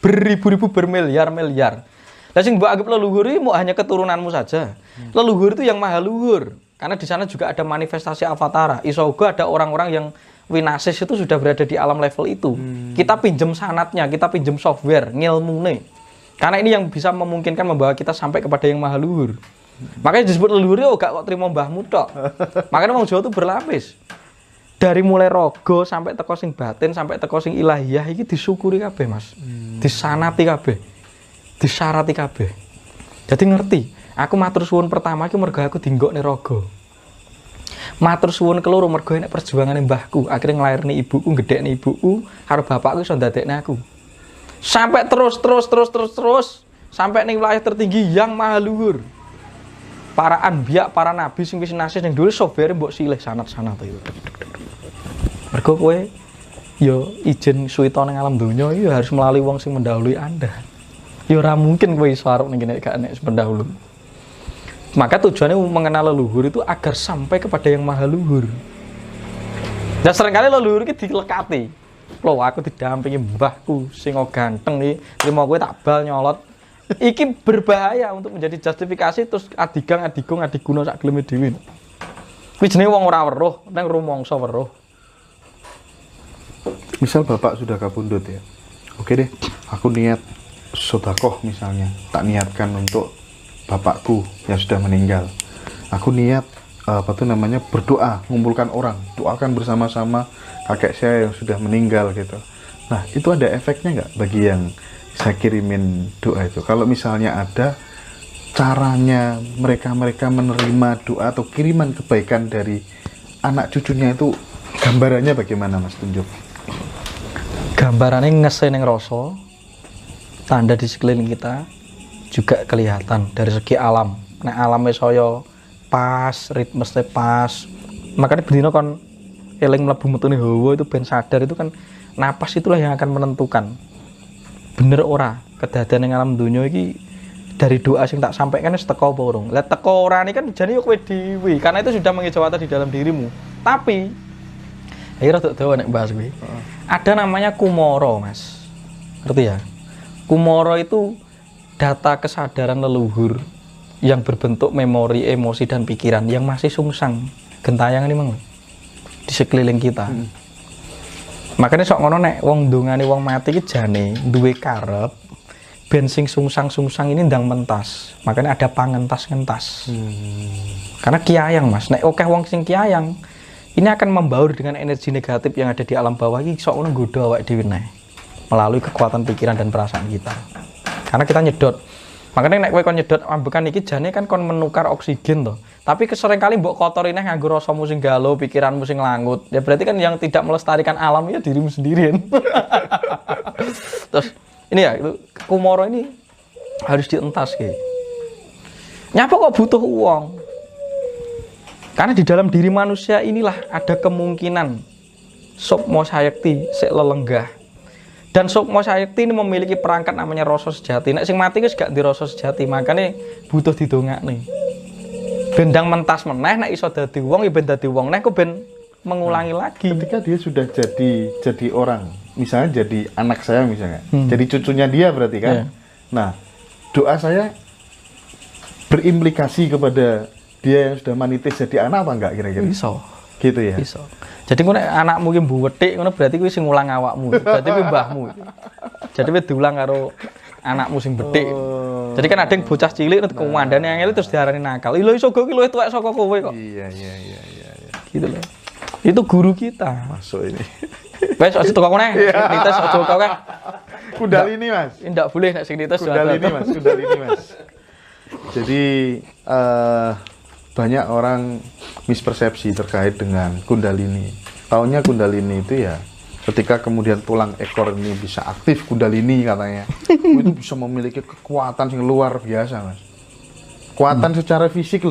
Beribu-ribu bermiliar-miliar. Lah sing mbok anggap leluhur iki mau hanya keturunanmu saja. Leluhur itu yang maha luhur. Karena di sana juga ada manifestasi avatara. Iso uga ada orang-orang yang winasis itu sudah berada di alam level itu. Kita pinjem sanatnya, kita pinjem software, ngilmune. Karena ini yang bisa memungkinkan membawa kita sampai kepada yang maha luhur. Makanya disebut leluhur yo gak kok trimo mbahmu tok. Makanya wong Jawa tuh berlapis. Dari mulai rogo sampai teko sing batin sampai teko sing ilahiyah iki disyukuri kabeh, Mas. Disanati kabeh. Disyarati kabeh. Jadi ngerti, aku matur suwun pertama iki mergo aku dinggokne rogo. Matur suwun keloro mergo nek perjuangane mbahku, akhirnya nglairni ibuku, gedhekne ibuku, karo bapakku iso ndadekne aku. Sampai terus sampai ning wilayah tertinggi yang maha luhur. Para anbiya, para nabi sing wis nasis ning dhuwur sobere mbok silih sanad-sanad itu. Mergo kowe yo izin suwita ning alam donya yo harus melalui wong sing mendahului Anda. Yo ora mungkin kowe iso arep ning kene gak nek pendahulu. Maka tujuannya mengenal leluhur itu agar sampai kepada yang maha luhur. Dan seringkali leluhur itu dilekati. Loh, aku didampingi mbahku sing ganteng iki, trimo kowe tak bal nyolot. Iki berbahaya untuk menjadi justifikasi terus adiguna sak geleme dhewe. Kuwi jenenge wong ora weruh, nang rumangsa weruh. Misal bapak sudah kabundut ya, oke deh, aku niat sedekah misalnya, tak niatkan untuk bapakku yang sudah meninggal. Aku niat berdoa, mengumpulkan orang, doakan bersama-sama kakek saya yang sudah meninggal gitu. Nah, itu ada efeknya nggak bagi yang saya kirimin doa itu? Kalau misalnya ada caranya mereka menerima doa atau kiriman kebaikan dari anak cucunya itu, gambarannya bagaimana, Mas Tunjuk? Gambarannya ngesen yang rasa, tanda di sekeliling kita juga kelihatan dari segi alam. Nah, alamnya saya pas, ritmesnya pas. Makanya bendino kan eling mlebu metune hawa itu ben sadar itu kan napas itulah yang akan menentukan. Bener ora kedadian yang alam dunia iki dari doa sing tak sampaikan wis teko apa urung. Lah teko ora ini kan jane yo kowe dhewe karena itu sudah mengejawata di dalam dirimu. Tapi ayo rada dawa nek bahas kuwi. Ada namanya kumoro, Mas. Ngerti ya? Kumoro itu data kesadaran leluhur yang berbentuk memori, emosi, dan pikiran yang masih sungsang gentayangan ini mang di sekeliling kita. Makanya sok ngono nek wong ndongane wong mati iki jane duwe karep ben sing sungsang-sungsang ini ndang mentas. Makanya ada pangentas-ngentas. Karena kiayang, Mas. Nek akeh wong sing kiayang ini akan membaur dengan energi negatif yang ada di alam bawah iki sok ngono nggodha awake dhewe melalui kekuatan pikiran dan perasaan kita. Karena kita nyedot. Makanya nek kowe kon nyedot ambekan iki jane kan kon menukar oksigen to. Tapi kesering kali mbok kotori neh nganggo rasamu sing galau, pikiranmu sing langut. Ya berarti kan yang tidak melestarikan alam ya dirimu sendirian. Terus ini ya itu kumoro ini harus dientas ki. Nyapa kok butuh uang? Karena di dalam diri manusia inilah ada kemungkinan Sukma Sayekti sik lelenggah. Dan Sukma Sayekti ini memiliki perangkat namanya rasa sejati. Nek sing mati wis gak di rasa sejati, makanya butuh didongakne. Bendang mentas meneh nek iso dadi wong ya ben dadi wong. Nek kok ben mengulangi lagi. Ketika dia sudah jadi orang, misalnya jadi anak saya misalnya, jadi cucunya dia berarti kan. Yeah. Nah, doa saya berimplikasi kepada dia yang sudah manitis jadi anak apa enggak kira-kira? Iso. Gitu ya. Iso. Jadi ngono anakmu ki buwetik ngono berarti kuwi sing ngulang awakmu. Berarti kuwi mbahmu. Jadi kuwi diulang karo anakmu sing betik. Jadi kan ada yang bocah cilik nek kewandane angel terus diarani nakal. Lho iso go ki luwih tuwek saka kowe kok. Iya. Gitu loh. Itu guru kita. Masuk ini. Wes aja teko kene. Nites aja kok kan. Kundalini, Mas. Ndak boleh nek sing nites Kundalini, Mas. Jadi banyak orang mispersepsi terkait dengan Kundalini. Taunya Kundalini itu ya ketika kemudian tulang ekor ini bisa aktif Kundalini katanya. Itu bisa memiliki kekuatan yang luar biasa, Mas. Kekuatan secara fisik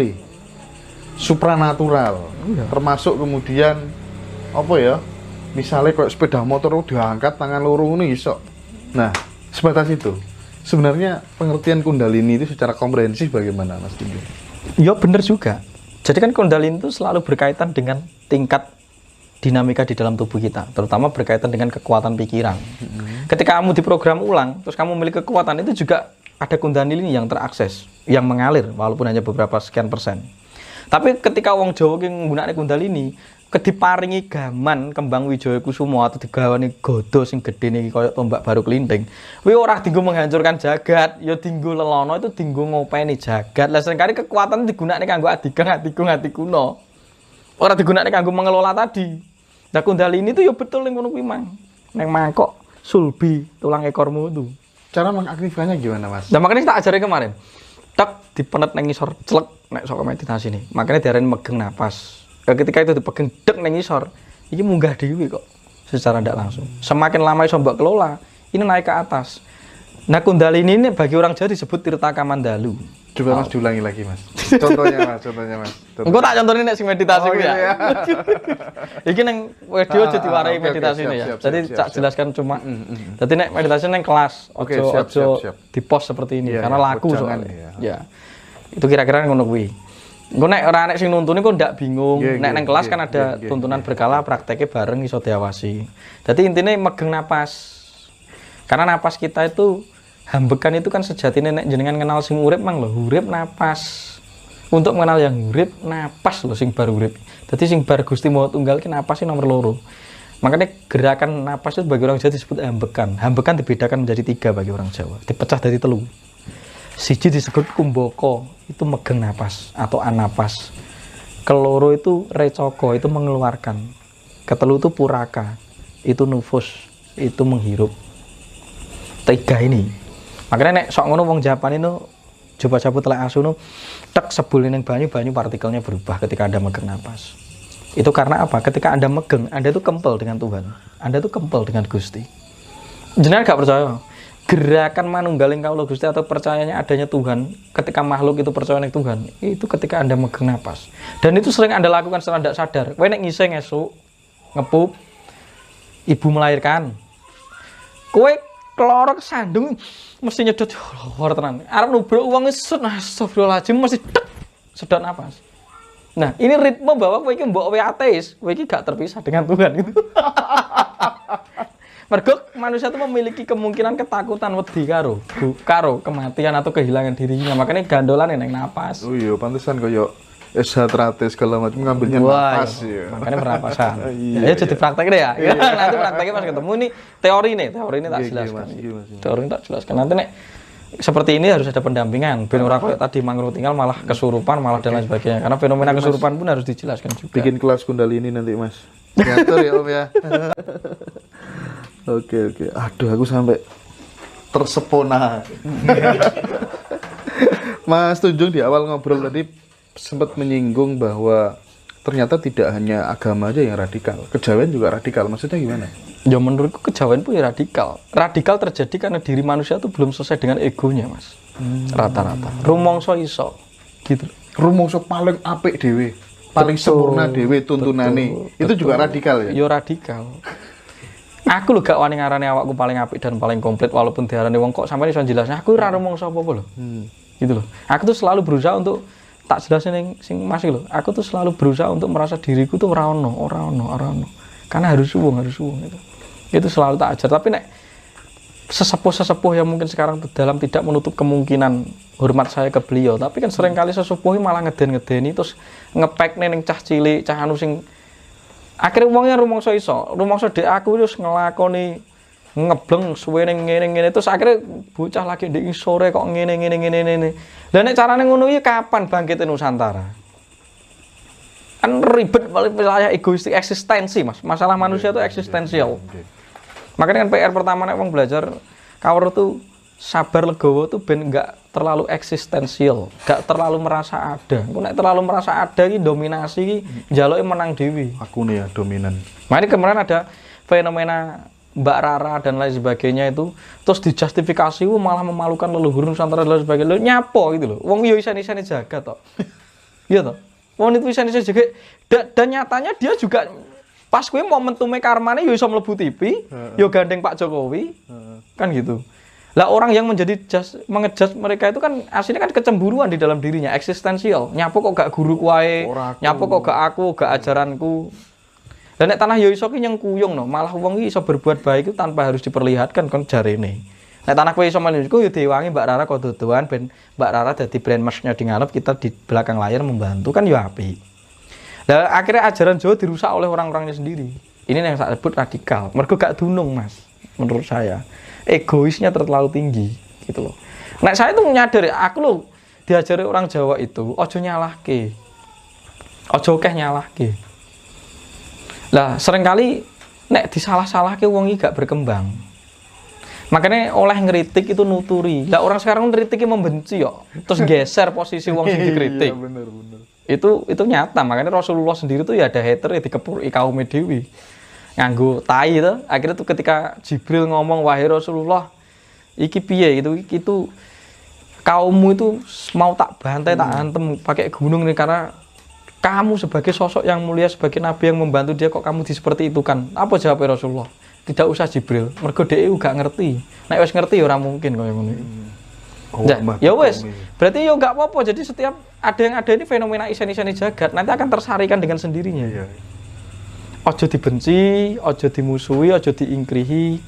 supranatural. Termasuk kemudian apa ya? Misalnya kayak sepeda motor diangkat tangan loro ini iso. Nah, sebatas itu. Sebenarnya pengertian Kundalini itu secara komprehensif bagaimana, Mas Tinju? Ya benar juga. Jadi kan Kundalini itu selalu berkaitan dengan tingkat dinamika di dalam tubuh kita, terutama berkaitan dengan kekuatan pikiran. Ketika kamu diprogram ulang, terus kamu memiliki kekuatan, itu juga ada Kundalini yang terakses, yang mengalir, walaupun hanya beberapa sekian persen. Tapi ketika wong Jawa ki nggunakne Kundalini, kediparingi gaman kembang Wijaya Kusuma atau digawani godo sing gedhe niki kaya tombak baru kelinting. Kuwi ora dienggo menghancurkan jagat, ya dienggo lelono itu dienggo ngopeni jagat. Lah seringkali kekuatan digunakake kanggo adigang ati kuno. Ora digunakake kanggo mengelola tadi. Nah Kundalini itu ya betul ning ngono kuwi mang. Neng mangkok sulbi tulang ekormu itu. Cara mengaktifkannya gimana, Mas? Nah makanya tak ajarin kemarin. Tak dipenet nang ngisor celek nek sok meditasi nih. Makanya diarani megeng napas. Ketika itu dipegang dek nang ngisor, iki munggah dhewe kok secara tidak langsung. Semakin lama iso mbok kelola, ini naik ke atas. Nah Kundalini ini bagi orang Jawa disebut Tirta Kamandalu. Coba Mas diulangi lagi, Mas. Contohnya, Mas. Engko tak contohin nek sing meditasi ku gitu ya. Iki nang video aja diwarai meditasi ya. Jadi tak jelaskan cuma. Jadi nek meditasi nang kelas, ojo di-post seperti ini karena laku soalnya. Ya. Itu kira-kira ngono kuwi. Engko nek ora nek sing nuntuni kok ndak bingung. Nek nang kelas kan ada tuntunan berkala, prakteknya bareng iso diawasi. Dadi intine megeng napas. Karena napas kita itu hambekan itu kan sejatine nek jenengan kenal sing urip mang lho, urip napas. Untuk mengenal yang urip, napas lho sing bar urip. Dadi sing bar Gusti Maha Tunggal ki napas sing nomor loro. Makanya gerakan napas itu bagi orang Jawa disebut hambekan. Hambekan dibedakan menjadi 3 bagi orang Jawa. Dipecah dari telu. Siji disebut kumboko, itu megang napas atau anapas. Keloro itu recoko, itu mengeluarkan. Ketelu itu puraka, itu nufus, itu menghirup. 3 ini. Makanya nek sok ngono wong Japan itu coba cabut telek asu no, tek sebulin ning banyu partikelnya berubah ketika Anda megang napas. Itu karena apa? Ketika Anda megang, Anda itu kempel dengan Tuhan. Anda itu kempel dengan Gusti. Jenengan gak percaya? Gerakan manunggaling kaulo Gusti atau percayanya adanya Tuhan ketika makhluk itu percaya ning Tuhan, itu ketika Anda megang napas. Dan itu sering Anda lakukan secara tidak sadar. Kowe nek ngising esuk, ngepup, ibu melahirkan. Kowe kelorok sandung mesti nyedot lor tenan. Arep nubruk wong set astagfirullahaladzim mesti tek sedot napas. Nah, ini ritme bahwa kowe iki mbok wae ateis, kowe iki gak terpisah dengan Tuhan itu. Mergo manusia itu memiliki kemungkinan ketakutan wedi karo kematian atau kehilangan dirinya. Makanya gandolan neng napas. Oh iya, pantesan koyo S-Hatrates segala macam ngambilnya napas ya. Makanya pernapasan. Ya jadi praktek deh ya. Nanti prakteknya pas ketemu ini teori ini tak jelaskan. Teori ini tak jelaskan. Nanti nek seperti ini harus ada pendampingan. Ben ora koyo tadi mangro tinggal malah kesurupan malah dan lain sebagainya. Karena fenomena kesurupan pun harus dijelaskan juga. Bikin kelas Kundalini nanti, Mas. Diatur ya, Om ya. Oke. Aduh, aku sampai tersepona. Mas Tunjung di awal ngobrol tadi sempat menyinggung bahwa ternyata tidak hanya agama aja yang radikal, kejawen juga radikal. Maksudnya gimana? Ya menurutku kejawen pun ya radikal. Radikal terjadi karena diri manusia itu belum selesai dengan egonya, Mas. Rata-rata. Rumangsa iso. Gitu. Rumangsa paling apik dhewe, paling sempurna dhewe tuntunane. Itu juga radikal ya? Ya radikal. Aku lho gak wani ngarani awakku paling apik dan paling komplit walaupun diarani wong kok sampeyan iso jelasnya aku ora rumangsa apa-apa lho. Gitu loh. Aku tuh selalu berusaha untuk tak jelasin sing masih loh. Aku tuh selalu berusaha untuk merasa diriku tuh ora ono. Karena harus suwung gitu. Itu selalu tak ajar. Tapi nek sesepuh yang mungkin sekarang dalam tidak menutup kemungkinan hormat saya ke beliau, tapi kan sering kali sesepuh malah ngeden-ngedeni terus ngepek ning cah cilik, cah anu sing akhirnya wongnya rumangsa iso. Rumangsa dhek aku wis ngelakoni ngebleng suwe ning ngene-ngene terus akhirnya bocah lagi ndek sore kok ngene. Lah nek carane ngono iki kapan bangkite Nusantara? Kan ribet wilayah egoistik eksistensi, Mas. Masalah manusia itu eksistensial. Makanya kan PR pertama nek wong belajar kawruh tuh sabar legowo tuh ben enggak terlalu eksistensial, enggak terlalu merasa ada. Nek terlalu merasa ada iki dominasi iki njaluke menang dhewe. Aku nih ya dominan. Makanya kemarin ada fenomena Mbak Rara dan lain sebagainya itu terus dijustifikasi malah memalukan leluhur Nusantara dan lain sebagainya. Nyapo gitu loh. Wong yo isan-isane jagat tok. Iya toh. Wong itu isan-isane jagat dan nyatanya dia juga pas kowe momentume karmane yo iso mlebu TV, yo gandeng Pak Jokowi. Kan gitu. Lah orang yang menjadi mengejudge mereka itu kan aslinya kan kecemburuan di dalam dirinya, eksistensial. Nyapo kok gak guruku wae, nyapo kok gak aku, gak ajaranku. Dan nek tanah ya iso ki nyengkuyung no, malah wong iki iso berbuat baik itu tanpa harus diperlihatkan kon jarene. Nek tanah kowe iso meniku yo diwangi Mbak Rara kok dodoan ben Mbak Rara dadi brand merch-nya di ngarep kita di belakang layar membantu kan yo apik. Lah akhirnya ajaran Jawa dirusak oleh orang-orangnya sendiri. Ini yang saya sebut radikal. Mergo gak dunung, Mas. Menurut saya, egoisnya terlalu tinggi gitu loh. Nah, saya tuh nyadar, aku loh diajari orang Jawa itu ojo nyalahke. Ojo keh nyalahke. Lah, seringkali nek disalah-salahke wong iki gak berkembang. Makanya oleh ngeritik itu nuturi. Lah orang sekarang ngeritiknya membenci yo. Terus geser posisi wong sing dikritik. Iya, bener. Itu nyata. Makanya Rasulullah sendiri tuh ya ada hater ya dikepur kaum dewi. Nganggo tai itu. Akhirnya tuh ketika Jibril ngomong wahai Rasulullah, iki piye itu kaummu itu mau tak bantai tak antem pakai gunung nih karena kamu sebagai sosok yang mulia sebagai nabi yang membantu dia kok kamu seperti itu kan. Apa jawabnya Rasulullah? Tidak usah Jibril, mergo dhek gak ngerti. Nek wis ngerti ya ora mungkin koyo ngono. Ya wis, berarti ya gak apa-apa. Jadi setiap ada ini fenomena isen-iseni jagat nanti akan tersarikan dengan sendirinya. Iya. Ojo dibenci, ojo dimusuhi, ojo diingkrihi.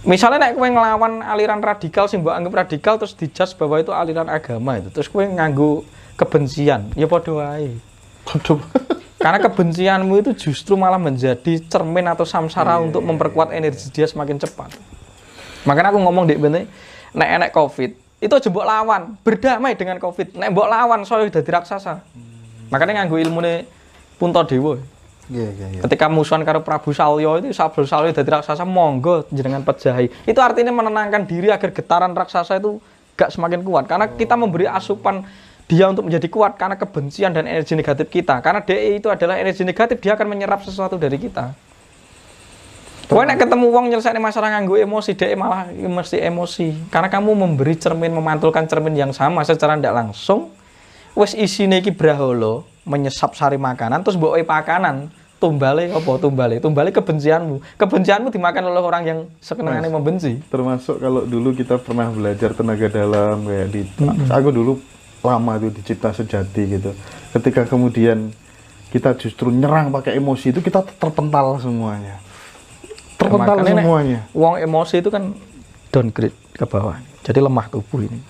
Misalnya nek kowe ngelawan aliran radikal sing mbok anggap radikal terus dijudge bahwa itu aliran agama itu. Terus kowe nganggo kebencian, ya padha wae. Karena kebencianmu itu justru malah menjadi cermin atau samsara untuk memperkuat energi dia semakin cepat. Makanya aku ngomong dek bener, nek enek COVID, itu aja mbok lawan, berdamai dengan COVID. Nek mbok lawan soalnya dadi raksasa. Makanya nganggo ilmune Puntadewa. Iya. Ketika musuhan karo Prabu Salya itu Prabu Salya dadi raksasa, monggo jenengan pejahi. Itu artinya menenangkan diri agar getaran raksasa itu gak semakin kuat. Karena kita memberi asupan dia untuk menjadi kuat karena kebencian dan energi negatif kita. Karena DE itu adalah energi negatif, dia akan menyerap sesuatu dari kita. Kowe nek ketemu wong nyelesaikne masalah nganggo emosi, DE malah mesti emosi. Karena kamu memberi cermin, memantulkan cermin yang sama secara tidak langsung. Wis isine iki brahala, menyesap sari makanan terus mbok pakanan. Tumbale apa? Tumbale kebencianmu. Kebencianmu dimakan oleh orang yang sekenangane membenci. Termasuk kalau dulu kita pernah belajar tenaga dalam kayak di aku dulu lama itu di Cipta Sejati gitu. Ketika kemudian kita justru nyerang pakai emosi itu kita terpental semuanya. Terpental semuanya. Wong emosi itu kan downgrade ke bawah. Jadi lemah tubuh ini.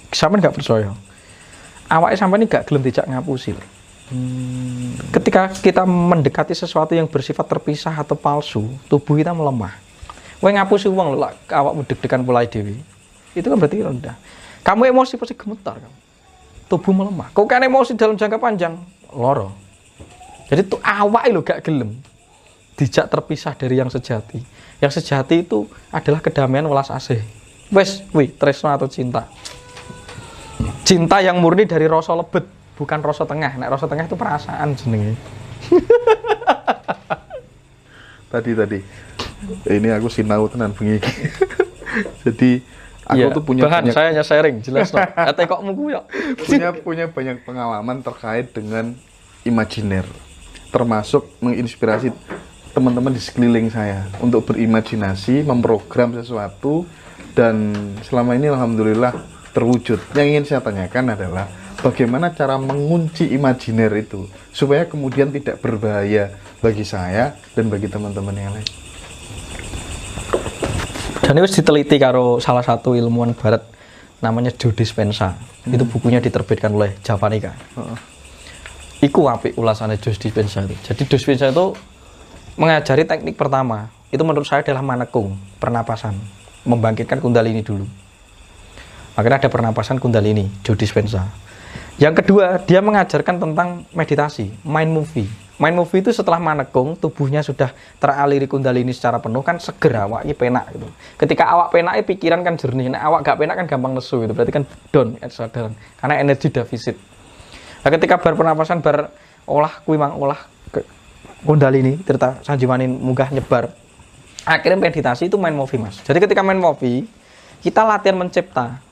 Sampeyan nggak percaya. Awake sampeyan ini gak gelem dijak ngapusi. Ketika kita mendekati sesuatu yang bersifat terpisah atau palsu, tubuh kita melemah. Kowe ngapusi wong lho, awakmu deg-degan mulai dhewe. Itu kan berarti rendah. Kamu emosi pasti gemetar kamu. Tubuh melemah. Kau kan emosi dalam jangka panjang, loro. Jadi tuh awak lo gak gelem dijak terpisah dari yang sejati. Yang sejati itu adalah kedamaian welas asih. Wes, tresno atau cinta. Cinta yang murni dari rasa lebet, bukan rasa tengah. Nek rasa tengah itu perasaan jenenge. Tadi. Ini aku sinau tenan bengi iki. Jadi aku tuh punya bahan, saya hanya sharing, jelas no. Kata kok muku ya. punya banyak pengalaman terkait dengan imajiner, termasuk menginspirasi teman-teman di sekeliling saya untuk berimajinasi, memprogram sesuatu, dan selama ini alhamdulillah terwujud. Yang ingin saya tanyakan adalah bagaimana cara mengunci imajiner itu supaya kemudian tidak berbahaya bagi saya dan bagi teman-teman yang lain. Dan itu diteliti karo salah satu ilmuwan barat namanya Joe Dispenza. Itu bukunya diterbitkan oleh Javanica. Iku apik ulasannya Joe Dispenza itu. Jadi Joe Dispenza itu mengajari teknik pertama. Itu menurut saya adalah manekung, pernapasan. Membangkitkan kundalini dulu. Makanya ada pernapasan kundalini, Joe Dispenza. Yang kedua, dia mengajarkan tentang meditasi, mind movie. Mind movie itu setelah manekung, tubuhnya sudah teraliri kundalini secara penuh, kan seger awaknya penak gitu. Ketika awak penak, pikiran kan jernih. Nah, awak gak penak kan gampang nesu gitu. Berarti kan down, karena energi defisit. Nah, ketika bar pernapasan, bar olah kuimang olah kundalini, cerita sanjiwanin munggah nyebar. Akhirnya meditasi itu mind movie, Mas. Jadi ketika mind movie, kita latihan mencipta.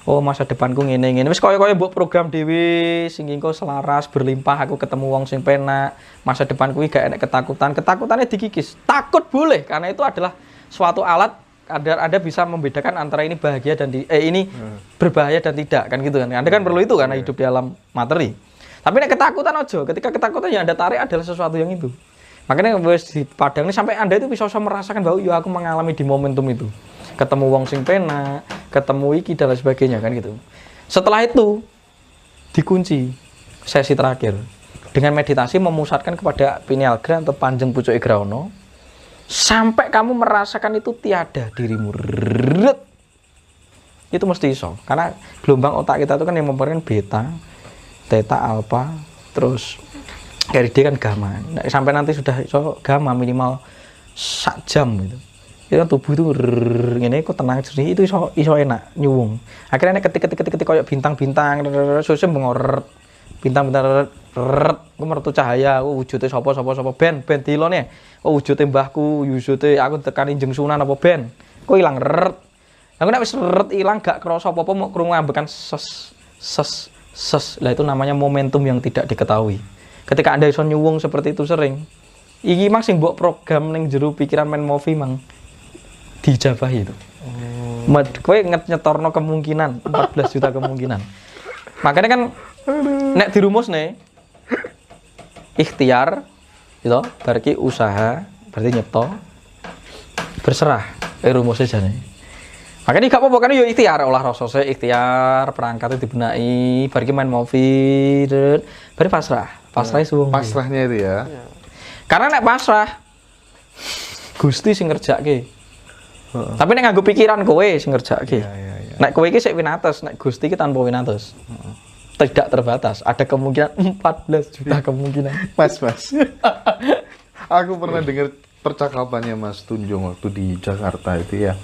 Oh, masa depanku ngene-ngene. Wis kaya-kaya mbok program dhewe sing engko selaras berlimpah, aku ketemu wong sing penak. Masa depanku iki gak enek ketakutan. Ketakutannya dikikis. Takut boleh karena itu adalah suatu alat agar Anda bisa membedakan antara ini bahagia dan ini berbahaya dan tidak kan gitu kan. Anda kan perlu itu karena hidup di alam materi. Tapi nek ketakutan aja. Ketika ketakutan yang Anda tarik adalah sesuatu yang itu. Makanya wis di Padang ini sampai Anda itu bisa merasakan bahwa ya aku mengalami di momentum itu. Ketemu wong sing penak, ketemu iki dan lain sebagainya kan gitu. Setelah itu dikunci sesi terakhir. dengan meditasi memusatkan kepada pineal gland atau panjang pucuk igraono sampai kamu merasakan itu tiada dirimu. Itu mesti iso karena gelombang otak kita itu kan yang memperolehkan beta, theta, alpha, terus dari D kan gamma. Nah, sampai nanti sudah iso gamma minimal 1 jam gitu. Itu kan tubuh itu ngene kok tenang jernih itu iso enak nyuwung. Akhirnya ketik kayak bintang-bintang sose bengor bintang-bintang ku metu cahaya, wujude sapa ben dilone. Oh wujude mbahku, wujude aku tekani Jeng Sunan apa ben. Kok ilang reret. Lah nek wis reret ilang gak krasa apa-apa mau krungu ambekan ses. Lah itu namanya momentum yang tidak diketahui. Ketika Anda iso nyuwung seperti itu sering, iki mang sing mbok program ning jero pikiran men movie mang dijabahi itu. Kowe nyetorno kemungkinan 14 juta kemungkinan. Makanya kan nek dirumus nih ikhtiar gitu, berarti usaha, berarti nyipto berserah rumusnya jane. Makanya gak apa-apa kan yo ikhtiar olah rasa saya ikhtiar perangkatnya dibenahi, berarti main movie, berarti pasrah suwung. Pasrahnya itu ya. Karena nek pasrah Gusti sing ngerjakke. Tapi nek nganggo pikiran kowe sing ngerjakke. Nek kowe iki sik winates, nek Gusti iki tanpa winates. Tidak terbatas, ada kemungkinan 14 juta kemungkinan. Mas. Aku pernah dengar percakapannya Mas Tunjung waktu di Jakarta itu ya.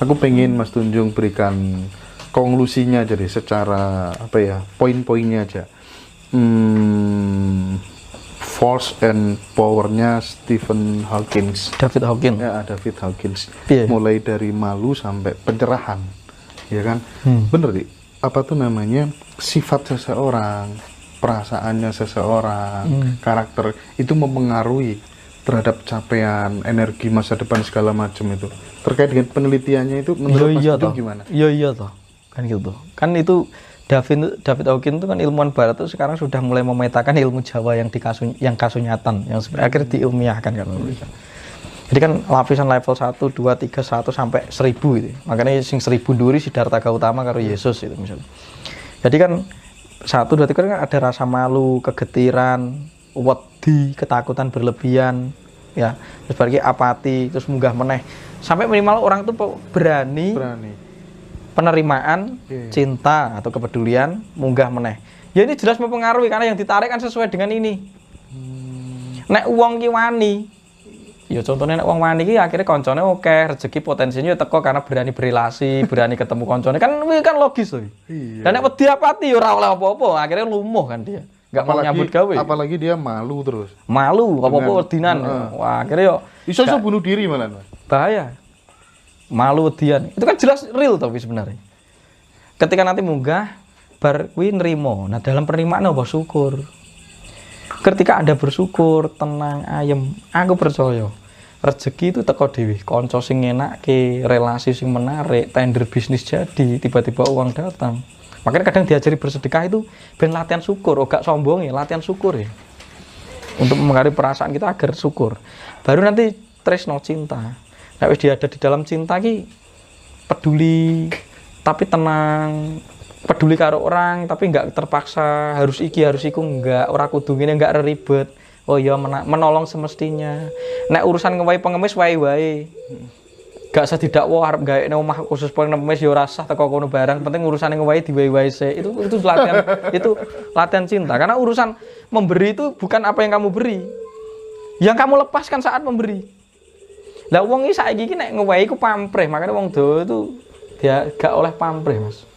Aku pengen Mas Tunjung berikan konklusinya jadi secara apa ya, poin-poinnya aja. Force and powernya Stephen Hawking. David Hawking. Ya, David Hawking. Yeah. Mulai dari malu sampai pencerahan. Ya kan? Bener sih. Apa tuh namanya? Sifat seseorang, perasaannya seseorang, karakter itu mempengaruhi terhadap capaian, energi masa depan segala macam itu. Terkait dengan penelitiannya itu menurut Mas Tunjung gimana? Iya toh. Kan gitu. Kan itu David Hawking itu kan ilmuwan barat itu sekarang sudah mulai memetakan ilmu Jawa yang kasunyatan yang akhirnya diilmiahkan kan. Jadi kan lapisan level 1, 2, 3, 1 sampai 1000 gitu. Makanya sing 1000 duri Siddhartha Gautama karo Yesus itu misalnya. Jadi kan 1, 2, 3 kan ada rasa malu, kegetiran, wedi, ketakutan berlebihan, ya. Terus bagi apati, terus munggah meneh. Sampai minimal orang itu berani. Penerimaan, cinta atau kepedulian, munggah meneh. Ya ini jelas mempengaruhi karena yang ditarik kan sesuai dengan ini. Nek wong ki wani, ya contohnya nek wong wani ki akhirnya koncone oke, rezeki potensinya teko karena berani berelasi, berani ketemu koncone kan logis tuh. Dan nek wedi apati ya ora oleh apa-apa, akhirnya lumuh kan dia. Enggak mau nyambut gawe. Apalagi dia malu terus. Malu, apa-apa wedinan. Wah, akhirnya yo iso bunuh diri malah. Bahaya. Malu wedian. Itu kan jelas real tapi sebenarnya. Ketika nanti munggah bar kuwi nrimo. Nah, dalam penerimaan apa syukur. Ketika Anda bersyukur, tenang, ayem, aku percaya rezeki itu teko dhewe, kanca sing enakke, relasi sing menarik, tender bisnis jadi, tiba-tiba uang datang. Makanya kadang diajari bersedekah itu ben latihan syukur, gak sombong ya, latihan syukur ya. Untuk mempengaruhi perasaan kita agar syukur. Baru nanti tresno cinta. Nek wis dia ada di dalam cinta ki peduli tapi tenang. Peduli karo orang tapi enggak terpaksa harus iki harus iku, enggak, ora kudu ngene, enggak ribet. Oh iya menolong semestinya. Nek urusan ngewahi pengemis wae-wae. Gak usah didakwa arep gawe omah khusus pengemis ya ora sah teko kono barang, penting urusan ngewahi diwahi-wahi sik. Itu latihan itu latihan cinta. Karena urusan memberi itu bukan apa yang kamu beri. Yang kamu lepaskan saat memberi. Lah wong iki saiki iki nek ngewahi ku pamrih, makanya wong do itu dia gak oleh pamrih, Mas.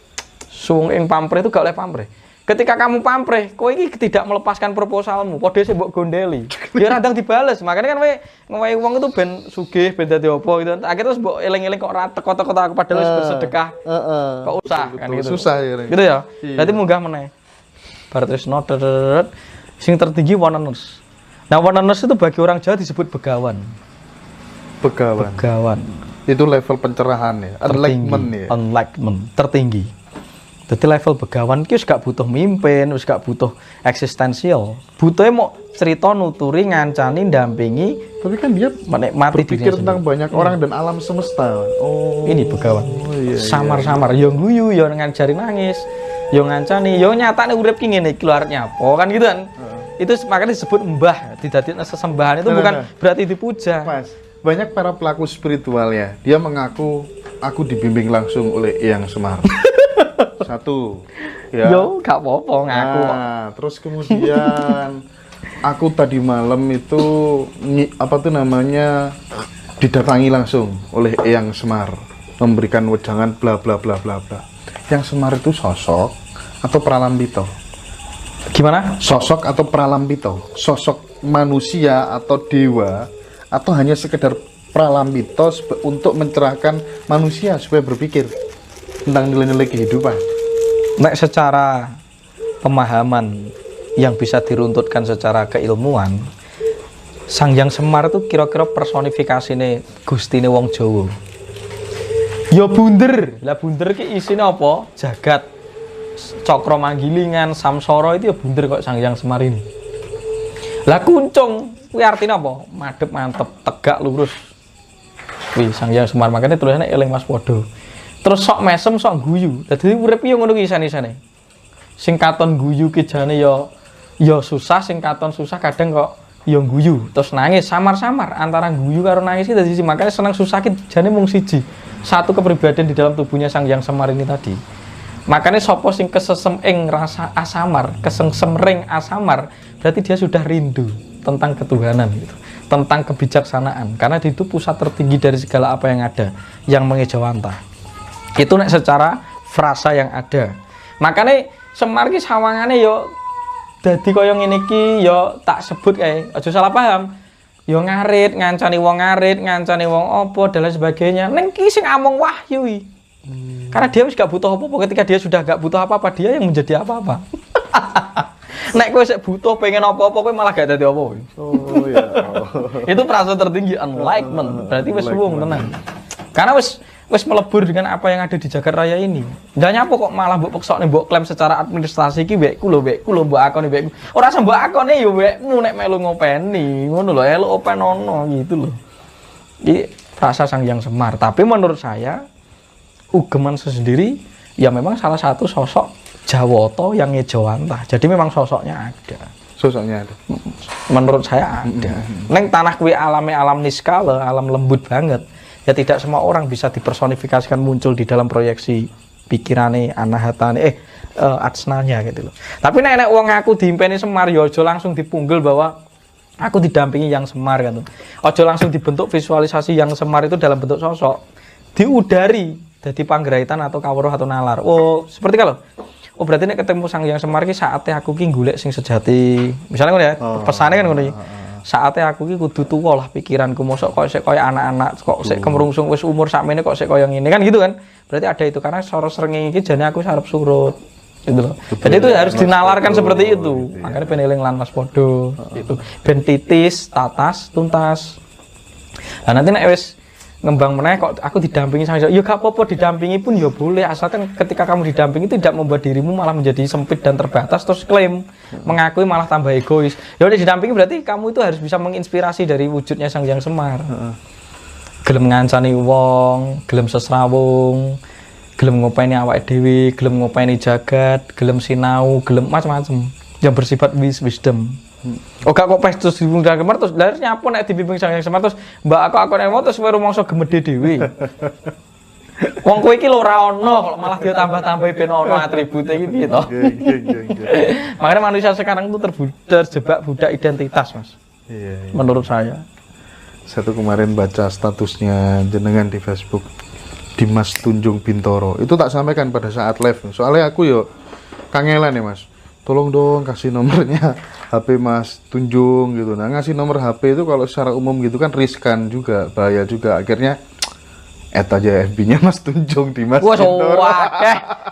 Suwung ing pamrih itu gak oleh pamrih. Ketika kamu pamrih, kowe iki tidak melepaskan proposalmu, padha sik mbok gondeli. Ya radang dibales. Makanya kan kowe ngewahi wong itu ben sugih, ben dadi apa gitu. Akhirnya terus mbok eling-eling kok ora teko-teko aku padahal wis bersedekah. Kok usah kan gitu. Susah ya. Gitu ya. Berarti munggah meneh. Bar tresno sing tertinggi oneness. Nah, oneness itu bagi orang Jawa disebut begawan. Begawan. Itu level pencerahan ya, enlightenment ya. Enlightenment tertinggi. Jadi level begawan ki wis gak butuh mimpin, wis gak butuh eksistensial. Butuhnya mau cerita, nuturi, ngancani, dampingi. Tapi kan dia menikmati berpikir tentang banyak orang dan alam semesta. Oh, ini begawan. Iya, samar-samar, yo guyu, yo ngancari nangis, yo ngancani, yo nyatane urip ki ngene iki lho arep nyapa kan gitu kan. itu makanya disebut mbah, didadikan sesembahan itu bukan berarti dipuja. Mas, banyak para pelaku spiritual ya, dia mengaku aku dibimbing langsung oleh Eyang Semar. Satu, ya. Yo, gak apa-apa ngaku. Nah, terus kemudian aku tadi malam itu apa tuh namanya didatangi langsung oleh Eyang Semar, memberikan wejangan bla bla bla bla bla. Eyang Semar itu sosok atau pralambito? Gimana? Sosok atau pralambito? Sosok manusia atau dewa atau hanya sekedar pralambito untuk mencerahkan manusia supaya berpikir tentang nilai-nilai kehidupan? Nek secara pemahaman yang bisa diruntutkan secara keilmuan, Sang Hyang Semar itu kira-kira personifikasine Gustine wong Jawa. Ya bunder. Lah bunder ki isine apa? Jagat. Cakra Manggilingan, Samsara itu ya bunder kok Sang Hyang Semar ini. Lah kuncung kuwi artinya apa? Madhep mantep, tegak lurus. Kuwi Sang Hyang Semar, makanya tulisannya eling waspada. Terus sok mesem sok guyu. Dadi urip yo ngono ki isan-isane. Sing katon guyu ki jane ya susah, sing katon susah kadang kok ya guyu, terus nangis samar-samar antara guyu karo nangis iki dadi makanya seneng susah ki jane mung siji. Satu kepribadian di dalam tubuhnya Sang Hyang Semar ini tadi. Makanya sopo sing kesesem ing rasa asamar, kesengsem ring asamar, berarti dia sudah rindu tentang ketuhanan gitu, tentang kebijaksanaan. Karena itu pusat tertinggi dari segala apa yang ada, yang mengejawantah. Itu nek secara frasa yang ada. Makanya Semar ki sawangane yo dadi kaya ngene iki yo tak sebut kae, aja salah paham. Yo ngarit, ngancani wong ngarit, ngancani wong apa dan lain sebagainya. Ning ki sing among wahyu iki. Karena dia gak butuh apa-apa, ketika dia sudah gak butuh apa-apa, dia yang menjadi apa-apa. Nek kowe sik butuh pengen apa-apa kowe malah gak dadi apa-apa. Oh ya. Itu frasa tertinggi enlightenment, berarti wis wong tenan. Karena wis melebur dengan apa yang ada di jagat raya ini. Ndak nyapo kok malah mbok peksokne mbok klaim secara administrasi iki mbekku lho mbok akoni mbekku. Ora usah mbok akoni ya mbekmu nek melu ngopeni. Ngono lho, elok open ono gitu lho. Iki frasa Sang Hyang Semar, tapi menurut saya ugeman sendiri ya memang salah satu sosok Jawata yang ngejawantah. Jadi memang sosoknya ada. Sosoknya ada. Menurut saya ada. Neng tanah kuwi alame alam niskala, alam lembut banget. Ya tidak semua orang bisa dipersonifikasikan muncul di dalam proyeksi pikirane, anahatane, atsnanya gitu loh. Tapi nek wong aku diimpeni Semar ya aja langsung dipunggel bahwa aku didampingi Yang Semar kan. Aja langsung dibentuk visualisasi Yang Semar itu dalam bentuk sosok. Diudari jadi panggraitan atau kawruh atau nalar. Oh, seperti kalau berarti nek ketemu Sang Hyang Semar ki saatnya aku ki golek sing sejati. Misalnya ngono ya, pesane kan ngono iki. Saatnya aku ki kudu tuwa lah pikiranku, mosok kok sik koyo anak-anak, kok sik kemrungsung wis umur sakmene kok sik koyo ngene kan gitu kan. Berarti ada itu karena soro srengenge iki jane aku arep surut. Gitu loh. Jadi itu harus dinalarkan seperti itu. Makanya ben eling lan waspada gitu. Ben titis, tatas, tuntas. Nah nanti nek wis ngembang meneh kok aku didampingi Sang Hyang, ya gak apa-apa didampingi pun ya boleh, asalkan ketika kamu didampingi tidak membuat dirimu malah menjadi sempit dan terbatas terus klaim mengakui malah tambah egois. Ya udah didampingi berarti kamu itu harus bisa menginspirasi dari wujudnya Sang Hyang Semar. Gelem ngancani wong, gelem sesrawung, gelem ngopeni awake dhewe, gelem ngopeni jagat, gelem sinau, gelem macam-macam yang bersifat wisdom. Oh gak kok terus dibimbing Sang Hyang Semar terus lha nyapa nek dibimbing Sang Hyang Semar terus mbak aku nek terus kowe rumangsa gemede dhewe. Wong kowe iki lho ora ono kok malah dia tambah-tambahi ben ono atribute iki piye to. Makanya manusia sekarang itu terjebak budak identitas, Mas. Iya. Menurut saya. Satu kemarin baca statusnya jenengan di Facebook Dimas Tunjung Bintoro. Itu tak sampaikan pada saat live. Soalnya aku yo kangelan ya, Mas. Tolong dong kasih nomornya HP Mas Tunjung gitu. Nah ngasih nomor HP itu kalau secara umum gitu kan riskan juga, bahaya juga. Akhirnya add aja FB-nya Mas Tunjung Dimas Bintoro. Wah,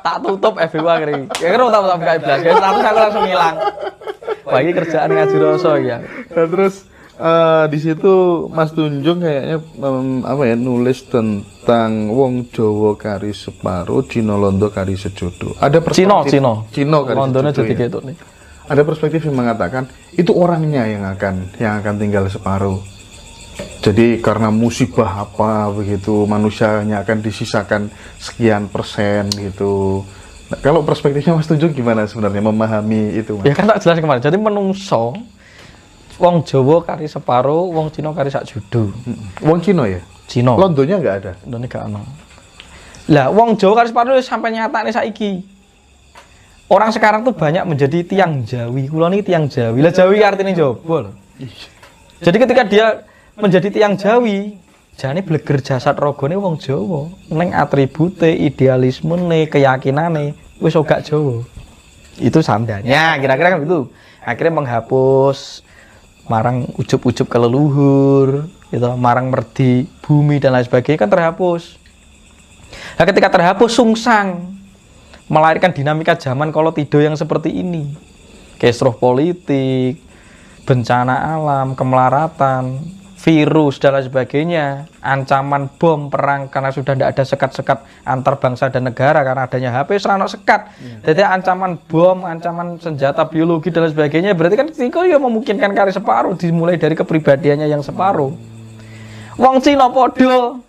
tak tutup FB gua akhirnya. Kira-kira tak buka blas. Status aku langsung hilang. Bagi kerjaan ngaji rasa ya. Nah, terus di situ Mas Tunjung kayaknya nulis tentang wong Jawa kari separo, Cina Londo kari sejodo. Ada perspektif Cina kari sejodo. Ya. Ada perspektif yang mengatakan itu orangnya yang akan tinggal separuh. Jadi karena musibah apa begitu manusianya akan disisakan sekian persen gitu. Nah, kalau perspektifnya Mas Tunjung gimana sebenarnya memahami itu, Mas? Ya kan tak jelas kemarin. Jadi menungso wong Jawa kari separo, wong Cina kari sak judo. Wong Cina ya? Cina. Londonnya nggak ada. Londonnya gak ono. Lah wong Jawa kari separo sampai nyatane saiki. Orang sekarang tuh banyak menjadi tiang Jawi. Kula niki tiang Jawi. Lah Jawi artinya Jawa lho. Jadi ketika dia menjadi tiang Jawi, jane bleger jasad ragane wong Jawa. Ning atribute, idealismene, keyakinane wis gak Jawa. Itu sandanya, kira-kira kan gitu. Akhirnya menghapus marang ujub-ujub ke leluhur, gitu, marang merdi bumi dan lain sebagainya kan terhapus. Nah, ketika terhapus sungsang melahirkan dinamika zaman kolotida yang seperti ini. Kisruh politik, bencana alam, kemelaratan, virus dan lain sebagainya, ancaman bom, perang karena sudah tidak ada sekat-sekat antar bangsa dan negara karena adanya HP serana sekat. Jadi ancaman bom, ancaman senjata biologi dan lain sebagainya, berarti kan itu ya memungkinkan kari separuh dimulai dari kepribadiannya yang separuh. Wong Cina podo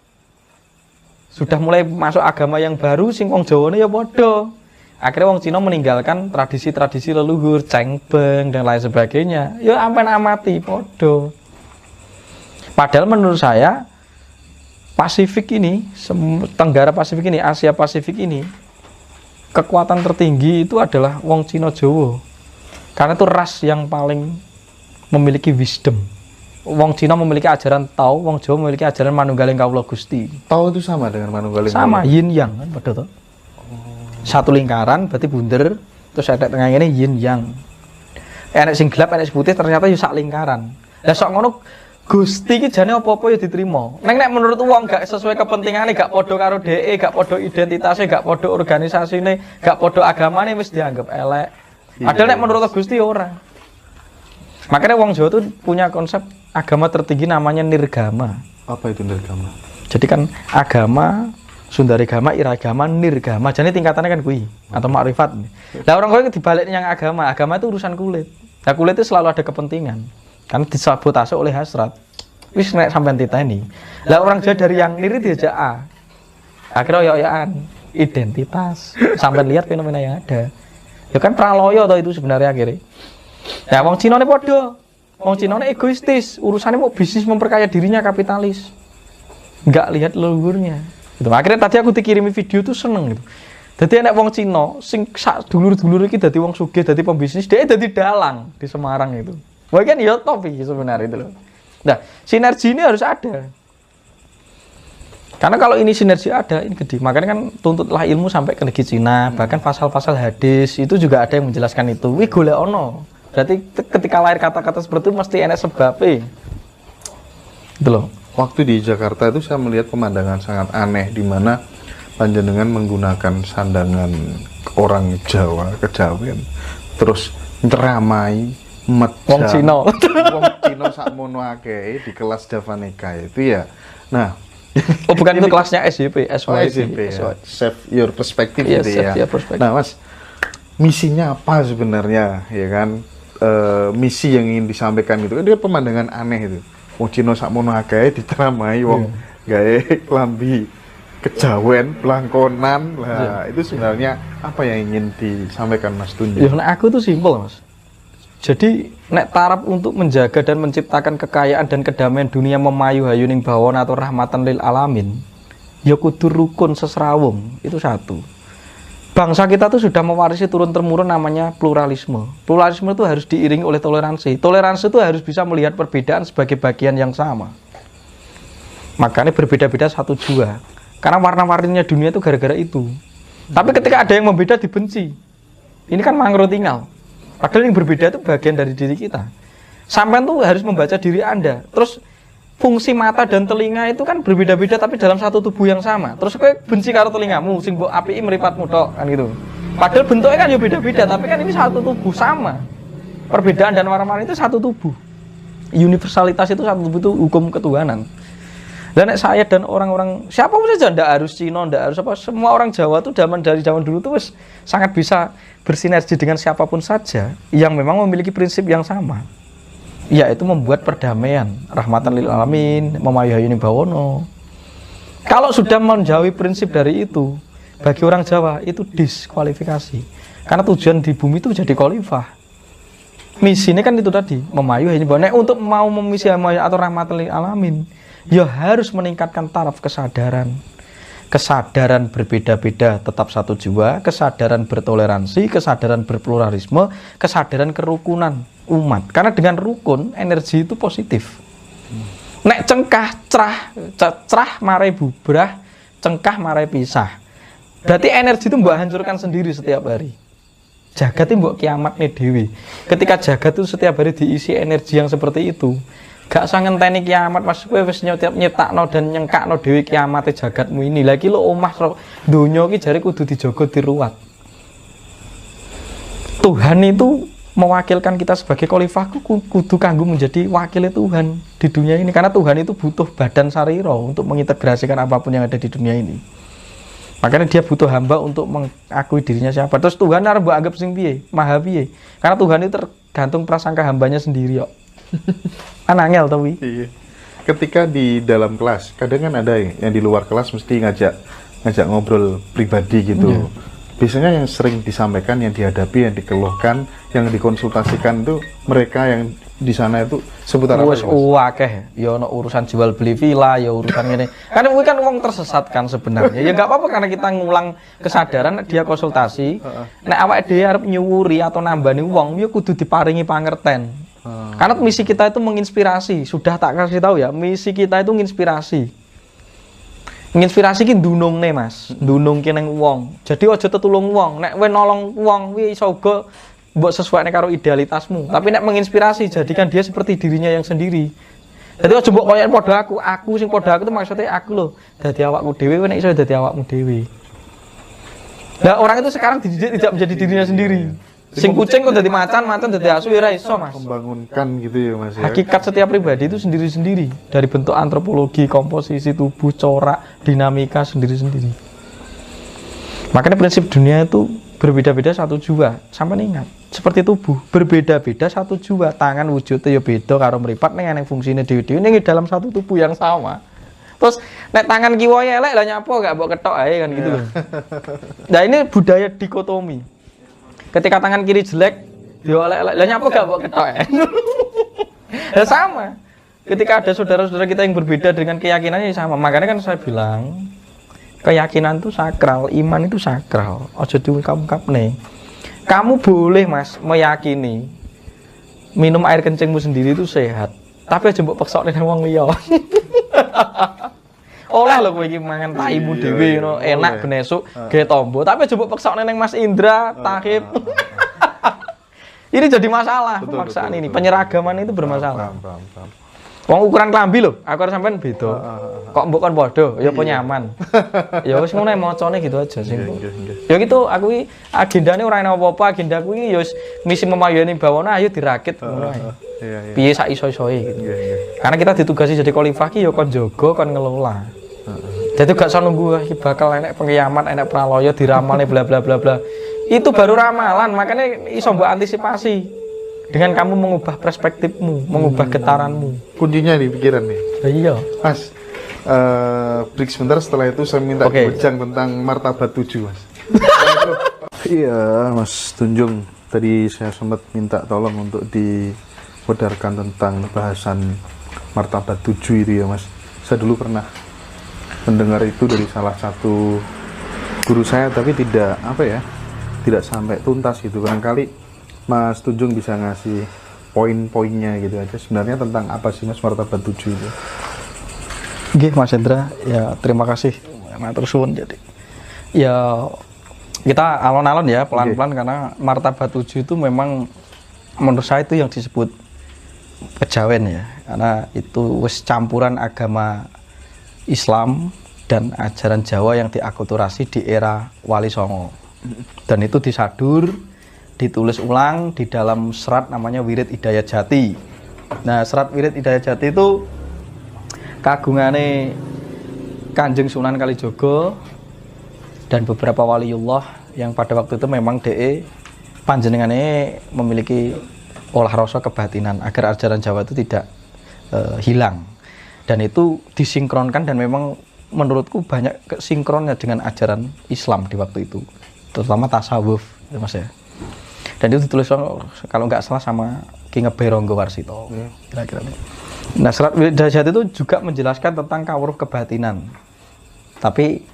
sudah mulai masuk agama yang baru, sing wong Jawane ya podo. Akhirnya wong Cina meninggalkan tradisi-tradisi leluhur, cengbeng dan lain sebagainya. Ya ampen amati podo. Padahal menurut saya Pasifik ini, Tenggara Pasifik ini, Asia Pasifik ini, kekuatan tertinggi itu adalah wong Cina Jawa. Karena itu ras yang paling memiliki wisdom. Wong Cina memiliki ajaran Tao, wong Jawa memiliki ajaran Manunggaling Kawula Gusti. Tao itu sama dengan Manunggaling Sama, Kawula? yin yang kan padha to. Satu lingkaran berarti bunder, terus ada tengah ini yin yang. Enek sing gelap, enek sing putih, ternyata yo sak lingkaran. Lah sok ngono Gusti iki jane apa-apa ya diterima. Nek menurut wong gak sesuai kepentingane, gak padha karo dheke, gak padha identitasnya, gak padha organisasine, gak padha agamane wis dianggap elek. Padahal nek menurut Gusti ora. Makanya wong Jawa tuh punya konsep agama tertinggi namanya nirgama. Apa itu nirgama? Jadi kan agama, Sundaregama, Iragama, Nirgama. Jadi tingkatannya kan kuwi atau makrifat. Lah orang kowe dibalik yang agama itu urusan kulit. Nah kulit itu selalu ada kepentingan. Karena disabotase oleh hasrat. Wis nek sampean titeni. Lah orang Jawa dari yang niri diajak A. Akhirnya oyok-oyokan identitas. Sampean lihat fenomena yang ada. Ya kan praloyo toh itu sebenarnya akhirnya. Nah wong Cina ini podo. Wong Cina ini egoistis. Urusannya mau bisnis memperkaya dirinya, kapitalis. Enggak lihat leluhurnya. Gitu. Akhirnya tadi aku dikirimi video tuh seneng gitu. Jadi anak wong Cina sing sak dulur-dulur iki dadi wong sugih, dadi pembisnis, dia dadi dalang di Semarang itu. Wah kan ya top iki sebenarnya itu loh. Nah, sinergi ini harus ada. Karena kalau ini sinergi ada, ini gede. Makanya kan tuntutlah ilmu sampai ke negeri Cina, bahkan pasal-pasal hadis itu juga ada yang menjelaskan itu. Wih golek ono. Berarti ketika lahir kata-kata seperti itu mesti enak sebabnya. Gitu loh. Waktu di Jakarta itu saya melihat pemandangan sangat aneh di mana panjenengan menggunakan sandangan orang Jawa, kejawen, terus nyeramai Wong Cina. Wong Cina sakmono akeh di kelas Javaneka itu ya. Nah, oh bukan itu kelasnya SYP, SYP ya. Save your perspective iya, gitu ya. Nah, Mas, misinya apa sebenarnya ya kan? Misi yang ingin disampaikan itu kan dia pemandangan aneh itu. Wong Cina sakmono akeh diteramai wong gawe klambi kejawen, pelangkonan. Lah, itu sebenarnya apa yang ingin disampaikan Mas Tunjung? Ya, aku tuh simpel, Mas. Jadi, nek tarap untuk menjaga dan menciptakan kekayaan dan kedamaian dunia memayu hayuning bawon atau rahmatan lil alamin, ya kudu rukun sesrawung, itu satu. Bangsa kita tuh sudah mewarisi turun-temurun namanya pluralisme. Pluralisme itu harus diiringi oleh toleransi. Toleransi itu harus bisa melihat perbedaan sebagai bagian yang sama. Makanya berbeda-beda satu jua. Karena warna-warninya dunia itu gara-gara itu. Tapi ketika ada yang membeda dibenci. Ini kan mangro tinggal. Padahal yang berbeda itu bagian dari diri kita. Sampean tuh harus membaca diri Anda. Terus fungsi mata dan telinga itu kan berbeda-beda tapi dalam satu tubuh yang sama. Terus kowe benci karo telingamu sing mbok apiki mripatmu tok kan gitu. Padahal bentuknya kan ya beda-beda tapi kan ini satu tubuh sama. Perbedaan dan warna-warni itu satu tubuh. Universalitas itu satu tubuh itu hukum ketuhanan. Dan saya dan orang-orang siapapun saja, ndak harus Cina, ndak harus apa, semua orang Jawa tuh dari zaman dulu tuh sangat bisa bersinergi dengan siapapun saja yang memang memiliki prinsip yang sama. Yaitu membuat perdamaian, rahmatan lil alamin, memayu hayuning bawono. Kalau sudah menjauhi prinsip dari itu, bagi orang Jawa itu diskualifikasi. Karena tujuan di bumi itu jadi khalifah. Misinya kan itu tadi, memayu hanya bahwa untuk mau memisi atau rahmatul lil alamin, ya harus meningkatkan taraf kesadaran. Kesadaran berbeda-beda tetap satu jiwa, kesadaran bertoleransi, kesadaran berpluralisme, kesadaran kerukunan umat. Karena dengan rukun energi itu positif. Nek cengkah cerah marai bubrah, cengkah marai pisah. Berarti energi itu mbok hancurkan sendiri setiap hari. Jagat itu mbok kiamat nih dewi. Ketika jagat itu setiap hari diisi energi yang seperti itu, gak usah ngenteni kiamat Mas, kowe wis nyetakno dan nyengkakno dhewe kiamate jagatmu ini. Lagi lo omah donya iki jare kudu dijaga diruwat. Tuhan itu mewakilkan kita sebagai khalifah kudu kanggo menjadi wakil Tuhan di dunia ini, karena Tuhan itu butuh badan sarira untuk mengintegrasikan apapun yang ada di dunia ini. Makanya dia butuh hamba untuk mengakui dirinya siapa. Terus Tuhan arep mbok anggap sing piye? Maha piye? Karena Tuhan itu tergantung prasangka hambanya sendiri kok. Angel tapi. Iya. Ketika di dalam kelas, kadang kan ada yang di luar kelas mesti ngajak ngobrol pribadi gitu. Iya. Biasanya yang sering disampaikan, yang dihadapi, yang dikeluhkan, yang dikonsultasikan itu mereka yang di sana itu seputar apa? Wes akeh, ya ono urusan jual beli villa, ya urusan ini. Karena kuwi kan wong tersesat kan sebenarnya. Ya enggak apa-apa karena kita ngulang kesadaran, dia konsultasi. Nek awake dhewe arep nyuwuri atau nambani wong, ya kudu diparingi pangerten. Karena misi kita itu menginspirasi. Sudah tak kasih tahu ya, misi kita itu menginspirasi. Menginspirasi ki ndunungne Mas, ndunungke ning wong. Jadi aja tetulung wong. Nek kowe nolong wong kuwi iso uga mbok sesuaikan karo idealitasmu. Tapi nek menginspirasi, jadikan dia seperti dirinya yang sendiri. Jadi aja mbok koyoke padha aku sing padha aku itu maksudnya aku lho. Dadi awakmu dhewe kowe nek iso dadi awakmu dhewe. Nah, orang itu sekarang dididik tidak menjadi dirinya sendiri. Sing kucing kok dadi macan dadi asu ya ora iso, Mas. Membangunkan gitu ya, Mas ya. Hakikat setiap pribadi itu sendiri-sendiri. Dari bentuk antropologi, komposisi tubuh, corak, dinamika sendiri-sendiri. Makanya prinsip dunia itu berbeda-beda satu jua. Sampai ingat, seperti tubuh, berbeda-beda satu jua. Tangan wujudnya ya beda karo mripat ning ana fungsine dhewe-dhewe ning dalam satu tubuh yang sama. Terus nek tangan kiwa elek lah nyapo gak mbok ketok ae kan gitu loh. Nah, ini budaya dikotomi. Ketika tangan kiri jelek, yo elek-elek. Lah nyapo gak mbok ketok ae. Ya sama. Ketika ada saudara-saudara kita yang berbeda dengan keyakinannya sama. Makanya kan saya bilang, keyakinan itu sakral, iman itu sakral. Aja diungkap-ungkapne. Kamu boleh Mas meyakini minum air kencingmu sendiri itu sehat, tapi aja mbok peksokne nang wong liya. Oleh lho kowe iki mangan taimu dhewe ngono, enak ben esuk gawe tombo, tapi aja mbok peksokne nang Mas Indra, Tahib. Ini jadi masalah pemaksaan ini, penyeragaman itu bermasalah. Wong ukuran klambi lho, aku harus sampean beda. Kok mbok kon padha, ya apa nyaman. Ya wis ngono macane gitu aja sing. Ya gitu, aku iki agendane ora ana apa-apa, agendaku iki ya wis misi memayani bawana ayo dirakit ngono ae. Piye sak iso-isoe gitu. Karena kita ditugasi jadi khalifah ki ya kon jaga, kon ngelola. Jadi gak usah nunggu iki bakal enek pengiamat, enek praloyo diramalne bla bla bla bla. Itu baru ramalan, makanya iso mbok antisipasi. Dengan kamu mengubah perspektifmu, mengubah getaranmu. Kuncinya di pikiran nih. Iya. Mas, break sebentar, setelah itu saya minta bincang tentang martabat 7, Mas. Iya, Mas Tunjung. Tadi saya sempat minta tolong untuk diwedarkan tentang bahasan martabat 7 itu ya, Mas. Saya dulu pernah mendengar itu dari salah satu guru saya, tapi tidak sampai tuntas gitu. Barangkali Mas Tunjung bisa ngasih poin-poinnya gitu aja. Sebenarnya tentang apa sih Mas martabat 7 itu? Nggih Mas Hendra, ya terima kasih. Matur suwun jadi. Ya kita alon-alon ya pelan-pelan karena martabat 7 itu memang menurut saya itu yang disebut kejawen ya. Karena itu wis campuran agama Islam dan ajaran Jawa yang diakulturasi di era Wali Songo. Dan itu disadur, ditulis ulang di dalam serat namanya Wirid Hidayat Jati. Nah, serat Wirid Hidayat Jati itu kagungane Kanjeng Sunan Kalijaga dan beberapa waliullah yang pada waktu itu memang panjenengane memiliki olah rasa kebatinan agar ajaran Jawa itu tidak hilang. Dan itu disinkronkan dan memang menurutku banyak sinkronnya dengan ajaran Islam di waktu itu, terutama tasawuf, ya Mas ya. Dan itu ditulis kalau nggak salah sama Ki Ngeberonggo Warsito, kira-kira. Nah, Serat Wirid Dahsyat itu juga menjelaskan tentang kawruh kebatinan, tapi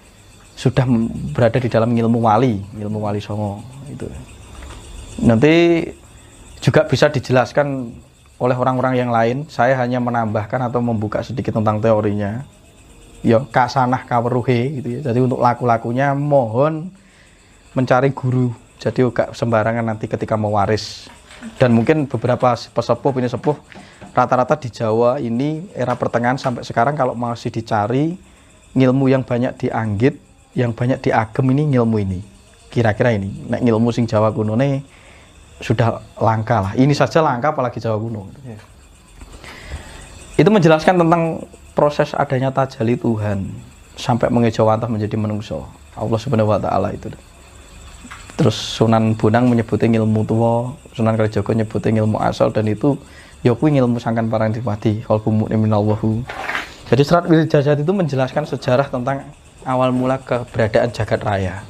sudah berada di dalam ilmu wali songo itu. Nanti juga bisa dijelaskan oleh orang-orang yang lain. Saya hanya menambahkan atau membuka sedikit tentang teorinya. Ya, kasanah kawruhe gitu ya. Jadi untuk laku-lakunya mohon mencari guru. Jadi gak sembarangan nanti ketika mewaris. Dan mungkin beberapa pesepuh ini sepuh rata-rata di Jawa ini era pertengahan sampai sekarang kalau masih dicari ilmu yang banyak dianggit, yang banyak diagem ini ilmu ini. Kira-kira ini. Nek ilmu sing Jawa kuno nih sudah langka lah. Ini saja langka apalagi Jawa kuno. Itu menjelaskan tentang proses adanya tajalli Tuhan sampai mengejawantah menjadi manusia. Allah Subhanahu wa taala itu. Terus Sunan Bonang menyebutnya ilmu tua, Sunan Kalijaga menyebutnya ilmu asal, dan itu ya kuwi ilmu sangkan parangtriwati qalbu mu'min minallahu. Jadi Serat Wirid Dahsyat itu menjelaskan sejarah tentang awal mula keberadaan jagat raya.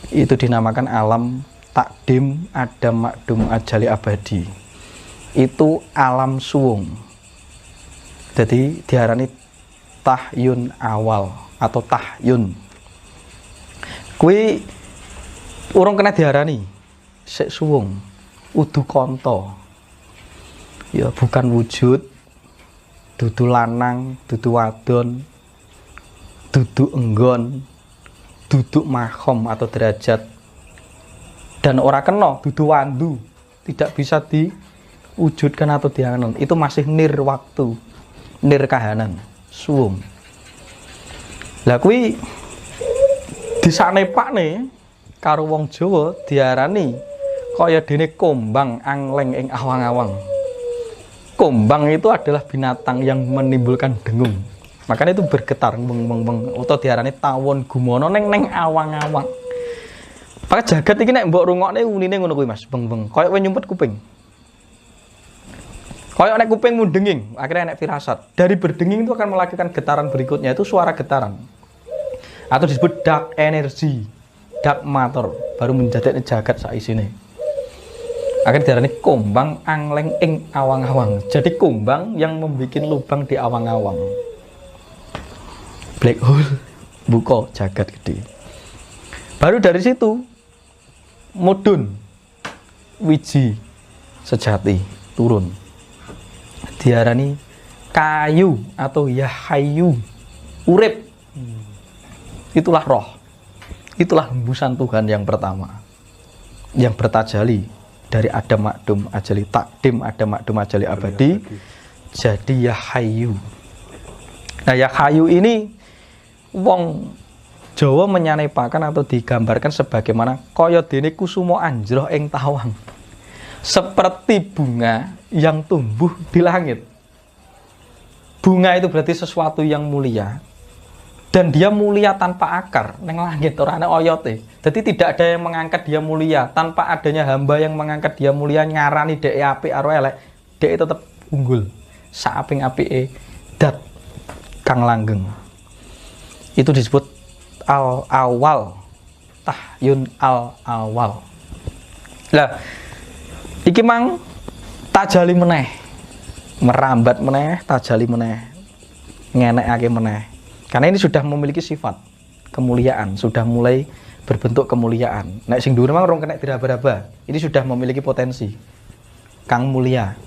Itu dinamakan alam takdim adam makdum ajali abadi. Itu alam suwung. Jadi diarani tahyun awal atau tahyun. Kuwi urung kena diarani sik suwung, udu konto. Ya bukan wujud, dudu lanang, dudu wadon, dudu enggon, dudu makhom atau derajat. Dan ora kena dudu wandu, tidak bisa diwujudkan atau diangen. Itu masih nir waktu, nir kahanan, suwung. Lah kuwi disanepakne karo wong Jawa diarani kaya dene kombang angleng ing awang-awang. Kombang itu adalah binatang yang menimbulkan dengung. Makanya itu bergetar beng utawa diarani tawon gumono neng awang-awang. Pakai jagat iki nek mbok rungokne unine ngono kuwi Mas, beng kaya kowe nyumpet kuping. Kaya nek kupingmu denging, akhirnya nek firasat. Dari berdenging itu akan melakukan getaran berikutnya, itu suara getaran. Atau disebut dark energy, dark matter, baru menjadi jagat saisine. Akhirnya diarani kombang angleng ing awang-awang. Jadi kombang yang membuat lubang di awang-awang. Black hole buka jagat gede. Baru dari situ mudun wiji sejati turun. Diarani kayu atau yahayu urip. Itulah roh. Itulah hembusan Tuhan yang pertama yang bertajali dari Adam Makdum Ajali Takdim Adam Makdum Ajali Abadi jadi Yahayu. Nah Yahayu ini wong Jawa menyanepakan atau digambarkan sebagaimana kaya dene kusuma anjroh ing tawang, seperti bunga yang tumbuh di langit. Bunga itu berarti sesuatu yang mulia, dan dia mulia tanpa akar neng langit ora ana oyote. Jadi tidak ada yang mengangkat dia mulia tanpa adanya hamba yang mengangkat dia mulia ngarani dhek apik karo elek, dhek tetep unggul. Saaping-apike dat kang langgeng. Itu disebut al-awal, tahyun al-awal. Lah iki mang tajali meneh, merambat meneh, tajali meneh, ngenekake meneh. Karena ini sudah memiliki sifat kemuliaan, sudah mulai berbentuk kemuliaan. Nek sing dhuwur mang rong kena diraba-raba. Ini sudah memiliki potensi kang mulia.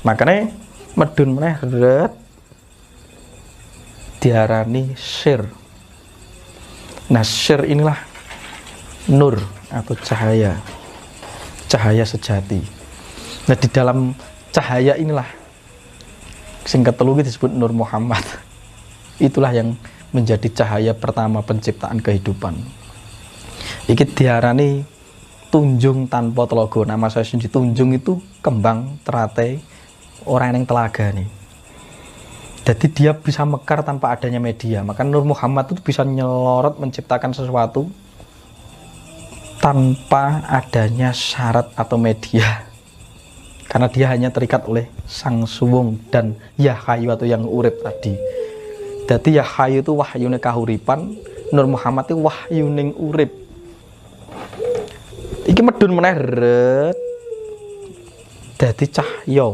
Makanya medun meneh diarani sir. Nah, sir inilah nur atau cahaya. Cahaya sejati. Nah, di dalam cahaya inilah sing ketelu disebut Nur Muhammad. Itulah yang menjadi cahaya pertama penciptaan kehidupan. Iki diarani tunjung tanpa telaga. Nama saya sendiri tunjung itu kembang teratai orang yang telaga nih. Jadi dia bisa mekar tanpa adanya media. Maka Nur Muhammad itu bisa nyelorot menciptakan sesuatu tanpa adanya syarat atau media. Karena dia hanya terikat oleh sang suwung dan Yahayu atau yang urip tadi. Dadi ya Hayu itu wahyune kahuripan, Nur Muhammad itu wahyuning urip. Iki medun meneh ret. Dadi cahya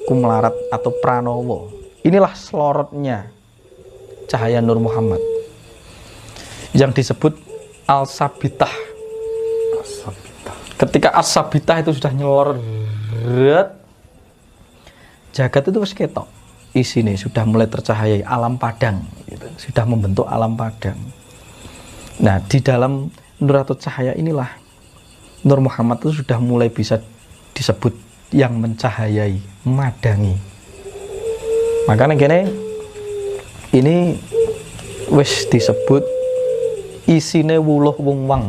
kumlarat atau pranowo. Inilah selorotnya cahaya Nur Muhammad yang disebut Al-Sabitah. Ketika As-Sabitah itu sudah nyelorot, jagat itu wis ketok. Isine sudah mulai tercahayai alam padang, gitu. Sudah membentuk alam padang. Nah, di dalam nur atau cahaya inilah Nur Muhammad itu sudah mulai bisa disebut yang mencahayai, madangi. Makanya gini, ini wis disebut isine wuluh wong wang.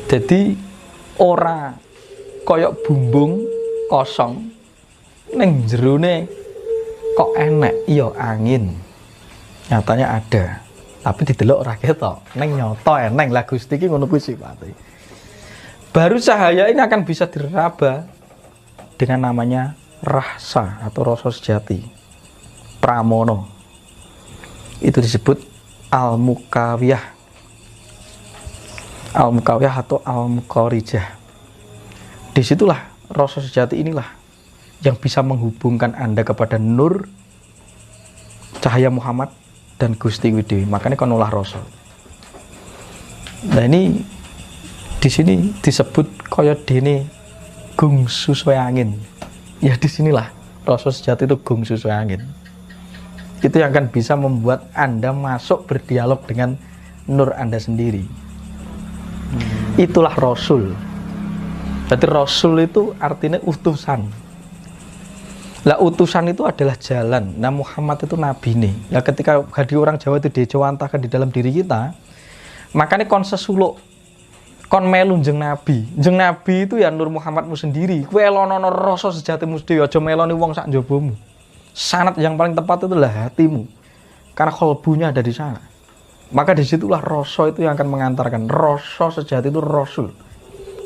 Jadi ora koyok bumbung kosong neng jerone kok enek iya angin. Nyatanya ada. Tapi didelok ora ketok. Neng nyoto eneng lah Gusti iki ngono kuwi sifate. Baru cahaya ini akan bisa diraba dengan namanya rasa atau rasa sejati. Pramono. Itu disebut al-mukawiyah. Al-mukawiyah atau al-muqarijah. Disitulah rasa sejati inilah yang bisa menghubungkan Anda kepada nur cahaya Muhammad dan Gusti Widewi. Makanya konulah rasa. Nah ini di sini disebut kaya dene gung susue angin. Ya disinilah rasa sejati itu gung susue angin. Itu yang akan bisa membuat Anda masuk berdialog dengan nur Anda sendiri. Itulah Rasul. Berarti Rasul itu artinya utusan. Lah utusan itu adalah jalan. Nah Muhammad itu nabi nih. Ya ketika hadi orang Jawa itu dicewantahkan di dalam diri kita, makanya kon sesuluk, kon melu jeng nabi. Jeng nabi itu ya Nur Muhammadmu sendiri. Kowe elono rasa sejatimu dhewe, aja meloni wong sak njobomu. Sanad yang paling tepat itu adalah hatimu. Karena kolbunya ada di sana. Maka disitulah rasa itu yang akan mengantarkan. Rasa sejati itu Rasul.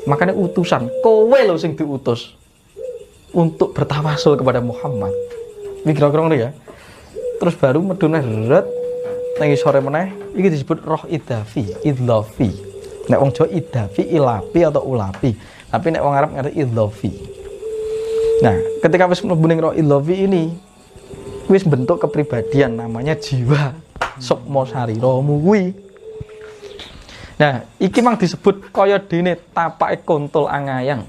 Makanya utusan. Kowe lho sing diutus untuk bertawasul kepada Muhammad. Ini kira-kira ya. Terus baru medune ret nang sore meneh iki disebut roh idafi, idlafi. Nek wong Jawa idafi, ilapi atau ulapi. Tapi nek wong Arab ngerti idlafi. Nah, ketika wis mlebu ning roh idlafi ini wis bentuk kepribadian namanya jiwa sukma sariramu kuwi. Nah, iki mang disebut kaya dene tapake kontol angayang.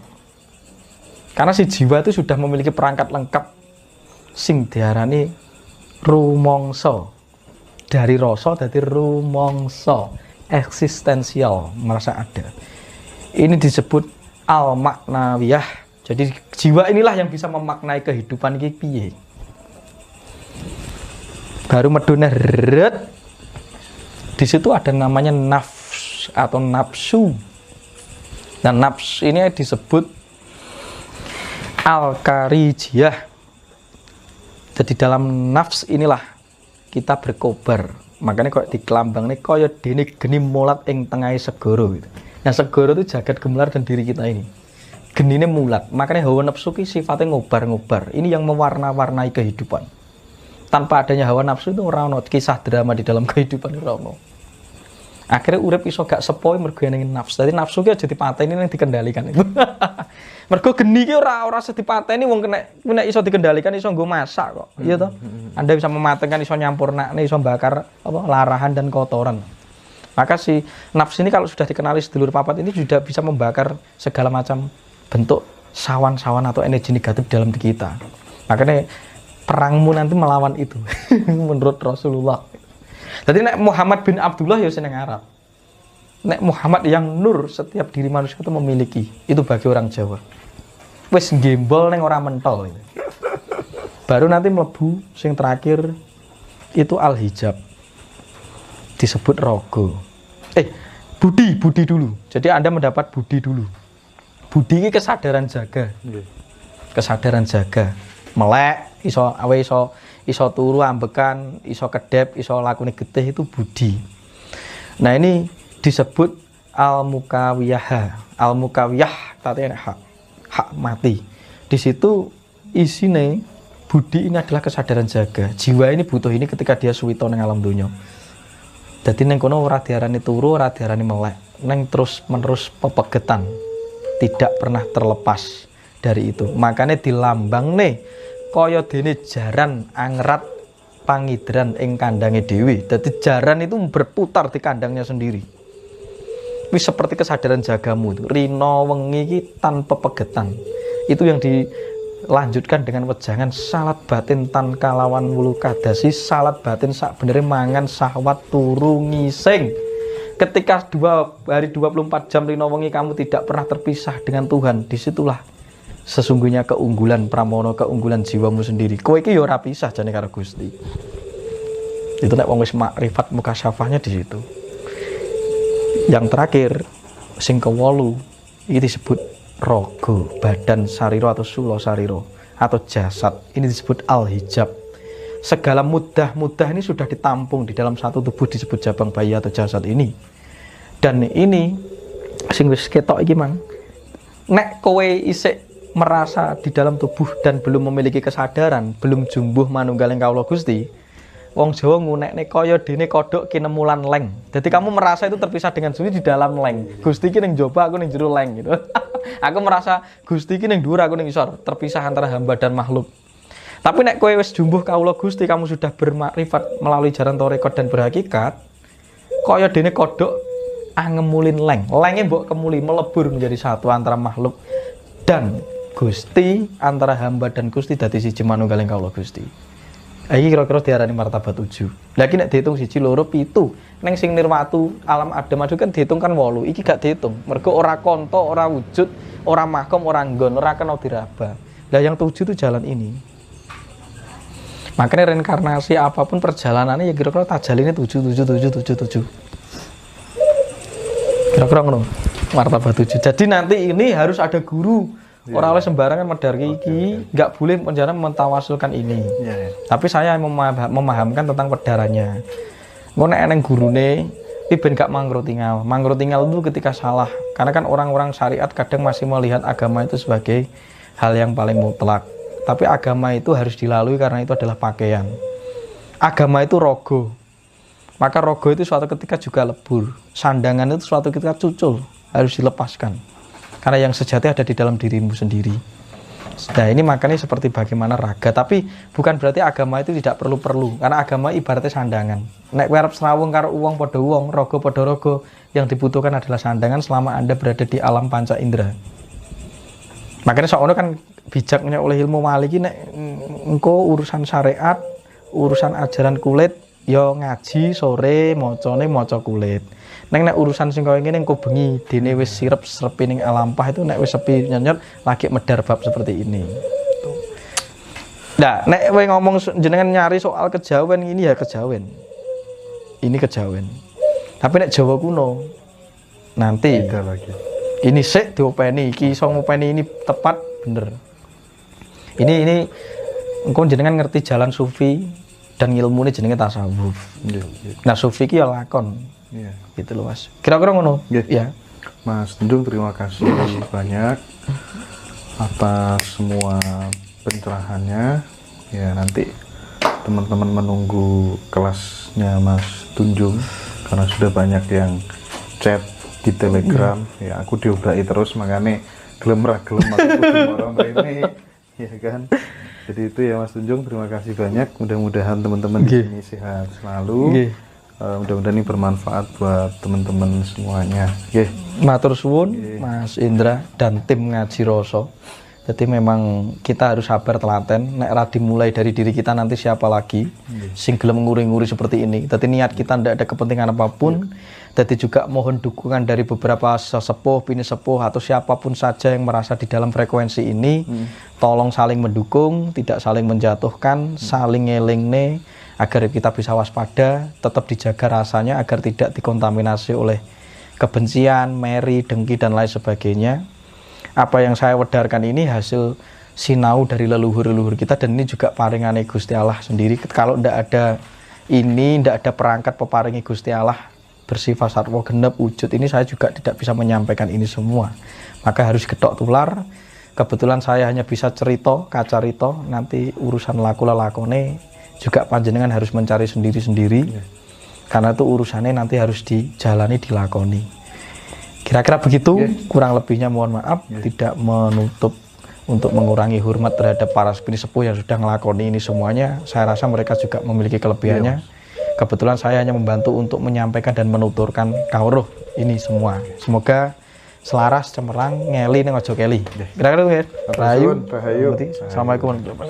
Karena si jiwa itu sudah memiliki perangkat lengkap sing diarani rumangsa. Dari rasa dadi rumangsa, eksistensial, merasa ada. Ini disebut al-maknawiyah. Jadi jiwa inilah yang bisa memaknai kehidupan iki piye. Baru medune ret. Di situ ada namanya nafs atau nafsu. Dan nafs ini disebut al-karijiyah. Jadi dalam nafs inilah kita berkobar. Makanya kok dikelambang ini kaya dene geni mulat ing tengahe segara gitu. Nah segara itu jagat gemelar dan diri kita ini. Genine mulat. Makanya hawa nafsu ki sifatnya ngobar-ngobar. Ini yang mewarna-warnai kehidupan. Tanpa adanya hawa nafsu itu ora ono kisah drama di dalam kehidupan ora ono. Akhirnya urip iso gak sepoi mergo ning nafsu. Dadi nafsu ki aja dipateni ning dikendalikan. Mergo geni ki ora sedipateni wong kena iso dikendalikan iso nggo masak kok. Iya toh? Anda bisa mematengkan iso nyampurnakne iso bakar apa larahan dan kotoran. Maka si nafsu ini kalau sudah dikenali sedulur papat ini sudah bisa membakar segala macam bentuk sawan-sawan atau energi negatif dalam diri kita. Makanya perangmu nanti melawan itu menurut Rasulullah. Jadi nek Muhammad bin Abdullah ya seneng Arab. Nek Muhammad yang nur setiap diri manusia itu memiliki. Itu bagi orang Jawa. Wis gembol neng ora mentol. Baru nanti mlebu sing terakhir itu al-hijab. Disebut rogo. Budi dulu. Jadi Anda mendapat budi dulu. Budi ini kesadaran jaga. Kesadaran jaga. Melek, iso turu ambekan, iso kedep, iso lakune getih itu budi. Nah ini disebut al-mukawiyah. Al-mukawiyah artinya hak mati. Di situ isine budi ini adalah kesadaran jaga. Jiwa ini butuh ini ketika dia suwito ning alam dunya. Dadi ning kono ora diarani turu, ora diarani melek. Neng terus-menerus pepegetan. Tidak pernah terlepas dari itu. Makanya dilambang nih kaya dene jaran angrat pangidran ing kandange dhewe. Dadi jaran itu berputar di kandangnya sendiri. Wis seperti kesadaran jagamu itu. Rino wengi iki tanpa pegetan. Itu yang dilanjutkan dengan wejangan salat batin tan kalawan wulu kadasi, salat batin sak benere mangan sahwat turu ngising. Ketika 2 hari 24 jam rino wengi kamu tidak pernah terpisah dengan Tuhan, disitulah sesungguhnya keunggulan pramono, keunggulan jiwamu sendiri. Kowe iki ya ora pisah jane karo Gusti. Itu nek wong wis makrifat mukasyafahnya di situ. Yang terakhir sing ke-8 ini disebut rogo, badan sariro atau sulo sariro atau jasad. Ini disebut al-hijab. Segala mudah-mudah ini sudah ditampung di dalam satu tubuh disebut jabang bayi atau jasad ini. Dan ini sing wis ketok iki mang. Nek kowe isik merasa di dalam tubuh dan belum memiliki kesadaran, belum jumbuh manunggaling kawula Gusti, wong Jawa ngunekne kaya dene kodhok kinemulan leng. Jadi kamu merasa itu terpisah dengan Gusti di dalam leng. Gusti iki ning jaba, aku ning jero leng gitu. Aku merasa Gusti iki ning dhuwur, aku ning isor, terpisah antara hamba dan makhluk. Tapi nek kowe wis jumbuh kawula Gusti, kamu sudah bermakrifat melalui jalan tarekat dan berhakikat, kaya dene kodhok angemulin leng. Lenge mbok kemuli melebur menjadi satu antara makhluk dan Gusti, antara hamba dan Gusti dadi siji manunggaling kawula Gusti. Iki kira-kira diarani martabat 7. Lah iki nek diitung 1 2 7, ning sing nirwatu alam adem adu kan diitung kan 8. Iki gak diitung. Mergo ora konto, ora wujud, ora makom, ora nggon, ora kena diraba. Lah yang 7 itu jalan ini. Makanya reinkarnasi apapun perjalanannya ya kira-kira tajaline 7 7 7 7 7. Kira-kira ngono. Martabat 7. Jadi nanti ini harus ada guru. Orang oleh sembarangan medarki iki, nggak boleh penjara mentawasulkan ini. Tapi saya memahamkan tentang pedarannya. Ngono eneng gurune, iki ben gak mangro-tinggal. Mangro-tinggal itu ketika salah. Karena kan orang-orang syariat kadang masih melihat agama itu sebagai hal yang paling mutlak. Tapi agama itu harus dilalui karena itu adalah pakaian. Agama itu rogo. Maka rogo itu suatu ketika juga lebur. Sandangan itu suatu ketika cucul, harus dilepaskan. Karena yang sejati ada di dalam dirimu sendiri. Nah ini makanya seperti bagaimana raga. Tapi bukan berarti agama itu tidak perlu-perlu. Karena agama ibaratnya sandangan. Nek werep serawung karo uang podo uang, rogo podo rogo. Yang dibutuhkan adalah sandangan selama Anda berada di alam panca indera. Makanya soalnya kan bijaknya oleh ilmu wali ini, engko urusan syariat, urusan ajaran kulit, yo ngaji sore, mocone moco kulit. Nek urusan sing koyo ngene engko bengi dene wis sirep-sirep ning alampah itu nek wis sepi nyonyot lagi medar bab seperti ini. Nah, nek kowe ngomong jenengan nyari soal kejawen ini ya kejawen. Ini kejawen. Tapi nek Jawa kuno nanti beda lagi. Ini sik diopeni iki iso ngopeni ini tepat bener. Ini engko jenengan ngerti jalan sufi dan ilmune jenenge tasawuf. Nah, sufi ki ya lakon. Iya. Gitu loh Mas. Kira-kira ngono. Ya. Mas Tunjung terima kasih banyak atas semua pencerahannya. Ya nanti teman-teman menunggu kelasnya Mas Tunjung karena sudah banyak yang chat di Telegram. Ya aku diobrai terus makanya gelem aku orang ini ya kan. Jadi itu ya Mas Tunjung, terima kasih banyak. Mudah-mudahan teman-teman di sini sehat selalu. Mudah-mudahan ini bermanfaat buat teman-teman semuanya. Matur suwun Mas Indra dan tim Ngaji Rasa. Jadi memang kita harus sabar telaten. Nek ra dimulai dari diri kita nanti siapa lagi sing gelem nguri-nguri seperti ini. Jadi niat kita tidak ada kepentingan apapun. Jadi juga mohon dukungan dari beberapa sesepuh, pini sepuh atau siapapun saja yang merasa di dalam frekuensi ini. Tolong saling mendukung, tidak saling menjatuhkan, saling ngelingne agar kita bisa waspada, tetap dijaga rasanya agar tidak dikontaminasi oleh kebencian, meri, dengki dan lain sebagainya. Apa yang saya wedarkan ini hasil sinau dari leluhur-leluhur kita dan ini juga paringane Gusti Allah sendiri. Kalau tidak ada ini, tidak ada perangkat peparingi Gusti Allah bersifat sarwa genep wujud ini, saya juga tidak bisa menyampaikan ini semua. Maka harus getok tular, Kebetulan saya hanya bisa cerita, kacarito, nanti urusan laku lakone juga panjenengan harus mencari sendiri-sendiri. Karena itu urusannya nanti harus dijalani, dilakoni. Kira-kira begitu, kurang lebihnya mohon maaf, tidak menutup untuk mengurangi hormat terhadap para sepuh yang sudah ngelakoni ini semuanya. Saya rasa mereka juga memiliki kelebihannya. Kebetulan saya hanya membantu untuk menyampaikan dan menuturkan kawruh ini semua. Semoga selaras, cemerlang, ngeli, neng ojo keli. Kira-kira ya. Rahayu. Assalamualaikum warahmatullahi wabarakatuh.